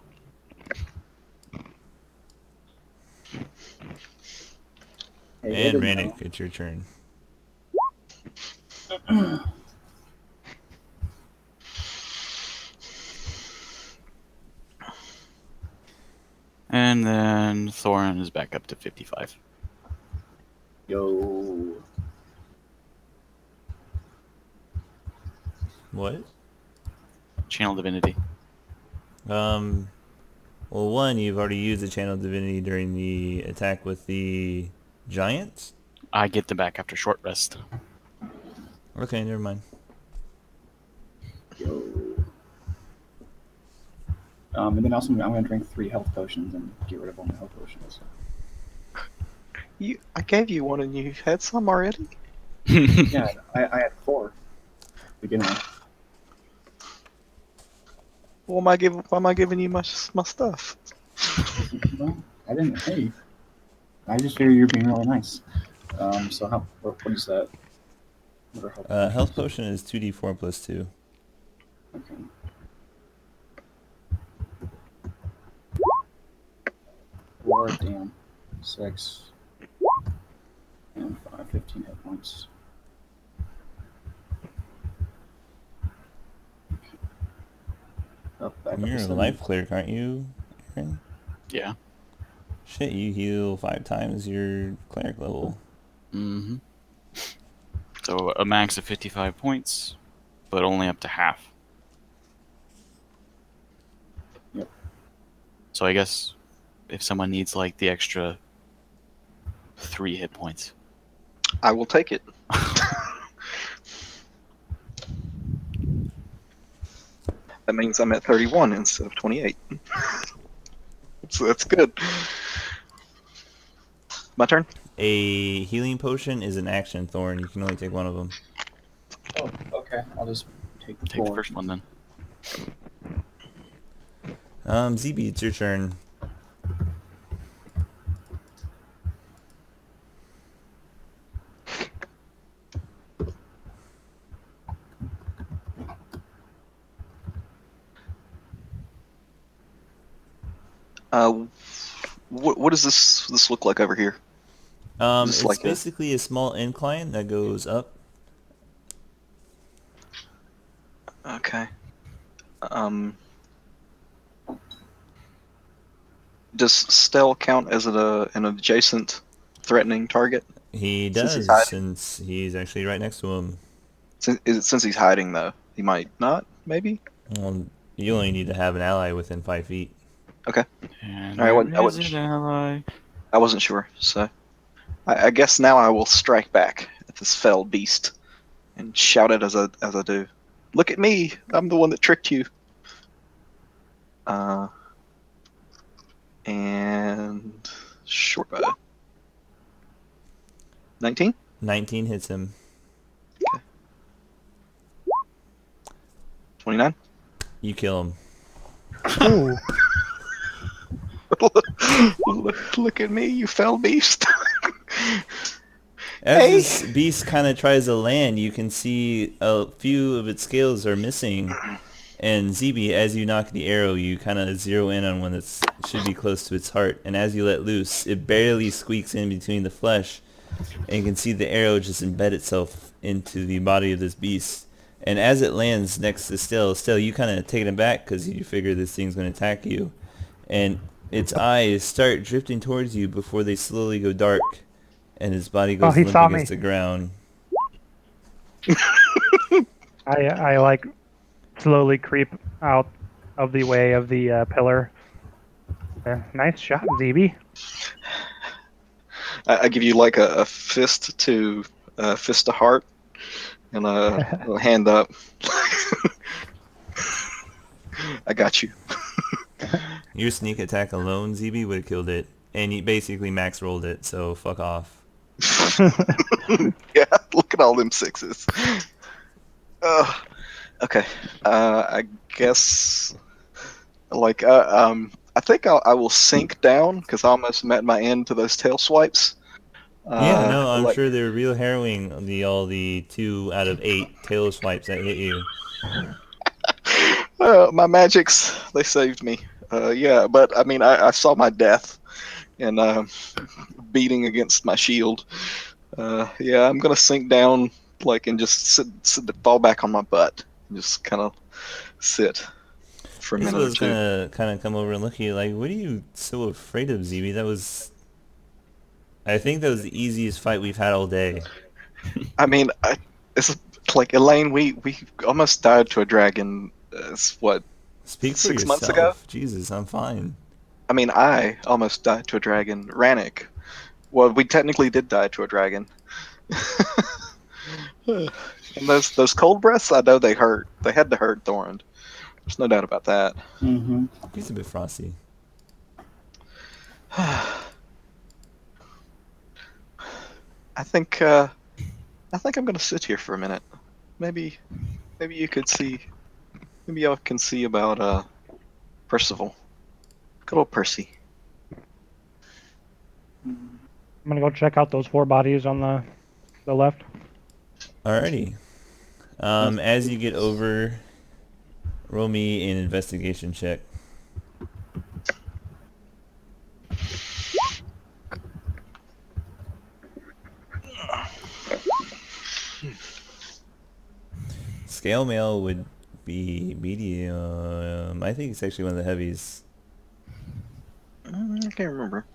Hey, they And didn't know. Rannick, it's your turn. And then Thorin is back up to 55. Yo. What? Channel Divinity. Well, one, you've already used the Channel Divinity during the attack with the Giants? I get them back after short rest. Okay, never mind. Yo. And then also I'm gonna drink 3 health potions and get rid of all my health potions. I gave you one and you had some already? Yeah, I had 4 to begin with. Why am I giving you my stuff? Well, I didn't. Hey, I just figured you're being really nice. So what is that? What are health Health potions? potion is 2d4 plus 2. Okay. 4, damn. 6. And 5, 15 hit points. Up, back up to You're a 7. life cleric, aren't you, Aaron? Yeah. Shit, you heal 5 times your cleric level. Mm-hmm. So a max of 55 points, but only up to half. Yep. So I guess if someone needs like the extra 3 hit points. I will take it. That means I'm at 31 instead of 28. So that's good. My turn? A healing potion is an action, Thorn. You can only take one of them. Oh, okay. I'll just take the Take the 4. first one then. ZB, it's your turn. What does this look like over here? Is this It's like basically a small incline that goes up. okay. Does Stell count as an adjacent threatening target? He Since he's does, hiding? since he's actually right next to him. Since he's hiding, though, he might not. Maybe. You only need to have an ally within 5 feet. Okay. And All right. where is it, ally? I wasn't sure, so I guess now I will strike back at this fell beast and shout it as I do. Look at me! I'm the one that tricked you. And short bow. 19. 19 hits him. 29. You kill him. Ooh. Look at me, you fell beast. As Hey! this beast kind of tries to land, you can see a few of its scales are missing. And ZB, as you knock the arrow, you kind of zero in on one that should be close to its heart. And as you let loose, it barely squeaks in between the flesh. And you can see the arrow just embed itself into the body of this beast. And as it lands next to Still, you kind of taken aback because you figure this thing's going to attack you. And its eyes start drifting towards you before they slowly go dark. And his body goes he limp saw against me. the ground. I like slowly creep out of the way of the pillar. Nice shot, ZB. I give you like a fist to heart and a hand up. I got you. Your sneak attack alone, ZB, would have killed it. And you basically max rolled it, so fuck off. Yeah, look at all them 6s. Okay. I guess like I think I will sink down because I almost met my end to those tail swipes. Yeah, no, I'm Like sure they were real harrowing. All the 2 out of 8 tail swipes that hit you. my magics, they saved me. Yeah, but I mean, I saw my death and beating against my shield. Yeah, I'm gonna sink down like and just fall back on my butt and just kind of sit for a minute or Isabel's two. gonna kind of come over and look at you like, "What are you so afraid of, ZB? I think that was the easiest fight we've had all day." I mean, it's like Elaine. We almost died to a dragon. It's what Speak for 6 months ago. yourself. Jesus, I'm fine. I mean, I almost died to a dragon. Rannick. Well, we technically did die to a dragon. And those cold breaths, I know they hurt. They had to hurt Thorin. There's no doubt about that. Mm-hmm. He's a bit frosty. I think I'm gonna sit here for a minute. Maybe you could see. Maybe y'all can see about Percival. Good old Percy. I'm gonna go check out those 4 bodies on the left. Alrighty. As you get over, roll me an investigation check. Scale mail would be medium. I think it's actually one of the heavies. I can't remember.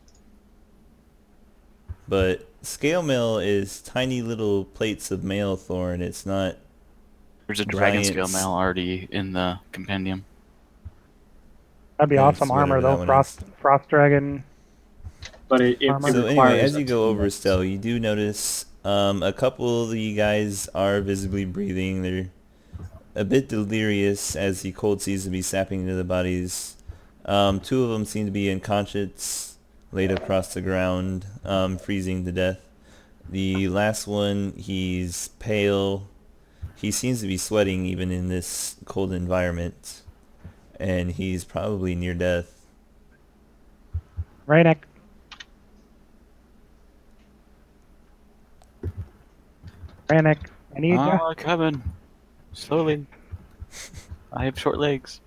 But scale mail is tiny little plates of mail, Thorn. It's not. There's a dragon scale Giants. mail already in the compendium. That'd be Thanks, awesome armor whatever that though. one is. Frost dragon. But it Armor. So requires anyway, as a you go team over, effort. Estelle, you do notice a couple of you guys are visibly breathing. They're a bit delirious as the cold seems to be sapping into the bodies. 2 of them seem to be unconscious, laid across the ground, freezing to death. The last one, he's pale. He seems to be sweating even in this cold environment, and he's probably near death. Raynick. Raynick. I need ya. Coming. Slowly. I have short legs.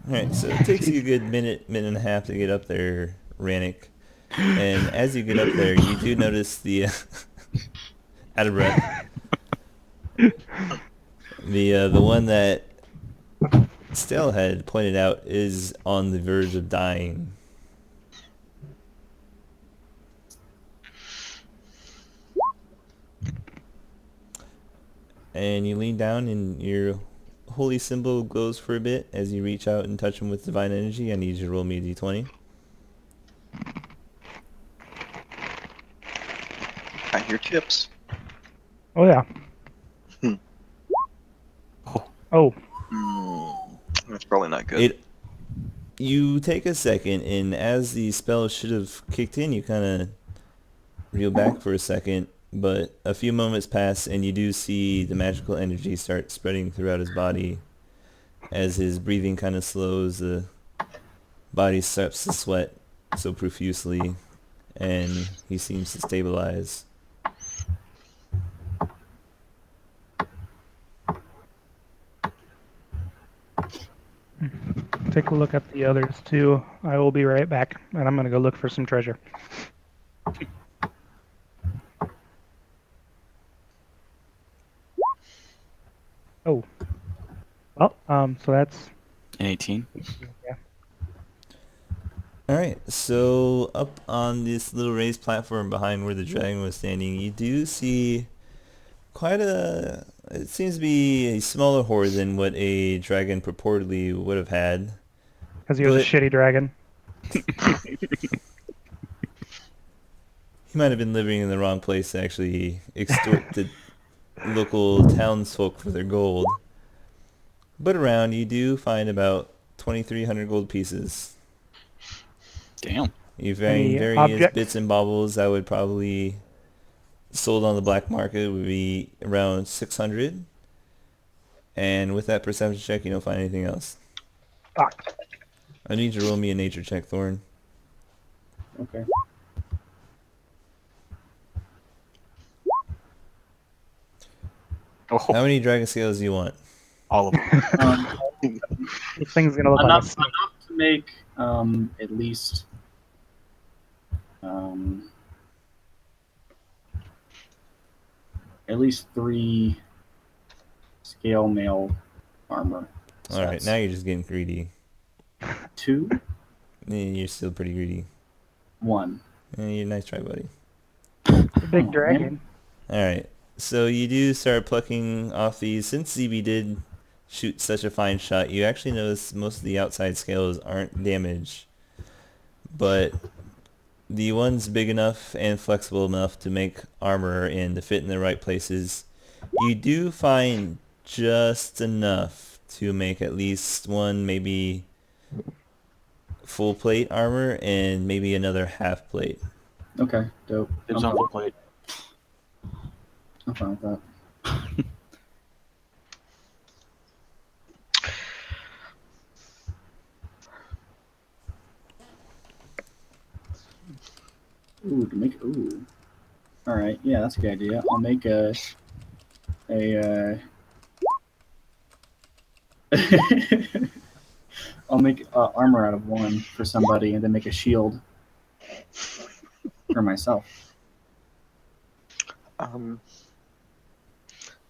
Alright, so it takes you a good minute and a half to get up there, Rannick. And as you get up there, you do notice the out of breath. The one that Stell had pointed out is on the verge of dying. And you lean down and your holy symbol glows for a bit as you reach out and touch him with divine energy. I need you to roll me a d20. I hear tips. Oh yeah. Hmm. Oh. That's probably not good. You take a second, and as the spell should have kicked in, you kind of reel back for a second, but a few moments pass, and you do see the magical energy start spreading throughout his body. As his breathing kind of slows, the body starts to sweat so profusely, and he seems to stabilize. Take a look at the others too. I will be right back, and I'm gonna go look for some treasure. Oh. Well, so that's An 18. yeah. Alright, so up on this little raised platform behind where the dragon was standing, you do see it seems to be a smaller horde than what a dragon purportedly would have had. Because he was a But- shitty dragon. He might have been living in the wrong place to actually extort the local townsfolk for their gold. But around, you do find about 2,300 gold pieces. Damn. You find Any various objects? bits and baubles that would probably sold on the black market would be around 600. And with that perception check, you don't find anything else. Fuck. I need you to roll me a nature check, Thorn. Okay. Oh, How many dragon scales do you want? all of them. Um, This thing's gonna look like a enough snake. to make at least um, at least 3 scale mail armor All right, sets. now you're just getting greedy. 2, You're still pretty greedy. 1. You're nice try, buddy. It's a big Oh, dragon. All right, so you do start plucking off these. Since ZB did shoot such a fine shot, you actually notice most of the outside scales aren't damaged, but the ones big enough and flexible enough to make armor and to fit in the right places, you do find just enough to make at least one, maybe full plate armor and maybe another half plate. Okay, dope. Dibs on full plate. I'm fine with that. Ooh, to make All right, yeah, that's a good idea. I'll make a I'll make armor out of 1 for somebody, and then make a shield for myself.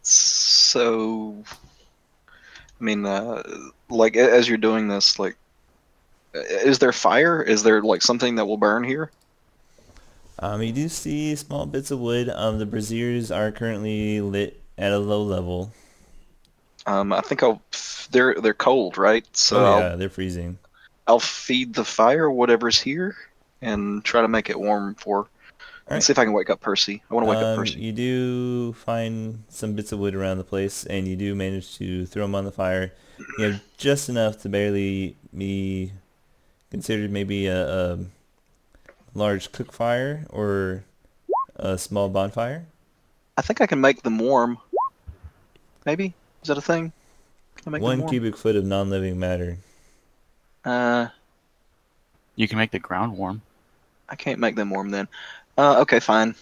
So, I mean, like as you're doing this, like, is there fire? Is there like something that will burn here? You do see small bits of wood. The braziers are currently lit at a low level. I think they're cold, right? So Oh yeah, they're freezing. I'll feed the fire whatever's here and try to make it warm and Alright. see if I can wake up Percy. I want to wake up Percy. You do find some bits of wood around the place, and you do manage to throw them on the fire. You have just enough to barely be considered maybe a large cook fire or a small bonfire. I think I can make them warm. Maybe? Is that a thing? Can I make them 1 warm? cubic foot of non-living matter. You can make the ground warm. I can't make them warm then. Okay, fine.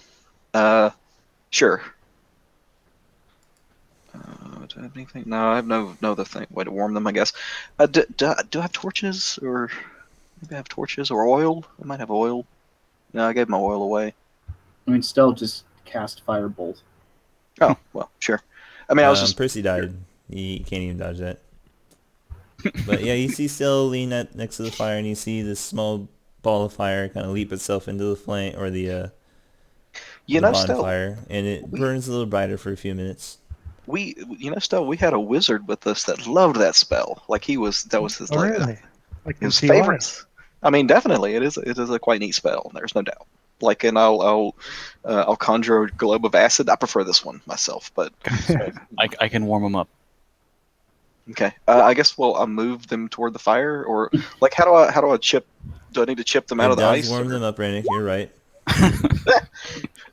Sure. Do I have anything? No, I have no other thing way to warm them, I guess. Do I have torches, or maybe I have torches or oil? I might have oil. No, I gave my oil away. I mean, still just cast firebolt. Oh well, sure. I mean, I was just Percy died. You can't even dodge that. But yeah, you see Still lean next to the fire, and you see this small ball of fire kind of leap itself into the flame or the bonfire, and it burns a little brighter for a few minutes. Still, we had a wizard with us that loved that spell. Like that was his Really? Like his in CY? favorites. I mean, definitely, it is a quite neat spell. There's no doubt. Like, and I'll conjure a globe of acid. I prefer this one myself, but I can warm them up. okay. I guess I'll move them toward the fire, or like how do I chip? Do I need to chip them out It of the does ice? warm them up, Rannick. You're right.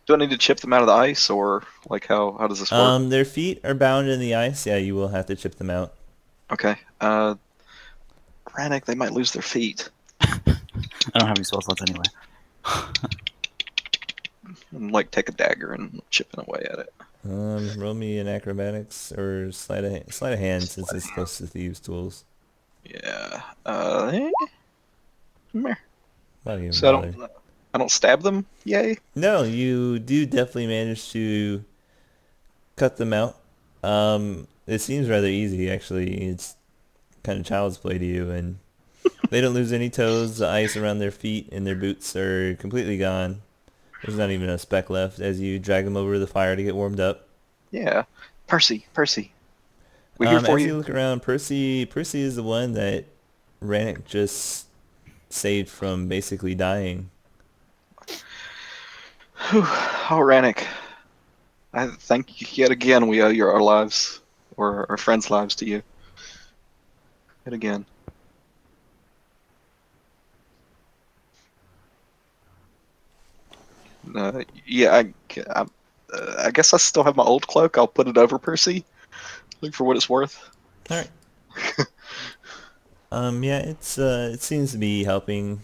Do I need to chip them out of the ice, or like how does this work? Their feet are bound in the ice. Yeah, you will have to chip them out. Okay. Brannick, they might lose their feet. I don't have any spell slots anyway. And like take a dagger and chipping away at it. Roll me an acrobatics or sleight of hand since it's close to thieves' tools. Yeah. Meh. Why do you even So bother? I don't stab them. Yay. No, you do definitely manage to cut them out. It seems rather easy, actually. It's kind of child's play to you, and they don't lose any toes. The ice around their feet and their boots are completely gone. There's not even a speck left as you drag them over the fire to get warmed up. Yeah. Percy. We're here for As you. you look around, Percy is the one that Rannick just saved from basically dying. Whew. Oh, Rannick. I thank you yet again. We owe our lives, or our friends' lives, to you. Yet again. Yeah, I guess I still have my old cloak. I'll put it over Percy, like for what it's worth. All right. Yeah, it seems to be helping.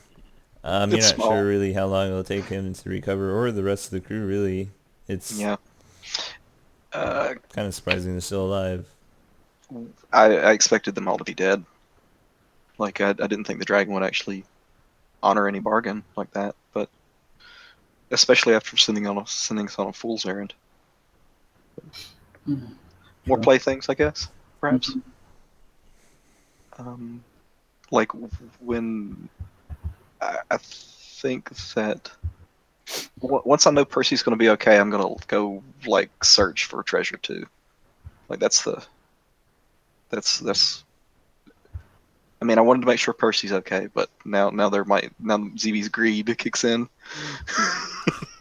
You're It's not sure small. really how long it'll take him to recover, or the rest of the crew. Really, it's Yeah. Uh, kind of surprising they're still alive. I expected them all to be dead. Like I didn't think the dragon would actually honor any bargain like that, but especially after sending us on a fool's errand. More Sure. playthings, I guess, perhaps. Mhm. Um, like when I think that once I know Percy's going to be okay, I'm going to go like search for treasure too. Like that's. I mean, I wanted to make sure Percy's okay, but now ZB's greed kicks in.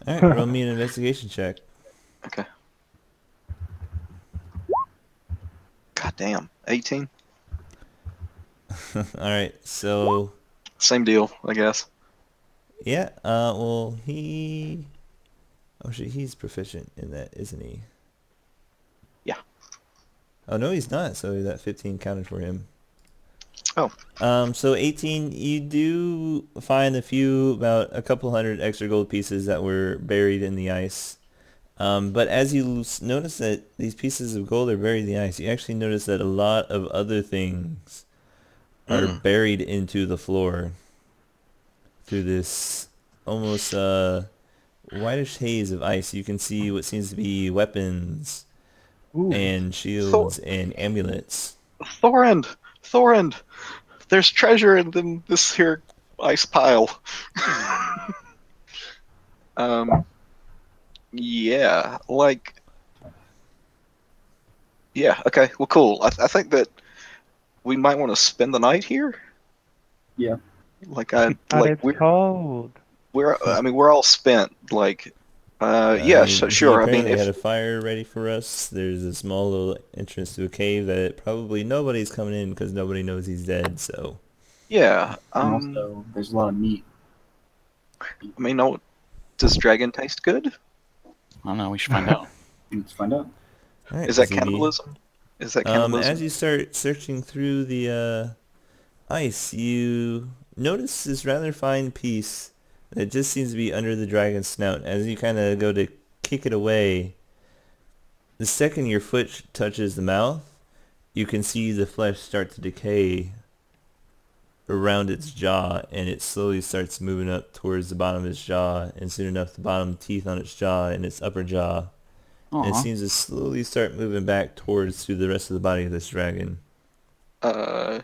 All right, roll me an investigation check. Okay. God damn, 18. All right, so Same deal, I guess. yeah, well oh shit, he's proficient in that, isn't he? Yeah. Oh no, he's not. So that 15 counted for him. Oh. So 18, you do find about a couple hundred extra gold pieces that were buried in the ice. But as you notice that these pieces of gold are buried in the ice, you actually notice that a lot of other things are Mm. buried into the floor through this almost whitish haze of ice. You can see what seems to be weapons Ooh. and Thor- shields and amulets. Thorand, Thorand. There's treasure in this here ice pile. um. Yeah. Like. Yeah. Okay. Well, cool. I think that we might want to spend the night here. Yeah. Like But it's cold. I mean we're all spent. Like. Yeah. He Sure. I mean apparently had if a fire ready for us. There's a small little entrance to a cave that probably nobody's coming in because nobody knows he's dead. So yeah. And also, there's a lot of meat. I mean, no. Does dragon taste good? I don't know. We should find out. Let's find out. all right, Is that ZB. cannibalism? Is that cannibalism? As you start searching through the ice, you notice this rather fine piece that just seems to be under the dragon's snout. As you kind of go to kick it away, the second your foot touches the mouth, you can see the flesh start to decay around its jaw, and it slowly starts moving up towards the bottom of its jaw, and soon enough the bottom teeth on its jaw and its upper jaw, and it Aw. seems to slowly start moving back towards through the rest of the body of this dragon. Uh,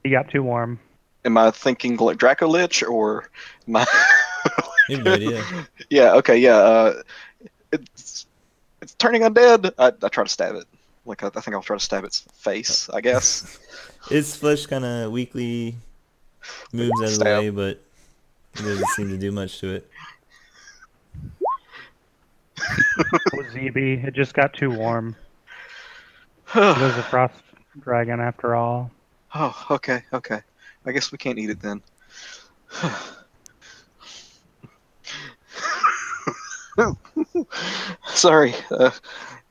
He got too warm. am I thinking like Draco Lich or am I? You have no idea. Yeah. Okay. Yeah. It's it's turning undead. I try to stab it. Like I think I'll try to stab its face. I guess. Its flesh kind of weakly moves out of the Stab. way, but it doesn't seem to do much to it. Oh, ZB, it just got too warm. It is a frost dragon after all. Oh. Okay. Okay. I guess we can't eat it then. Sorry.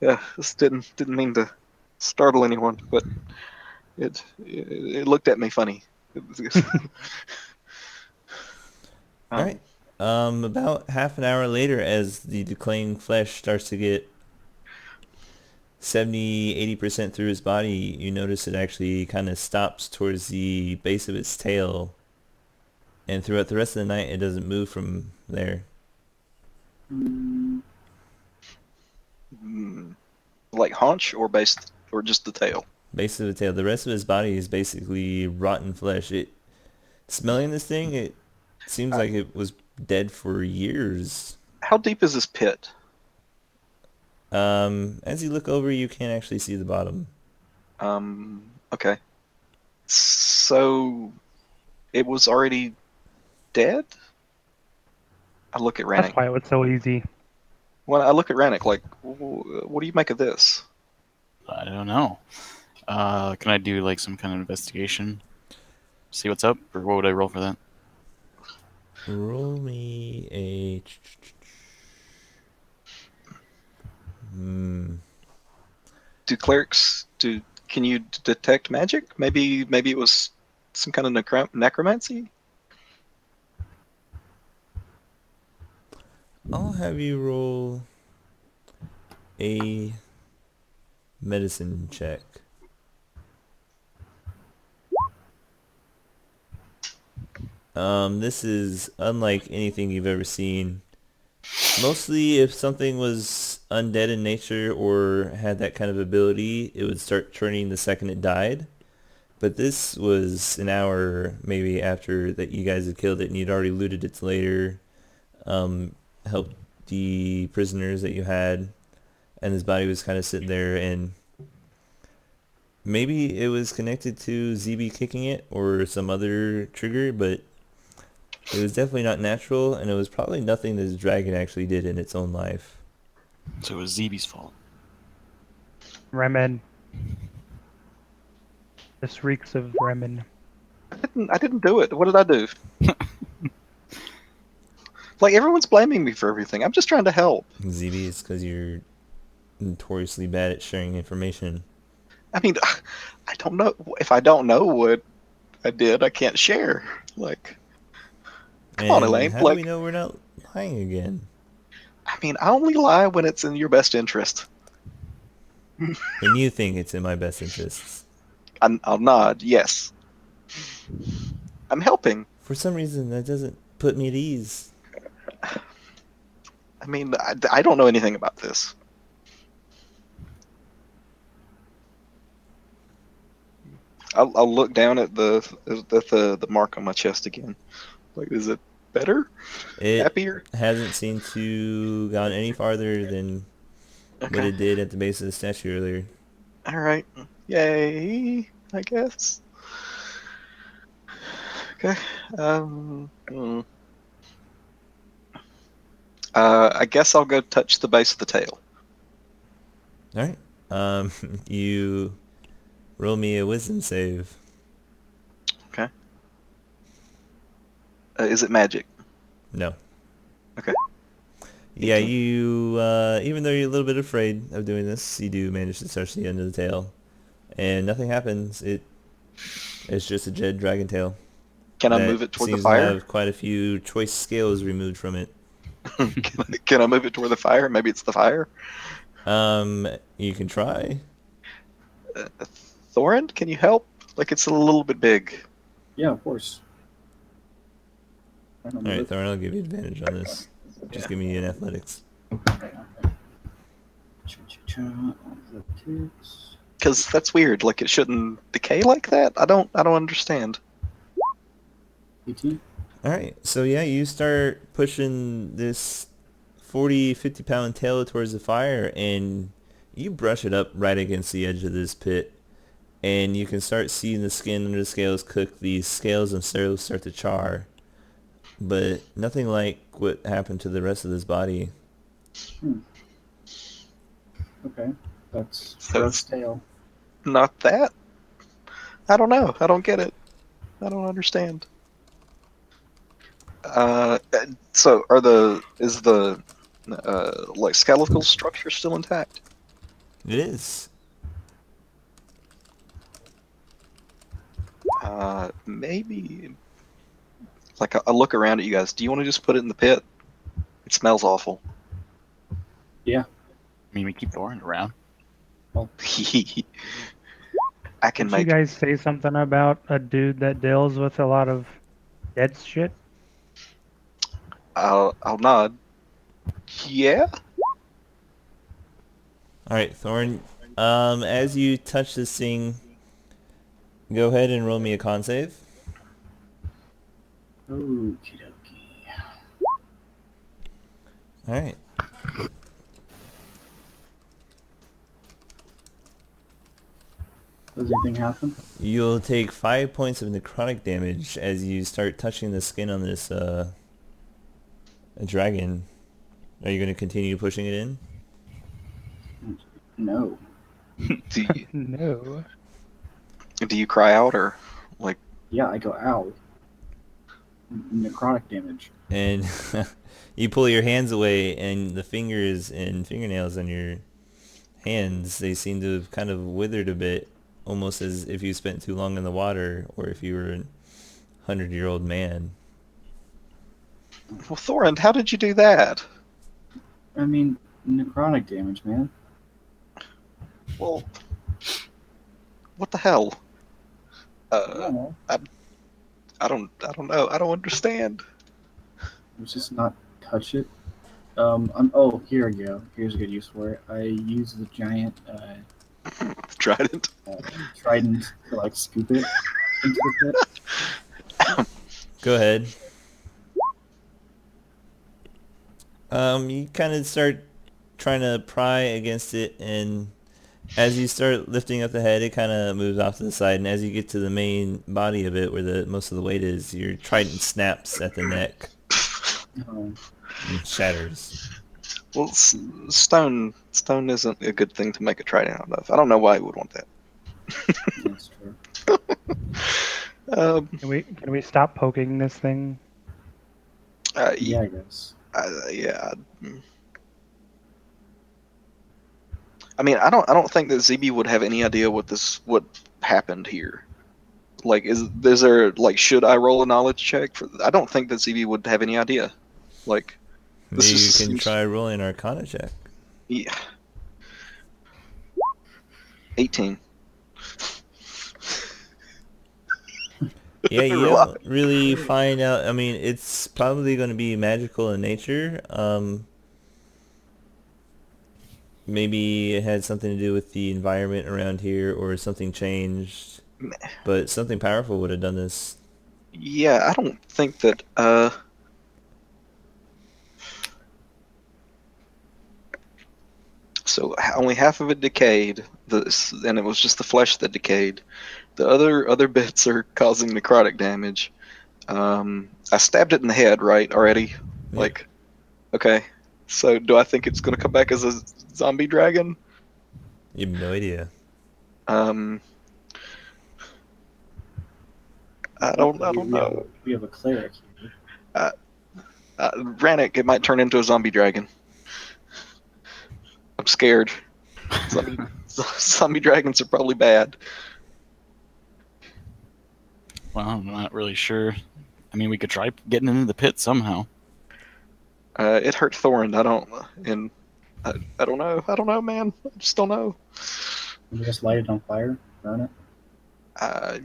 Yeah. This didn't mean to startle anyone, but it looked at me funny. All right. About half an hour later, as the decaying flesh starts to get 70-80% through his body, you notice it actually kind of stops towards the base of its tail, and throughout the rest of the night, it doesn't move from there. Mm, Like haunch or just the tail. Base of the tail. The rest of his body is basically rotten flesh. Smelling this thing, it seems like it was dead for years. How deep is this pit? As you look over, you can't actually see the bottom. Okay. So it was already dead? I look at That's Rannick. why it was so easy. When I look at Rannick, like, what do you make of this? I don't know. Can I do like some kind of investigation? See what's up, or what would I roll for that? Roll me a... Do clerics do Can you detect magic? Maybe it was some kind of necromancy. I'll have you roll a medicine check. This is unlike anything you've ever seen. Mostly if something was undead in nature or had that kind of ability, it would start turning the second it died. But this was an hour maybe after that you guys had killed it and you'd already looted its lair, helped the prisoners that you had, and his body was kind of sitting there, and maybe it was connected to ZB kicking it or some other trigger, but it was definitely not natural, and it was probably nothing this dragon actually did in its own life. So it was ZB's fault. Remen. This reeks of Remen. I didn't do it. What did I do? Like, everyone's blaming me for everything. I'm just trying to help. ZB is because you're notoriously bad at sharing information. I mean, I don't know. If I don't know what I did, I can't share. Like, come on, And Elaine. how do Like, we know we're not lying again? I mean, I only lie when it's in your best interest. When you think it's in my best interests. I'll nod. Yes. I'm helping. For some reason, that doesn't put me at ease. I mean, I don't know anything about this. I'll look down at the mark on my chest again. Like, is it better? It Happier? hasn't seemed to gone any farther than what Okay. it did at the base of the statue earlier. All right. Yay, I guess. Okay. I guess I'll go touch the base of the tail. Alright. You roll me a wisdom save. Okay. Is it magic? No. Okay. Yeah, 18. you, even though you're a little bit afraid of doing this, you do manage to touch the end of the tail. And nothing happens. It's just a dead dragon tail. Can I that move it toward the seems to fire? have quite a few choice scales removed from it. Can I move it toward the fire? Maybe it's the fire. You can try. Thorin, can you help? Like, it's a little bit big. Yeah, of course. I don't know. Alright, Thorin, I'll give you advantage on this. Just give me an athletics. Because that's weird. Like, it shouldn't decay like that. I don't understand. 18? Alright, so yeah, you start pushing this 40, 50 pound tail towards the fire, and you brush it up right against the edge of this pit, and you can start seeing the skin under the scales cook. These scales themselves start to char, but nothing like what happened to the rest of this body. Okay. That's So gross it's tail. not that. I don't know. I don't get it. I don't understand. So is the like skeletal structure still intact? It is. Maybe. Like, I look around at you guys. Do you want to just put it in the pit? It smells awful. Yeah. I mean, we keep Thorin around. I can Did you make. guys say something about a dude that deals with a lot of dead shit? I'll nod. Yeah. Alright, Thorn, as you touch this thing, go ahead and roll me a con save. Okie dokie. Alright. Does anything happen? You'll take 5 points of necrotic damage as you start touching the skin on this dragon. Are you going to continue pushing it in? No. Do you, No. do you cry out or like? Yeah, I go, ow. Necrotic damage. And you pull your hands away, and the fingers and fingernails on your hands, they seem to have kind of withered a bit, almost as if you spent too long in the water, or if you were a 100-year-old man. Well, Thorin, how did you do that? I mean, necrotic damage, man. Well, what the hell? I don't know. I don't know. I don't understand. Let's just not touch it. Here we go. Here's a good use for it. I use the giant Trident. trident to like scoop it into the pit. Go ahead. You kind of start trying to pry against it, and as you start lifting up the head, it kind of moves off to the side, and as you get to the main body of it, where the most of the weight is, your trident snaps at the neck Um, and shatters. Well, stone isn't a good thing to make a trident out of. I don't know why you would want that. that's true. Can we stop poking this thing? Yeah, I guess. Yeah. I mean, I don't think that ZB would have any idea what happened here. Like, is there like, should I roll a knowledge check for? I don't think that ZB would have any idea. Like, this Maybe you just can seems, try rolling an Arcana check. yeah. 18. Yeah, you Rely- don't really find out. I mean, it's probably going to be magical in nature. Maybe it had something to do with the environment around here, or something changed. But something powerful would have done this. Yeah, I don't think that. So only half of it decayed. And it was just the flesh that decayed. The other bits are causing necrotic damage. I stabbed it in the head, right, already? Yeah. Like, okay. So do I think it's gonna come back as a zombie dragon? You have no idea. I don't We know. We have a cleric here. Rannick, it might turn into a zombie dragon. I'm scared. Zombie dragons are probably bad. Well, I'm not really sure. I mean, we could try getting into the pit somehow. It hurt Thorin. I don't know. I don't know, man. I just don't know. Can we just light it on fire? Burn it? Uh,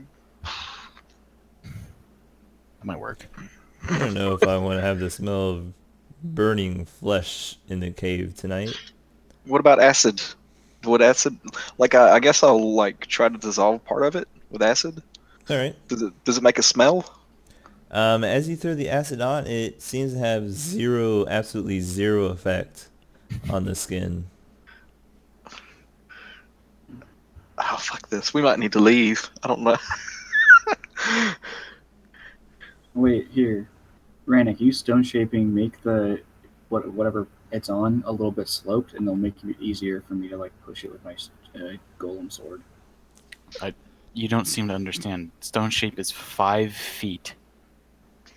That might work. I don't know if I want to have the smell of burning flesh in the cave tonight. what about acid? Would acid, like, I guess I'll like try to dissolve part of it with acid. All right. Does it make a smell? As you throw the acid on, it seems to have absolutely zero effect on the skin. Oh, fuck this. We might need to leave. I don't know. Wait, here. Rannick, use stone shaping, make the whatever it's on a little bit sloped, and it'll make it easier for me to like push it with my golem sword. You don't seem to understand. Stone shape is 5 feet.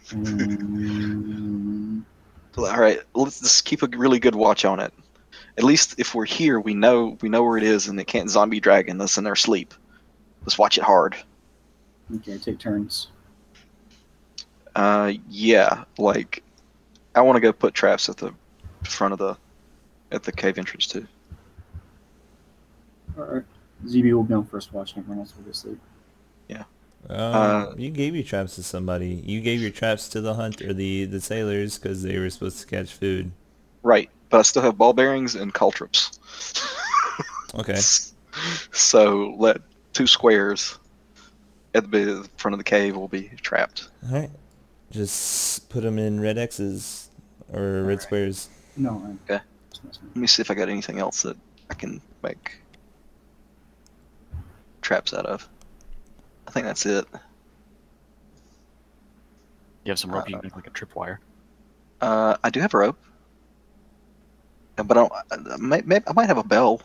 Mm, All right, let's just keep a really good watch on it. At least if we're here, we know where it is, and it can't zombie dragon us in our sleep. Let's watch it hard. okay, take turns. Yeah, like, I want to go put traps at the front of at the cave entrance too. Alright. ZB will be on first watch, and everyone else will go to sleep. You gave your traps to somebody. You gave your traps to the hunt or the sailors because they were supposed to catch food. Right, but I still have ball bearings and caltrops. Okay. So let 2 squares at the front of the cave will be trapped. All right. Just put them in red X's or red squares. No, I'm Okay. just messing with Let me see if I got anything else that I can make traps out of. I think that's it. You have some rope you can make like a tripwire. I do have a rope, but I might have a bell.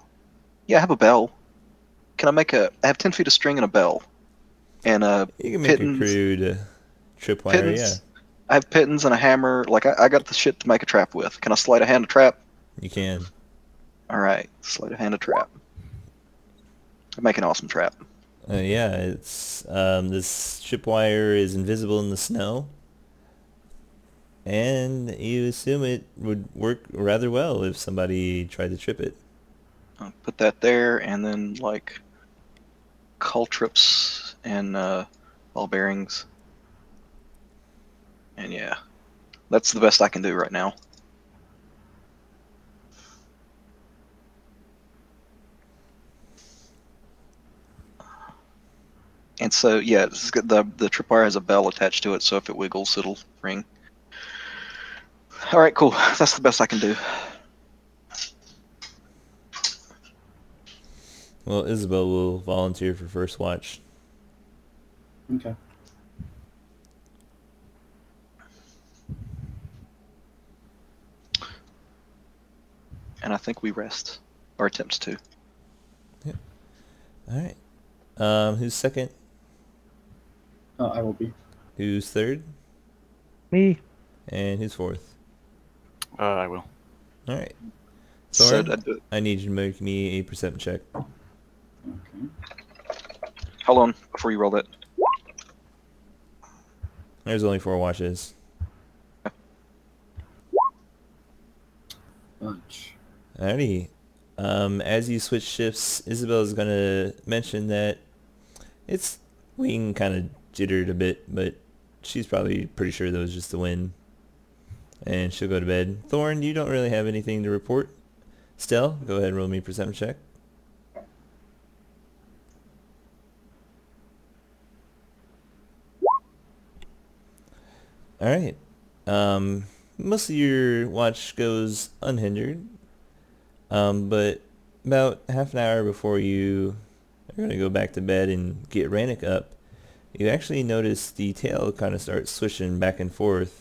Yeah, I have a bell. Can I make I have 10 feet of string and a bell, and You can make pittons. a crude tripwire, Pittance. yeah. I have pittons and a hammer. Like, I got the shit to make a trap with. Can I sleight of hand a trap? You can. All right, sleight of hand a trap. I make an awesome trap. Yeah, it's this tripwire is invisible in the snow, and you assume it would work rather well if somebody tried to trip it. Put that there, and then like caltrops and ball bearings, and yeah, that's the best I can do right now. And so yeah, the tripwire has a bell attached to it, so if it wiggles, it'll ring. All right, cool. That's the best I can do. Well, Isabel will volunteer for first watch. Okay. And I think we rest, or attempt to. All right. Who's second? I will be. Who's third? Me. And who's fourth? I will. All right. So Thorn, I need you to make me a perception check. Okay. hold on before you roll that. There's only 4 watches. Bunch. Alrighty. As you switch shifts, Isabel's gonna mention that its wing kind of jittered a bit, but she's probably pretty sure that was just the wind. And she'll go to bed. Thorn, you don't really have anything to report. Stell, go ahead and roll me a perception check. Alright. Most of your watch goes unhindered. But about half an hour before you are going to go back to bed and get Rannick up, you actually notice the tail kind of start swishing back and forth.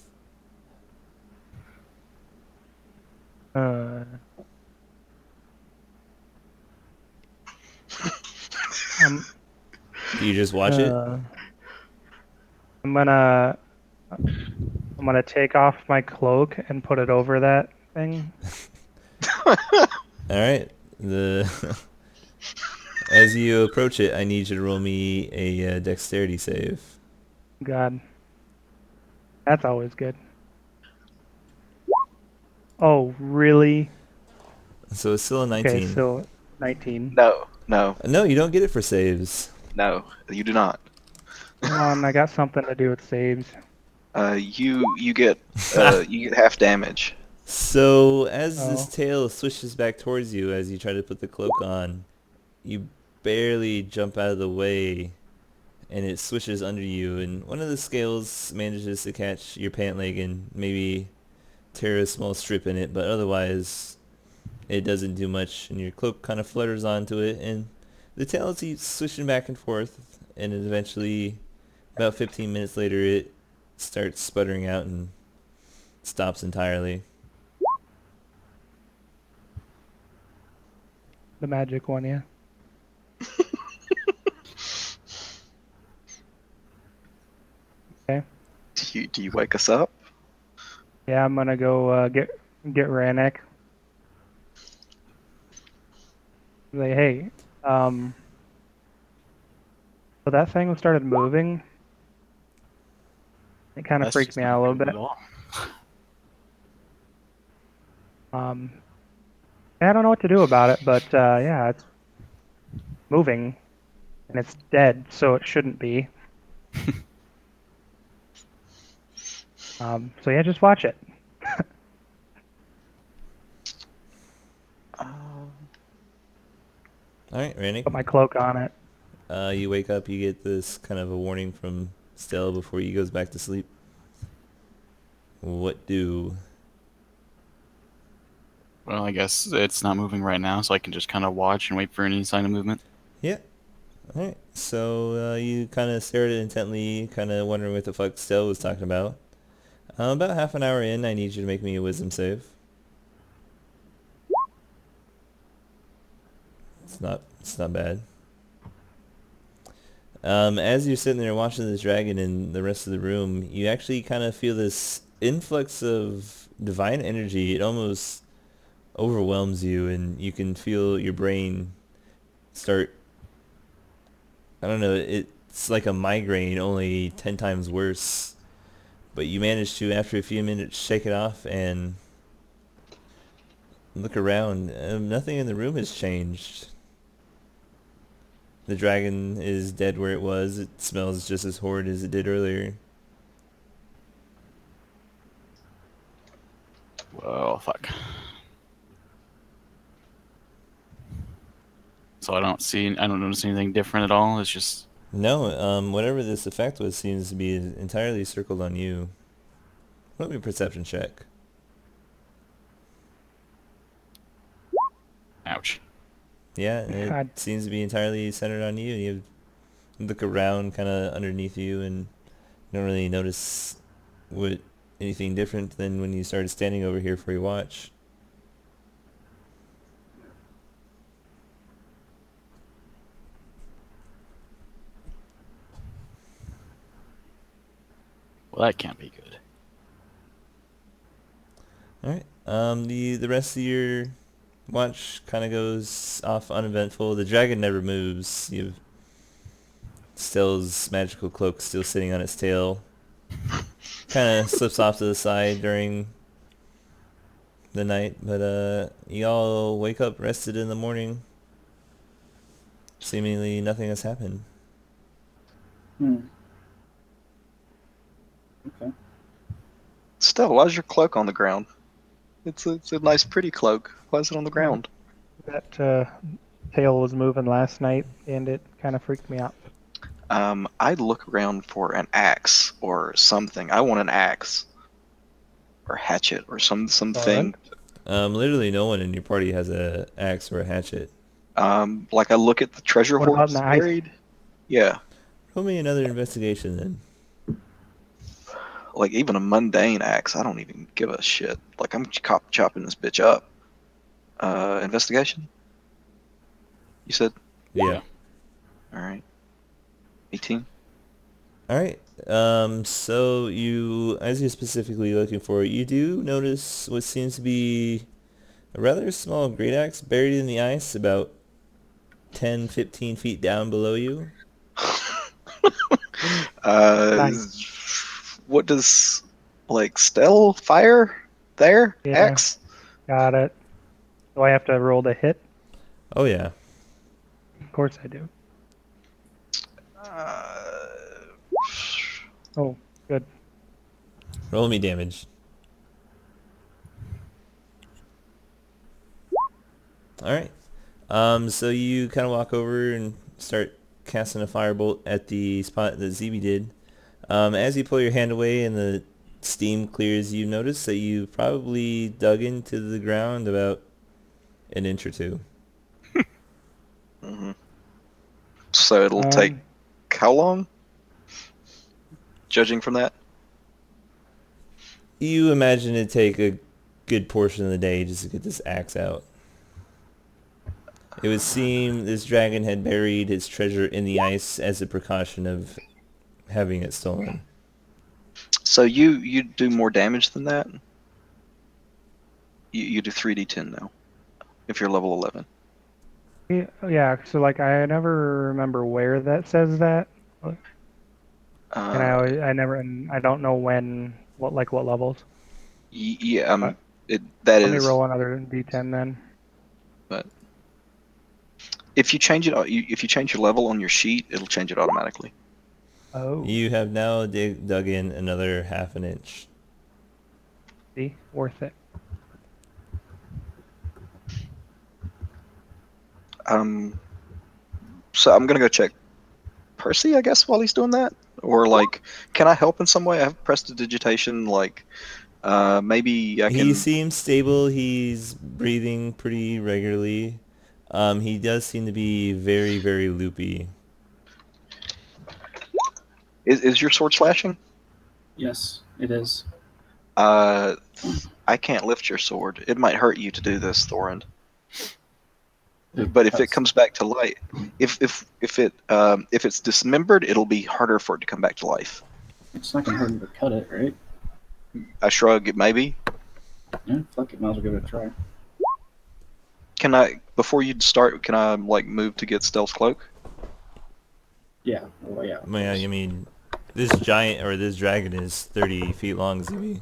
Um, Do you just watch it? I'm gonna take off my cloak and put it over that thing. Alright. As you approach it, I need you to roll me a dexterity save. God, that's always good. Oh, really? So it's still a 19. Okay, so 19. No, No, you don't get it for saves. no, you do not. Come on, I got something to do with saves. You get half damage. So as this Oh. tail swishes back towards you as you try to put the cloak on, you barely jump out of the way and it swishes under you, and one of the scales manages to catch your pant leg and maybe tear a small strip in it, but otherwise it doesn't do much, and your cloak kind of flutters onto it, and the tail keeps swishing back and forth, and then eventually, about 15 minutes later, it starts sputtering out and stops entirely. The magic one, yeah. Okay. Do you wake us up? Yeah, I'm gonna go get Rannick. Say, hey, so that thing started moving. It kind of That's freaked just me not out a little good bit. at all. I don't know what to do about it, but yeah, it's moving, and it's dead, so it shouldn't be. So yeah, just watch it. Alright, Rannick. Put my cloak on it. You wake up, you get this kind of a warning from Stella before he goes back to sleep. What do? Well, I guess it's not moving right now, so I can just kind of watch and wait for any sign of movement. Yeah. Alright, so you kind of stare at it intently, kind of wondering what the fuck Stella was talking about. About half an hour in, I need you to make me a wisdom save. It's not bad. As you're sitting there watching this dragon and the rest of the room, you actually kind of feel this influx of divine energy. It almost overwhelms you, and you can feel your brain start I don't know, it's like a migraine, only 10 times worse. But you manage to, after a few minutes, shake it off and look around. Nothing in the room has changed. The dragon is dead where it was. It smells just as horrid as it did earlier. Well, fuck. So I don't notice anything different at all. It's just No, whatever this effect was seems to be entirely circled on you. Let me perception check. ouch. Yeah, it God. seems to be entirely centered on you. You look around kind of underneath you and don't really notice what anything different than when you started standing over here for your watch. Well, that can't be good. All right. The rest of your watch kind of goes off uneventful. The dragon never moves. You've Stell's magical cloak still sitting on its tail. Kind of slips off to the side during the night, but you all wake up rested in the morning. Seemingly nothing has happened. Hmm. Okay. Still, why is your cloak on the ground? It's a nice, pretty cloak. Why is it on the ground? That tail was moving last night, and it kind of freaked me out. I'd look around for an axe or something. I want an axe or hatchet or something. Literally no one in your party has a axe or a hatchet. Like I look at the treasure What about hoards an ice? buried. Yeah, Roll me another investigation then. like even a mundane axe. I don't even give a shit. Like I'm chopping this bitch up. Investigation. You said. Yeah. All right. 18. All right. So you, as you're specifically looking for, you do notice what seems to be a rather small great axe buried in the ice about 10, 15 feet down below you. What does like Stell fire there? Yeah. Axe? Got it. Do I have to roll to hit? Oh yeah. Of course I do. Uh, Oh, good. Roll me damage. All right. So you kind of walk over and start casting a firebolt at the spot that ZB did. As you pull your hand away and the steam clears, you notice that you probably dug into the ground about an inch or two. mhm. So it'll take how long? Judging from that? You imagine it'd take a good portion of the day just to get this axe out. It would seem this dragon had buried its treasure in the ice as a precaution of having it stolen. So you do more damage than that? You do 3d10 now. If you're level 11. Yeah, so like I never remember where that says that, and I don't know what levels. Yeah, But that let me is. roll another d10 then. But if you change it, if you change your level on your sheet, it'll change it automatically. Oh, You have now dug in another half an inch. see, worth it. So I'm gonna go check Percy, I guess, while he's doing that, or like, can I help in some way? I have prestidigitation. Like, maybe I He can. seems stable. He's breathing pretty regularly. He does seem to be very, very loopy. Is your sword slashing? Yes, it is. I can't lift your sword. It might hurt you to do this, Thorin. But if it comes back to life, if it's dismembered, it'll be harder for it to come back to life. It's not gonna hurt me to cut it, right? I shrug. It maybe. Yeah, fuck it, might as well give it a try. Can I, before you start, can I like move to get Stealth's cloak? Yeah. Well, yeah. Well, yeah, I mean, this giant or this dragon is 30 feet long, ZB.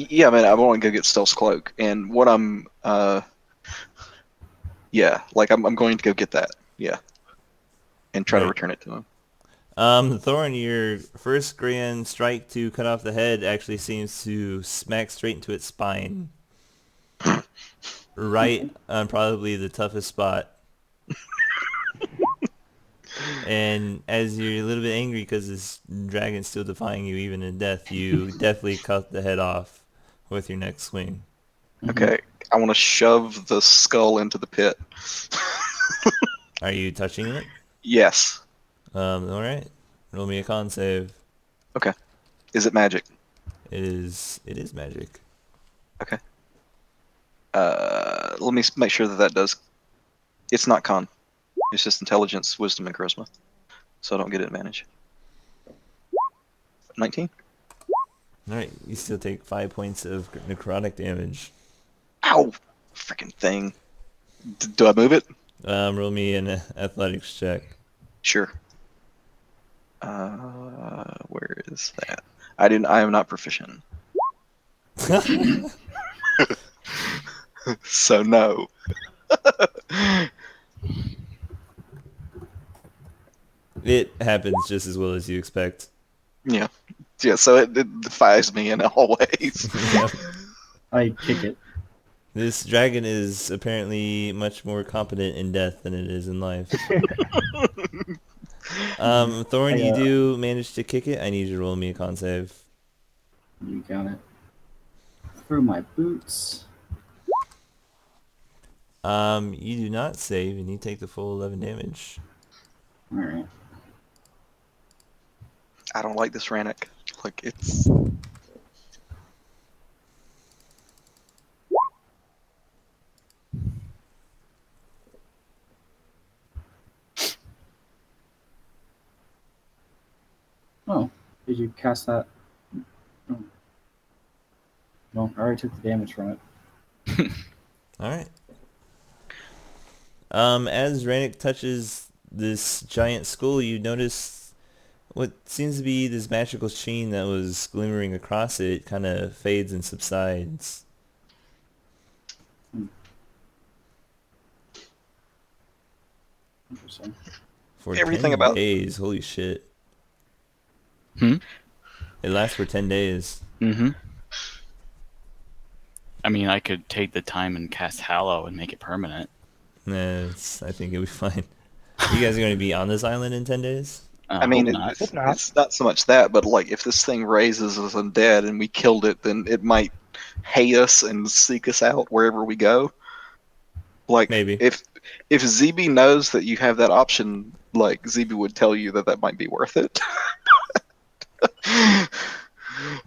Yeah, man, I want to go get Stealth's cloak, and what yeah, like I'm going to go get that, yeah, and try to Right. return it to him. Thorn, your first grand strike to cut off the head actually seems to smack straight into its spine. Right on probably the toughest spot. And as you're a little bit angry because this dragon's still defying you even in death, you definitely cut the head off with your next swing. Okay, I want to shove the skull into the pit. Are you touching it? Yes. Alright. Roll me a con save. Okay. Is it magic? It is magic. Okay. Let me make sure that does. It's not con. It's just intelligence, wisdom, and charisma. So I don't get advantage. 19? Alright, you still take 5 points of necrotic damage. Ow! Freaking thing. Do I move it? Roll me an athletics check. Sure. Where is that? I am not proficient. So no. It happens just as well as you expect. Yeah. Yeah, so it defies me in all ways. Yep. I kick it. This dragon is apparently much more competent in death than it is in life. Thorn, you do manage to kick it. I need you to roll me a con save. You got it. Through my boots. You do not save, and you take the full 11 damage. All right. I don't like this Rannoch. Like, it's... Oh, did you cast that? Oh. No, I already took the damage from it. Alright. As Rannick touches this giant skull, you notice what seems to be this magical sheen that was glimmering across it kind of fades and subsides. Interesting. For Everything 10 about- days, holy shit. Hmm? It lasts for 10 days. Mm-hmm. I mean, I could take the time and cast Hallow and make it permanent. Nah, I think it'll be fine. You guys are going to be on this island in 10 days? I mean, Hope not. it's not so much that, but like if this thing raises as undead and we killed it, then it might hate us and seek us out wherever we go. Like Maybe. if ZB knows that you have that option, like ZB would tell you that might be worth it.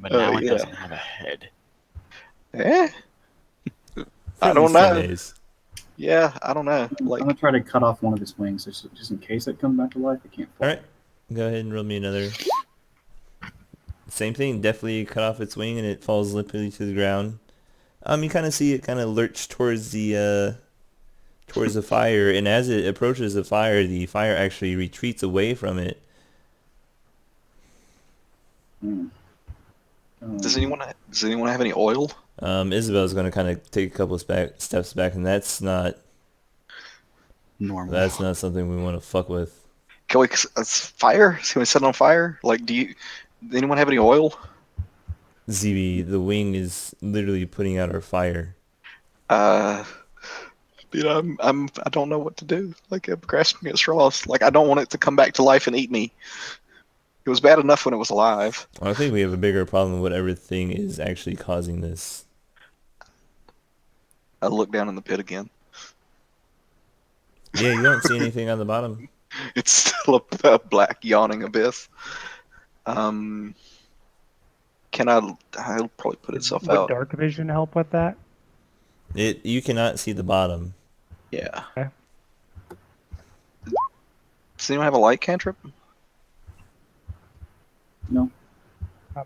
But now it yeah. doesn't have a head. Eh? For I at don't least 10 know. days. Yeah, I don't know. Like, I'm gonna try to cut off one of its wings just in case it comes back to life. It can't fly. Alright, go ahead and roll me another. Same thing, definitely cut off its wing and it falls limply to the ground. You kind of see it kind of lurch towards the fire, and as it approaches the fire actually retreats away from it. does anyone have any oil? Isabel's going to kind of take a couple of steps back, and that's not Normal. something we want to fuck with. Can we fire? Can we set it on fire? Like, does anyone have any oil? ZB, the wing is literally putting out our fire. Dude, I don't know what to do. Like, I'm grasping at straws. Like, I don't want it to come back to life and eat me. It was bad enough when it was alive. I think we have a bigger problem with whatever thing is actually causing this. I look down in the pit again. Yeah, you don't see anything on the bottom. It's still a black yawning abyss. Can I'll probably put itself Would out. dark vision help with that? You cannot see the bottom. Yeah. Okay. Does anyone have a light cantrip? No. I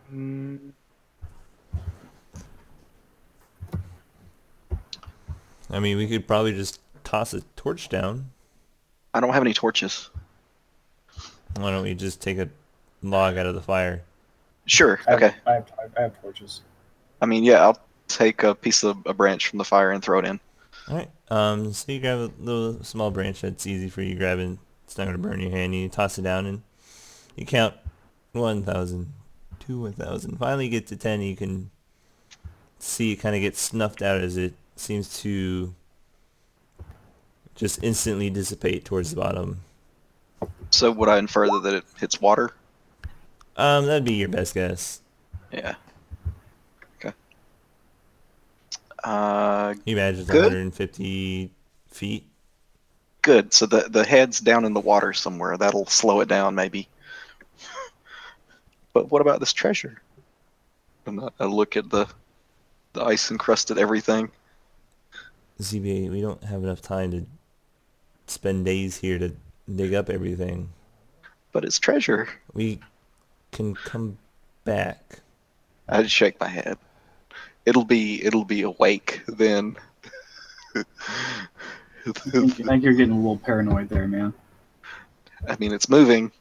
mean, we could probably just toss a torch down. I don't have any torches. Why don't we just take a log out of the fire? Sure. Okay. I have torches. I mean, yeah, I'll take a piece of a branch from the fire and throw it in. All right. So you grab a little small branch that's easy for you grabbing. It's not gonna burn your hand. You toss it down and you count 1,000, 1,000. Finally, you get to 10. You can see it kind of get snuffed out as it seems to just instantly dissipate towards the bottom. So would I infer that it hits water? That'd be your best guess. Yeah. Okay. You imagine it's Good. 150 feet. Good. So the head's down in the water somewhere. That'll slow it down, maybe. But what about this treasure? And I look at the ice encrusted everything. ZBA, we don't have enough time to spend days here to dig up everything. But it's treasure. We can come back. I shake my head. It'll be awake then. I think you're getting a little paranoid there, man. I mean, it's moving.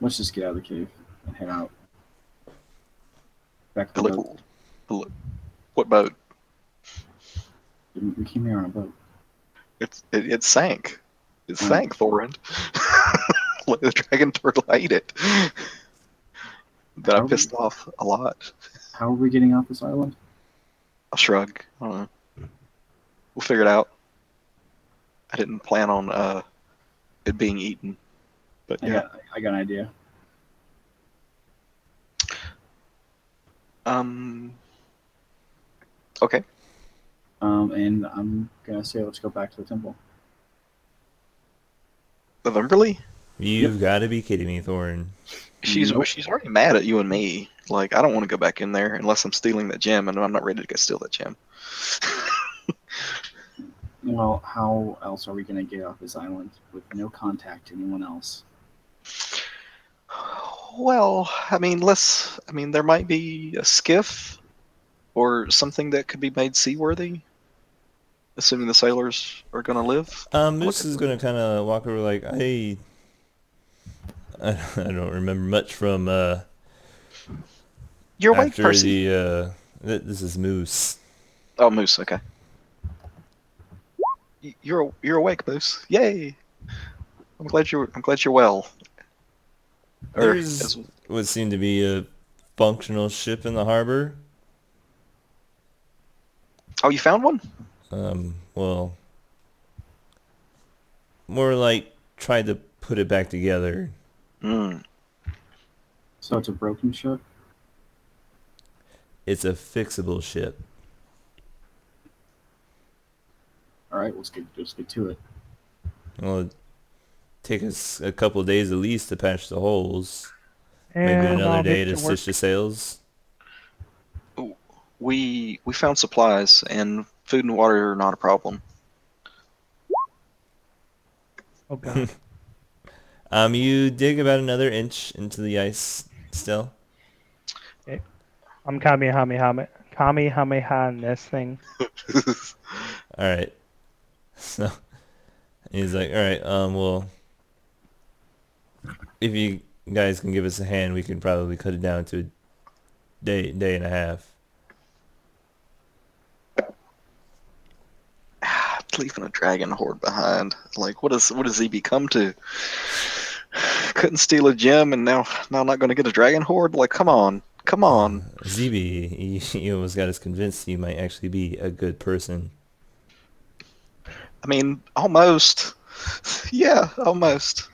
Let's just get out of the cave and head out. Back to the boat. Look. What boat? We came here on a boat. It sank. It sank, Thorin. Like the dragon turtle ate it. That I pissed off a lot. How are we getting off this island? I'll shrug. I don't know. We'll figure it out. I didn't plan on it being eaten, but yeah. I got an idea. Okay. And I'm gonna say let's go back to the temple. The Vimberly? You've got to be kidding me, Thorin. She's Nope. she's already mad at you and me. Like, I don't want to go back in there unless I'm stealing that gem, and I'm not ready to go steal that gem. Well, how else are we gonna get off this island with no contact to anyone else? Well, I mean, there might be a skiff or something that could be made seaworthy, assuming the sailors are going to live. Moose is gonna kind of walk over like, I don't remember much from You're awake, after Percy. this is Moose. Oh, Moose. Okay. You're awake, Moose. Yay! I'm glad you're well. Or, There's what seemed to be a functional ship in the harbor. oh, you found one? Well, more like tried to put it back together. So it's a broken ship. It's a fixable ship. All right, let's get to it. Well, it'd take us a couple of days at least to patch the holes. And Maybe another I'll day get to to work. stitch the sails. We found supplies, and food and water are not a problem. Oh god. You dig about another inch into the ice still. I'm Kamehameha in this thing. All right. So he's like, all right, well, if you guys can give us a hand, we can probably cut it down to a day and a half. Leaving a dragon horde behind. Like, what does he become to? Couldn't steal a gem, and now I'm not going to get a dragon horde. Like, come on. ZB, he almost got us convinced he might actually be a good person. I mean, almost. Yeah, almost.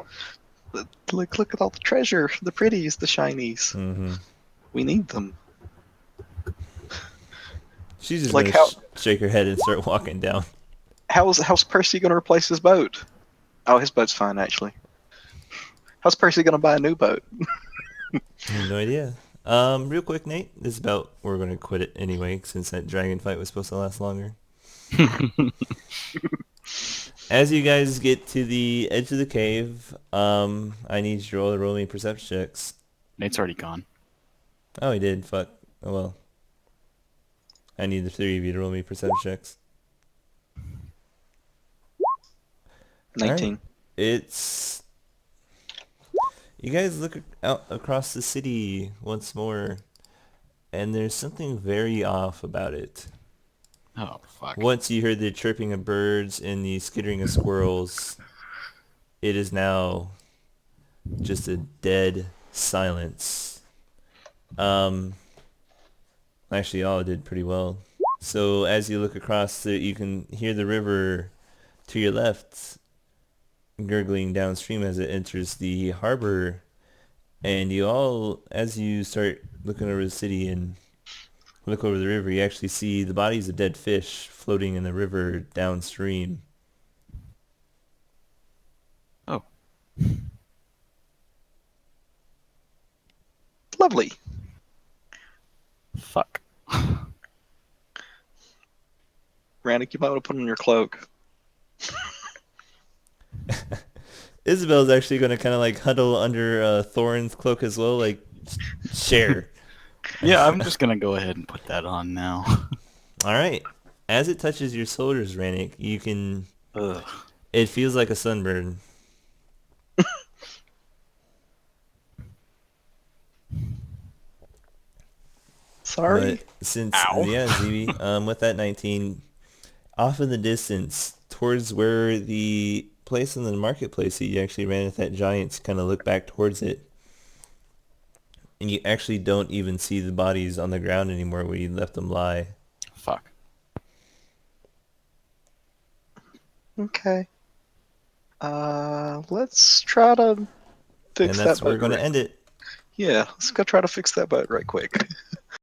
Look at all the treasure, the pretties, the shinies. Mm-hmm. We need them. She's just Like gonna shake her head and start walking down. How's Percy going to replace his boat? Oh, his boat's fine, actually. How's Percy going to buy a new boat? I have no idea. Real quick, Nate, this is about we're gonna quit it anyway, since that dragon fight was supposed to last longer. As you guys get to the edge of the cave, I need you to roll me perception checks. Nate's already gone. Oh, he did. Fuck. Oh well. I need the three of you to roll me perception checks. 19. It's... You guys look out across the city once more, and there's something very off about it. Oh fuck. Once you heard the chirping of birds and the skittering of squirrels, it is now just a dead silence. Actually, y'all did pretty well. So as you look across, you can hear the river to your left gurgling downstream as it enters the harbor. And you all, as you start looking over the city and look over the river, you actually see the bodies of dead fish floating in the river downstream. Oh. Lovely. Fuck. Rannick, you might want to put on your cloak. Isabel's actually going to kind of like huddle under Thorin's cloak as well, like share. Yeah, I'm just gonna go ahead and put that on now. All right. As it touches your shoulders, Rannick, you can... Ugh. It feels like a sunburn. Sorry. But since... Ow. Yeah, ZB, with that 19, off in the distance, towards where the place in the marketplace that you actually ran at that giant's kind of look back towards it. And you actually don't even see the bodies on the ground anymore where you left them lie. Fuck. Okay. Let's try to fix And that's that where we're bug. going to end it. Yeah, let's go try to fix that bug right quick.